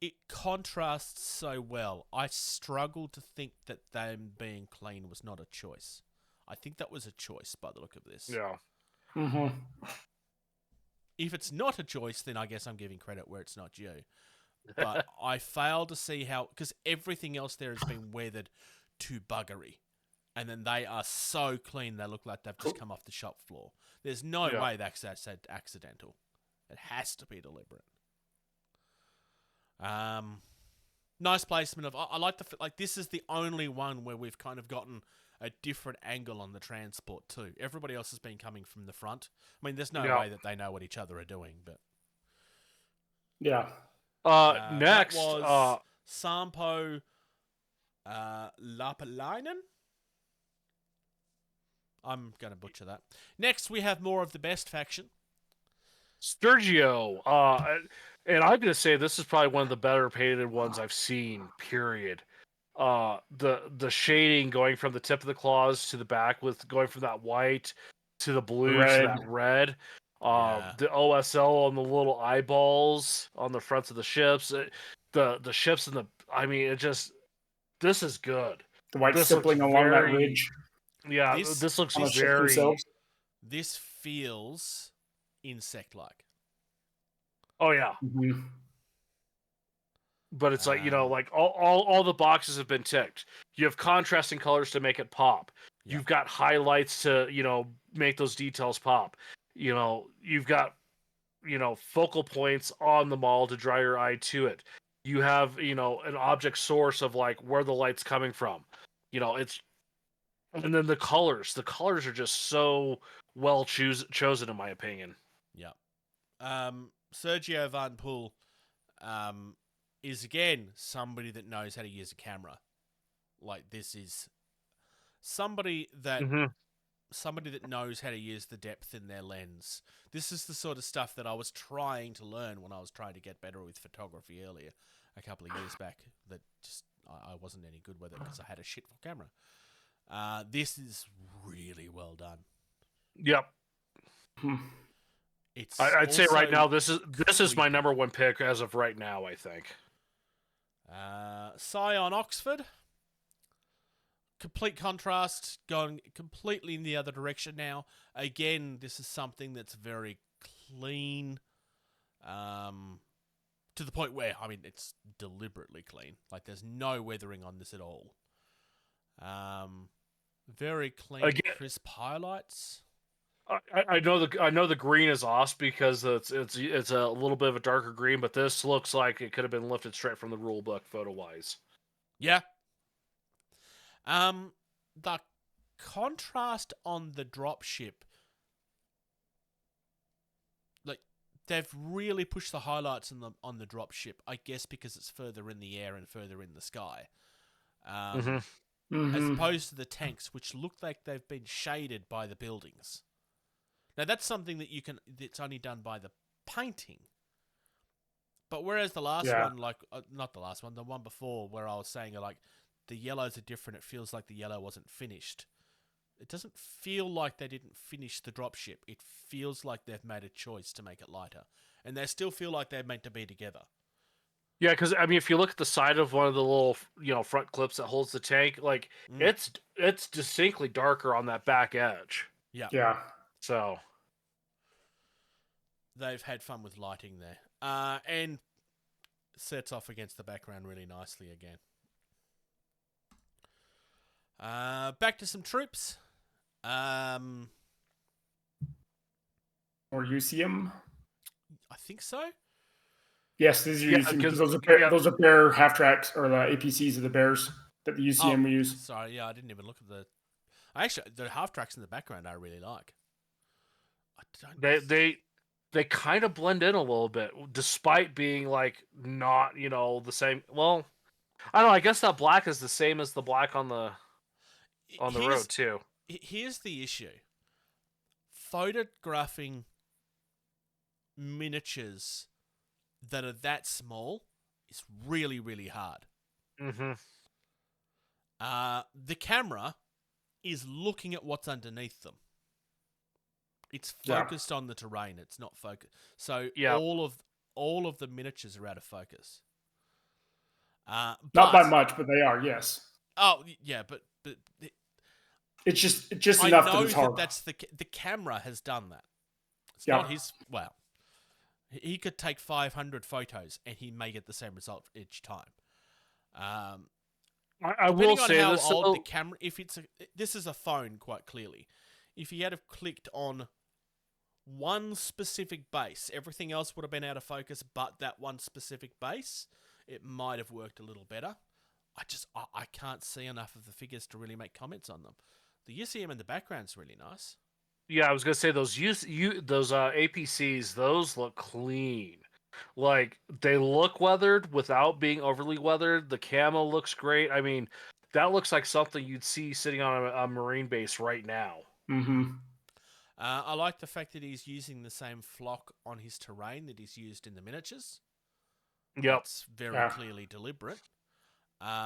it contrasts so well, I struggle to think that them being clean was not a choice. I think that was a choice by the look of this. Yeah. Mm-hmm. If it's not a choice, then I guess I'm giving credit where it's not due. But I fail to see how... Because everything else there has been weathered to buggery. And then they are so clean, they look like they've just come off the shop floor. There's no way that's accidental. It has to be deliberate. Nice placement of... I like this is the only one where we've kind of gotten a different angle on the transport too. Everybody else has been coming from the front. I mean, there's no way that they know what each other are doing, but... Yeah. Next... That was Sampo Lapalainen? I'm going to butcher that. Next, we have more of the best faction. Sturgio. And I'm going to say this is probably one of the better painted ones I've seen, period. The shading going from the tip of the claws to the back, with going from that white to the blue to that red. The OSL on the little eyeballs on the fronts of the ships. The ships and I mean, it just... This is good. The white stippling along that ridge. Yeah, this looks very... This feels insect-like. Oh, yeah. Mm-hmm. But it's like, like all the boxes have been ticked. You have contrasting colors to make it pop. Yeah. You've got highlights to, make those details pop. You've got, focal points on the model to draw your eye to it. You have, an object source of like where the light's coming from. It's... And then the colors. The colors are just so well chosen, in my opinion. Yeah. Sergio Van Poel is, again, somebody that knows how to use a camera. Like, this is somebody that knows how to use the depth in their lens. This is the sort of stuff that I was trying to learn when I was trying to get better with photography earlier. a couple of years back that just I wasn't any good with it because I had a shitful camera. This is really well done. Yep. It's I'd say right also now this is my creepy. number one pick as of right now. I think. Scion Oxford. Complete contrast, going completely in the other direction now. Again, this is something that's very clean. To the point where, I mean, it's deliberately clean. Like, there's no weathering on this at all. Very clean, Again, crisp highlights. I know the green is off because it's a little bit of a darker green, but this looks like it could have been lifted straight from the rule book photo wise. Yeah. The contrast on the dropship, like, they've really pushed the highlights on the dropship, I guess because it's further in the air and further in the sky. As opposed to the tanks, which look like they've been shaded by the buildings. Now, that's something that's only done by the painting. But whereas the last one, like, not the last one, the one before where I was saying, like, the yellows are different, it feels like the yellow wasn't finished. It doesn't feel like they didn't finish the dropship. It feels like they've made a choice to make it lighter. And they still feel like they're meant to be together. Yeah, because I mean, if you look at the side of one of the little, front clips that holds the tank, like it's distinctly darker on that back edge. Yeah. Yeah. So they've had fun with lighting there, and sets off against the background really nicely again. Back to some troops. Or UCM. I think so. Yes, these are Yeah, UCM, because- those are bear half tracks or the APCs of the bears that the UCM we use. Sorry, yeah, I didn't even look at the. The half tracks in the background I really like. They kind of blend in a little bit, despite being like not the same. Well, I don't know. I guess that black is the same as the black on the road too. Here's the issue: photographing miniatures that are that small is really, really hard. The camera is looking at what's underneath them. It's focused on the terrain. It's not focused. So all of the miniatures are out of focus. Not by much, but they are. Yes. Oh yeah, but it's just I enough know that it's hard. that's the camera has done that. It's Yeah. not his. Well, he could take 500 photos and he may get the same result each time. I will say how this. Old the camera, this is a phone, quite clearly. If he had have clicked on one specific base, everything else would have been out of focus, but that one specific base, it might have worked a little better. I can't see enough of the figures to really make comments on them. The UCM in the background's really nice. Yeah, I was gonna say those APCs, those look clean. Like they look weathered without being overly weathered. The camo looks great. I mean, that looks like something you'd see sitting on a marine base right now. I like the fact that he's using the same flock on his terrain that he's used in the miniatures. Yep, it's very clearly deliberate. But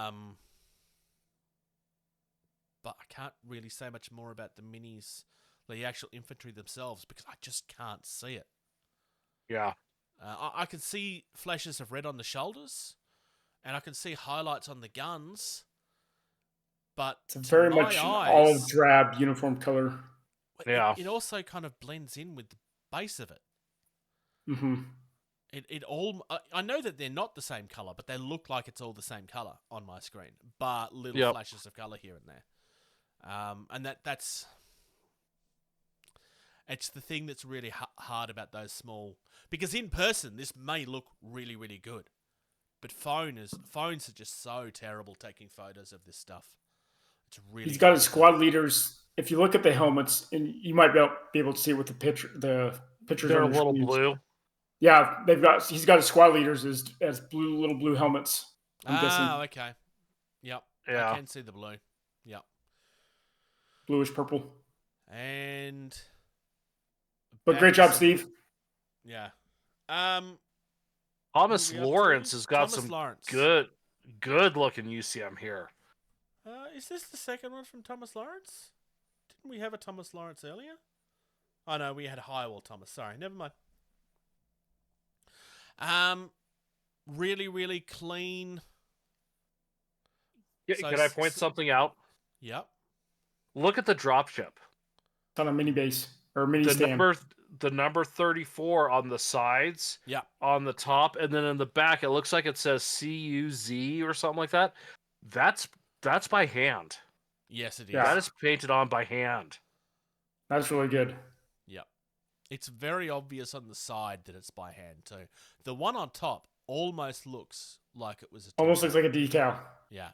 I can't really say much more about the minis, the actual infantry themselves, because I just can't see it. Yeah. I can see flashes of red on the shoulders, and I can see highlights on the guns, but it's very much olive drab uniform color. Yeah. It also kind of blends in with the base of it. It all. I know that they're not the same color, but they look like it's all the same color on my screen, but little flashes of color here and there. And that's it's the thing that's really hard about those small, because in person this may look really, really good, but phones are just so terrible taking photos of this stuff. It's really. He's got his squad leaders. If you look at the helmets, and you might be able to see it with the picture. The pictures they're are a little blue. Yeah, he's got his squad leaders as little blue helmets. I'm guessing. Okay. Yep. Yeah. I can see the blue. Yep. Bluish purple. And but great job, Steve. Yeah. Thomas Who are we up Lawrence to? has got Thomas some Lawrence. good looking UCM here. Is this the second one from Thomas Lawrence? Didn't we have a Thomas Lawrence earlier? Oh no, we had Highwall Thomas. Sorry, never mind. Really, really clean. Yeah, So can I point something out? Yep. Look at the dropship. It's on a mini base or mini stand. The number 34 on the sides, Yep. on the top, and then in the back it looks like it says CUZ or something like that. That's by hand. Yes, it is. Yeah. That is painted on by hand. That's really good. Yep. It's very obvious on the side that it's by hand too. The one on top almost looks like it was a Almost looks like a decal. Yeah.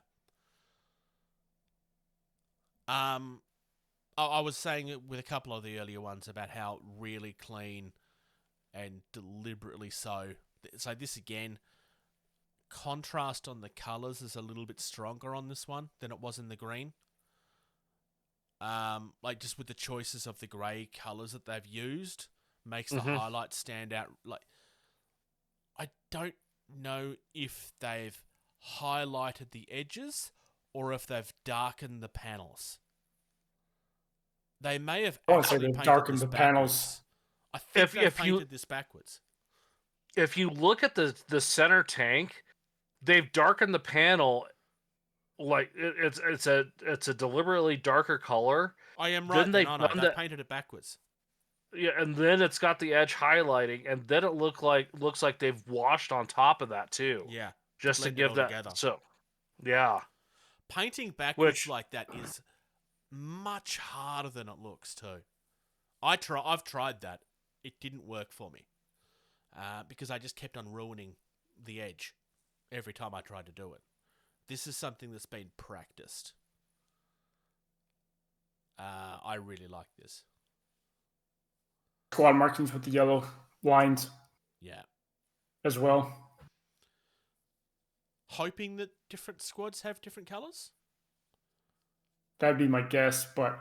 I was saying it with a couple of the earlier ones about how really clean and deliberately so. So this again, contrast on the colours is a little bit stronger on this one than it was in the green. Like just with the choices of the grey colours that they've used makes the highlights stand out. Like I don't know if they've highlighted the edges or if they've darkened the panels. They may have actually darkened the panels. I think they've painted this backwards. If you look at the center tank, they've darkened the panel. Like it's a deliberately darker color. I am right. They painted it backwards. Yeah, and then it's got the edge highlighting, and then it looks like they've washed on top of that too. Yeah, just to give that together. So, yeah, painting backwards like that is much harder than it looks too. I've tried that. It didn't work for me because I just kept on ruining the edge every time I tried to do it. This is something that's been practiced. I really like this. Squad markings with the yellow lines. Yeah. As well. Hoping that different squads have different colours? That'd be my guess, but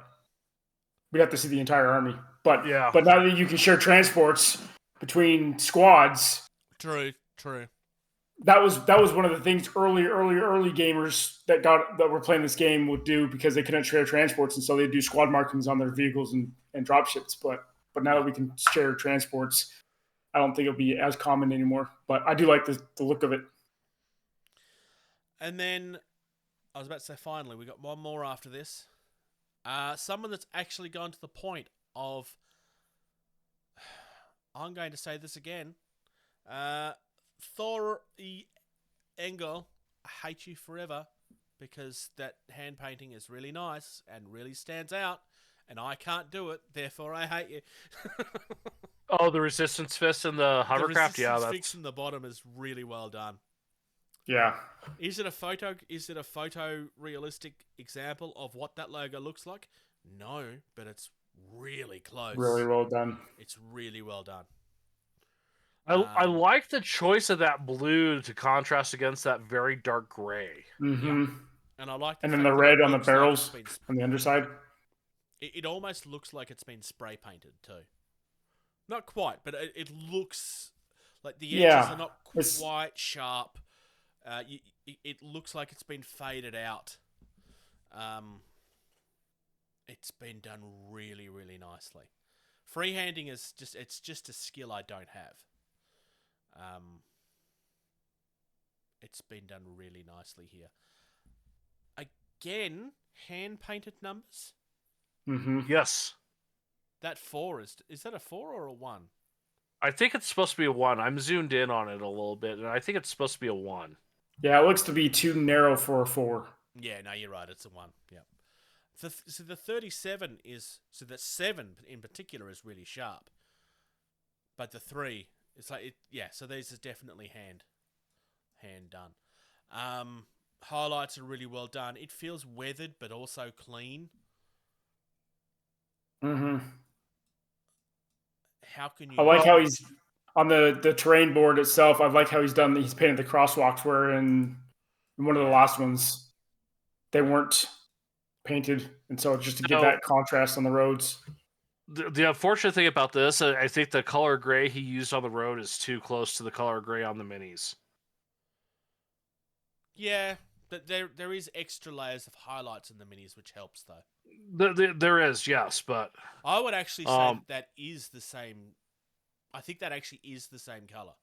we'd have to see the entire army. But yeah. But now that you can share transports between squads. True. That was one of the things early gamers that were playing this game would do because they couldn't share transports, and so they'd do squad markings on their vehicles and dropships. But now that we can share transports, I don't think it'll be as common anymore. But I do like the look of it. And then I was about to say, finally, we got one more after this. Someone that's actually gone to the point of, I'm going to say this again, Thor E. Engel, I hate you forever, because that hand painting is really nice and really stands out, and I can't do it, therefore I hate you. Oh, the resistance fist and the hovercraft? The resistance fix in the bottom is really well done. Yeah. Is it a photo realistic example of what that logo looks like? No, but it's really close. Really well done. It's really well done. I like the choice of that blue to contrast against that very dark gray. Mm-hmm. Yeah. And I like and then the red on the barrels on the underside. It almost looks like it's been spray painted too. Not quite, but it looks like the edges are not quite sharp. It looks like it's been faded out. It's been done really, really nicely. Freehanding is just a skill I don't have. It's been done really nicely here. Again, hand painted numbers. Mm-hmm. Yes. That 4 is that a 4 or a 1? I think it's supposed to be a 1. I'm zoomed in on it a little bit, and I think it's supposed to be a 1. Yeah, it looks to be too narrow for a 4. Yeah, no, you're right. It's a 1. Yep. So the 37 is... So the 7 in particular is really sharp. But the 3, it's like... so these are definitely hand done. Highlights are really well done. It feels weathered, but also clean. Mm-hmm. How can you... I like how he's... On the terrain board itself, I like how he's painted the crosswalks where in one of the last ones, they weren't painted. And so just to give that contrast on the roads. The unfortunate thing about this, I think the color gray he used on the road is too close to the color gray on the minis. Yeah, but there is extra layers of highlights in the minis, which helps though. There is, yes, but I would actually say that is the same. I think that actually is the same color.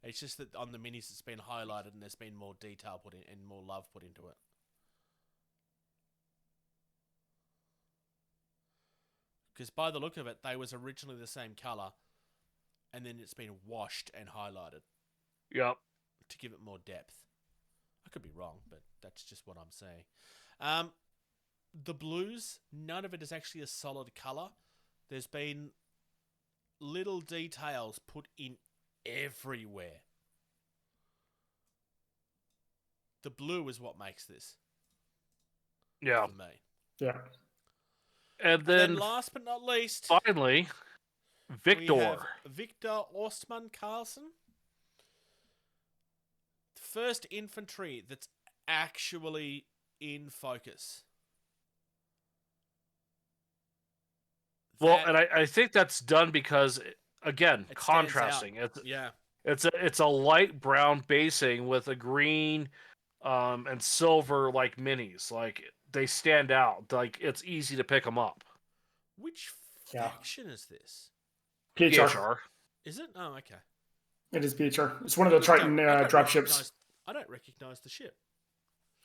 It's just that on the minis it's been highlighted and there's been more detail put in and more love put into it. Because by the look of it, they was originally the same color, and then it's been washed and highlighted. Yep. To give it more depth. I could be wrong, but that's just what I'm saying. The blues, none of it is actually a solid color. There's been little details put in everywhere. The blue is what makes this. Yeah. For me. Yeah. And then last but not least, finally, Victor. We have Victor Ostman Carlson. First infantry that's actually in focus. Well, and I think that's done because, again, contrasting. It's a light brown basing with a green and silver like minis. Like they stand out. Like it's easy to pick them up. Which faction is this? PHR. Is it? Oh, okay. It is PHR. It's one of the Triton drop ships. I don't recognize the ship.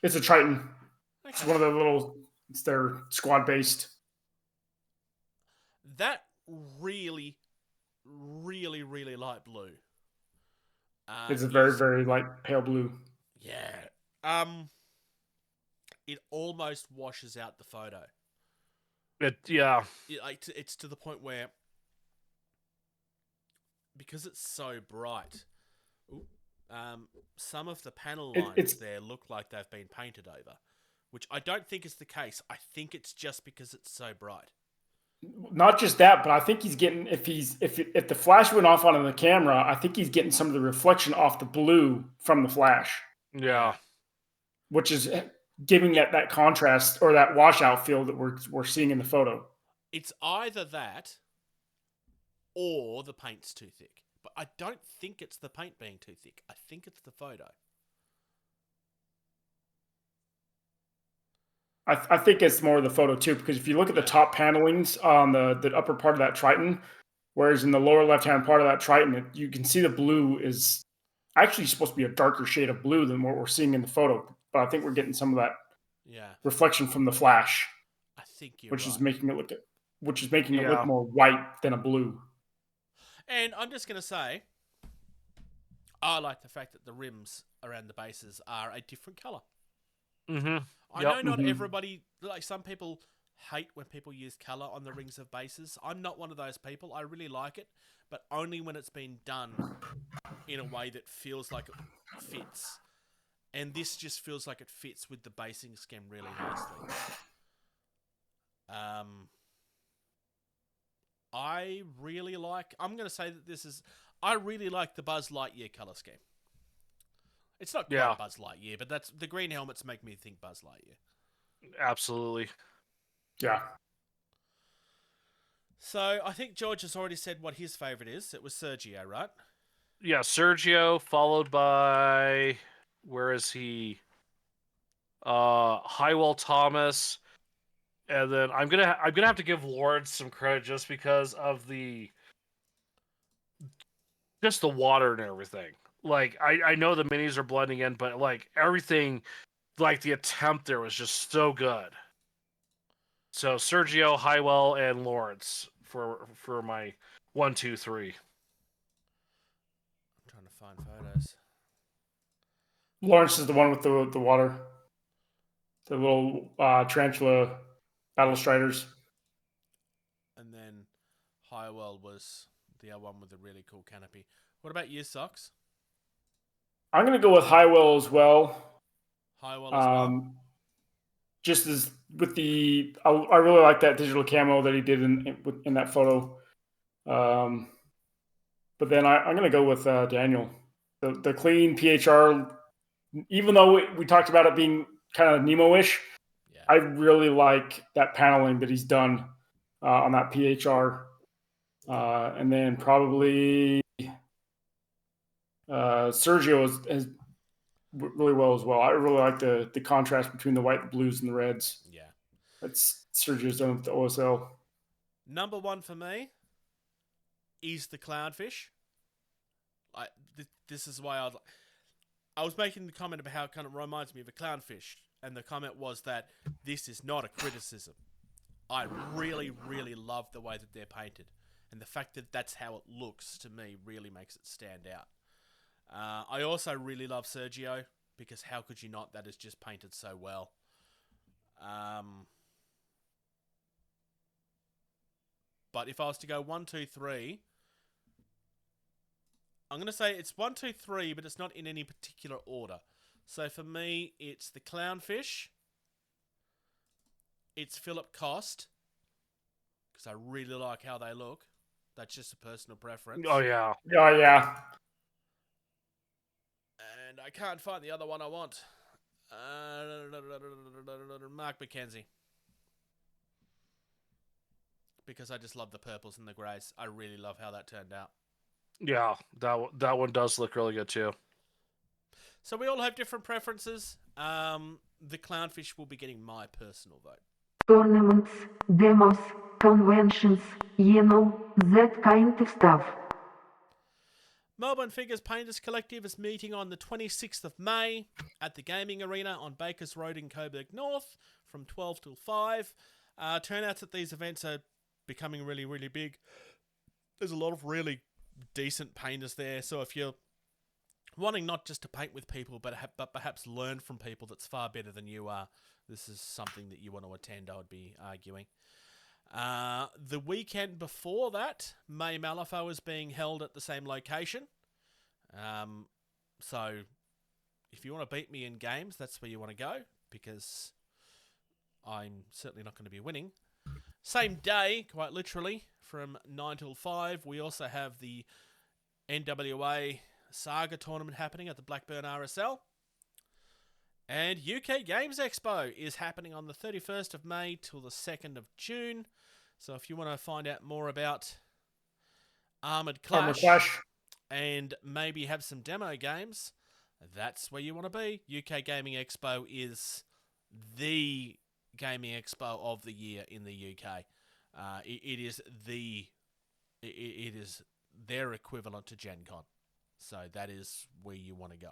It's a Triton. Okay. It's one of the little. It's their squad based. That really, really, really light blue. It's a very, very light pale blue. Yeah. It almost washes out the photo. It's to the point where, because it's so bright, some of the panel lines there look like they've been painted over, which I don't think is the case. I think it's just because it's so bright. Not just that, but I think he's getting if the flash went off on the camera, I think he's getting some of the reflection off the blue from the flash. Yeah, which is giving that contrast or that washout feel that we're seeing in the photo. It's either that or the paint's too thick. But I don't think it's the paint being too thick. I think it's the photo. I think it's more the photo too, because if you look at the top panelings on the upper part of that Triton, whereas in the lower left-hand part of that Triton, you can see the blue is actually supposed to be a darker shade of blue than what we're seeing in the photo. But I think we're getting some of that reflection from the flash. I think you're which right. is making it look more white than a blue. And I'm just going to say, I like the fact that the rims around the bases are a different color. Mm-hmm. I know not everybody, like some people hate when people use color on the rings of bases. I'm not one of those people. I really like it, but only when it's been done in a way that feels like it fits. And this just feels like it fits with the basing scheme really nicely. I'm going to say that I really like the Buzz Lightyear color scheme. It's not quite Buzz Lightyear, but that's the green helmets make me think Buzz Lightyear. Absolutely. Yeah. So I think George has already said what his favorite is. It was Sergio, right? Yeah, Sergio, followed by where is he? Highwell Thomas, and then I'm gonna have to give Lawrence some credit just because of the water and everything. Like I know the minis are blending in, but like everything, like the attempt there was just so good. So Sergio, Highwell, and Lawrence for my 1, 2, 3. I'm trying to find photos. Lawrence is the one with the water. The little tarantula battle striders. And then Highwell was the other one with the really cool canopy. What about you, Socks? I'm going to go with Highwell as well. Highwell as well. Just as with I really like that digital camo that he did in that photo. But then I'm going to go with Daniel. The clean PHR, even though we talked about it being kind of Nemo-ish, I really like that paneling that he's done on that PHR. And then probably Sergio is really well as well. I really like the contrast between the white, the blues, and the reds. Yeah. That's Sergio's done with the OSL. Number one for me is the clownfish. This is why I was making the comment about how it kind of reminds me of a clownfish, and the comment was that this is not a criticism. I really, really love the way that they're painted, and the fact that that's how it looks to me really makes it stand out. I also really love Sergio, because how could you not? That is just painted so well. But if I was to go 1, 2, 3, I'm going to say it's 1, 2, 3, but it's not in any particular order. So for me, it's the clownfish. It's Philip Cost, because I really like how they look. That's just a personal preference. Oh yeah. Oh yeah. And I can't find the other one I want. Mark McKenzie. Because I just love the purples and the greys. I really love how that turned out. Yeah, that one does look really good too. So we all have different preferences. The clownfish will be getting my personal vote. Tournaments, demos, conventions, that kind of stuff. Melbourne Figures Painters Collective is meeting on the 26th of May at the Gaming Arena on Bakers Road in Coburg North from 12 till 5. Turnouts at these events are becoming really, really big. There's a lot of really decent painters there, so if you're wanting not just to paint with people, but perhaps learn from people that's far better than you are, this is something that you want to attend, I would be arguing. The weekend before that, May Malifaux is being held at the same location. So if you want to beat me in games, that's where you want to go, because I'm certainly not going to be winning. Same day, quite literally, from 9 till 5, we also have the NWA Saga tournament happening at the Blackburn RSL. And UK Games Expo is happening on the 31st of May till the 2nd of June. So if you want to find out more about Armoured Clash and maybe have some demo games, that's where you want to be. UK Gaming Expo is the gaming expo of the year in the UK. It is their equivalent to Gen Con. So that is where you want to go.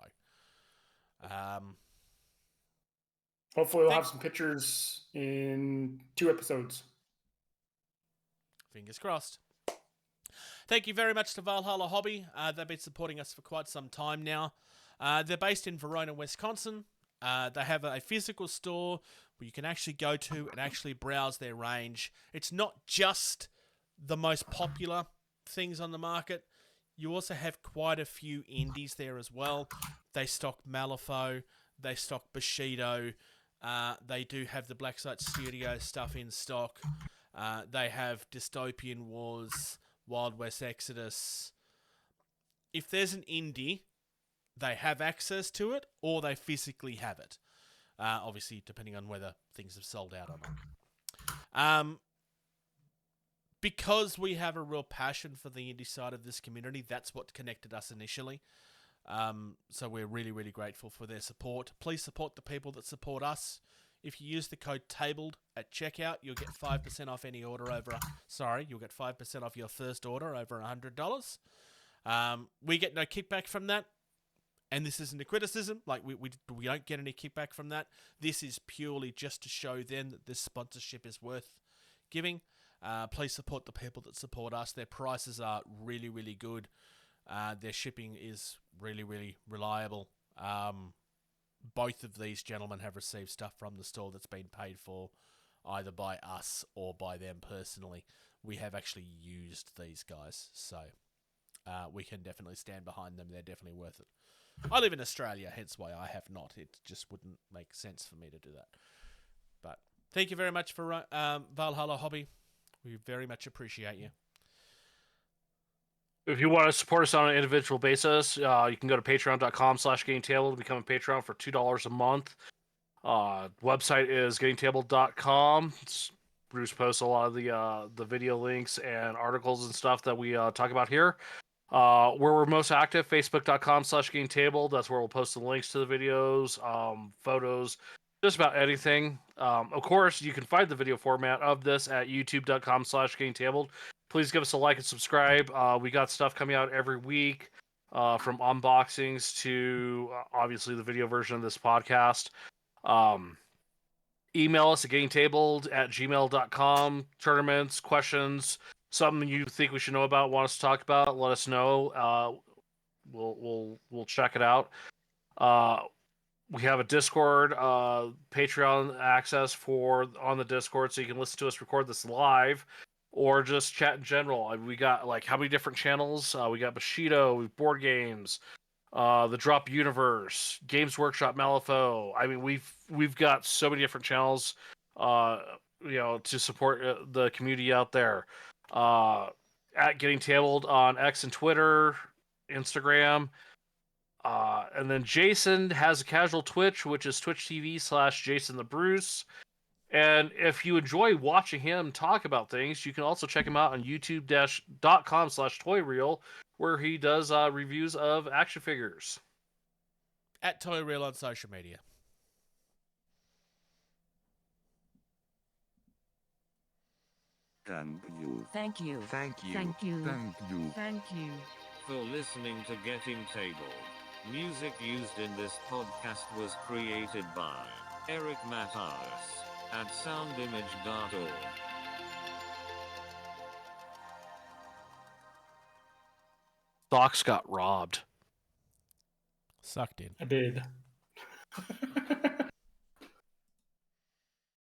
Hopefully we'll have some pictures in 2 episodes. Fingers crossed. Thank you very much to Valhalla Hobby. They've been supporting us for quite some time now. They're based in Verona, Wisconsin. They have a physical store where you can actually go to and actually browse their range. It's not just the most popular things on the market. You also have quite a few indies there as well. They stock Malifaux. They stock Bushido. They do have the Black Site Studio stuff in stock. They have Dystopian Wars, Wild West Exodus. If there's an indie, they have access to it, or they physically have it. Obviously, depending on whether things have sold out or not. Because we have a real passion for the indie side of this community, that's what connected us initially. So we're really, really grateful for their support. Please support the people that support us. If you use the code TABLED at checkout, you'll get 5% off any order over... you'll get 5% off your first order over $100. We get no kickback from that. And this isn't a criticism. Like, we don't get any kickback from that. This is purely just to show them that this sponsorship is worth giving. Please support the people that support us. Their prices are really, really good. Their shipping is really, really reliable. Both of these gentlemen have received stuff from the store that's been paid for either by us or by them personally. We have actually used these guys, so we can definitely stand behind them. They're definitely worth it. I live in Australia, hence why I have not. It just wouldn't make sense for me to do that. But thank you very much for Valhalla Hobby. We very much appreciate you. If you want to support us on an individual basis, you can go to patreon.com/GettingTabled to become a Patreon for $2 a month. Website is gettingtabled.com. It's Bruce posts a lot of the video links and articles and stuff that we talk about here. Where we're most active, facebook.com/GameTable. That's where we'll post the links to the videos, photos, just about anything. Of course, you can find the video format of this at youtube.com/GameTable. Please give us a like and subscribe. We got stuff coming out every week, from unboxings to obviously the video version of this podcast. Email us at gametabled@gmail.com. Tournaments, questions, something you think we should know about, want us to talk about, let us know. We'll check it out. We have a Discord, Patreon access on the Discord, so you can listen to us record this live, or just chat in general. We got like how many different channels? We got Bushido, we have Board Games, the Drop Universe, Games Workshop, Malifaux. I mean, we've got so many different channels, to support the community out there. At Getting Tabled on X and Twitter, Instagram. And then Jason has a casual Twitch, which is twitch.tv/Jason the Bruce. And if you enjoy watching him talk about things, you can also check him out on youtube.com/toyreel, where he does reviews of action figures. At Toyreel on social media. Thank you. Thank you. Thank you. Thank you. Thank you. Thank you. For listening to Getting Tabled. Music used in this podcast was created by Eric Matyas at soundimage.org. Fox got robbed. Sucked in. I did.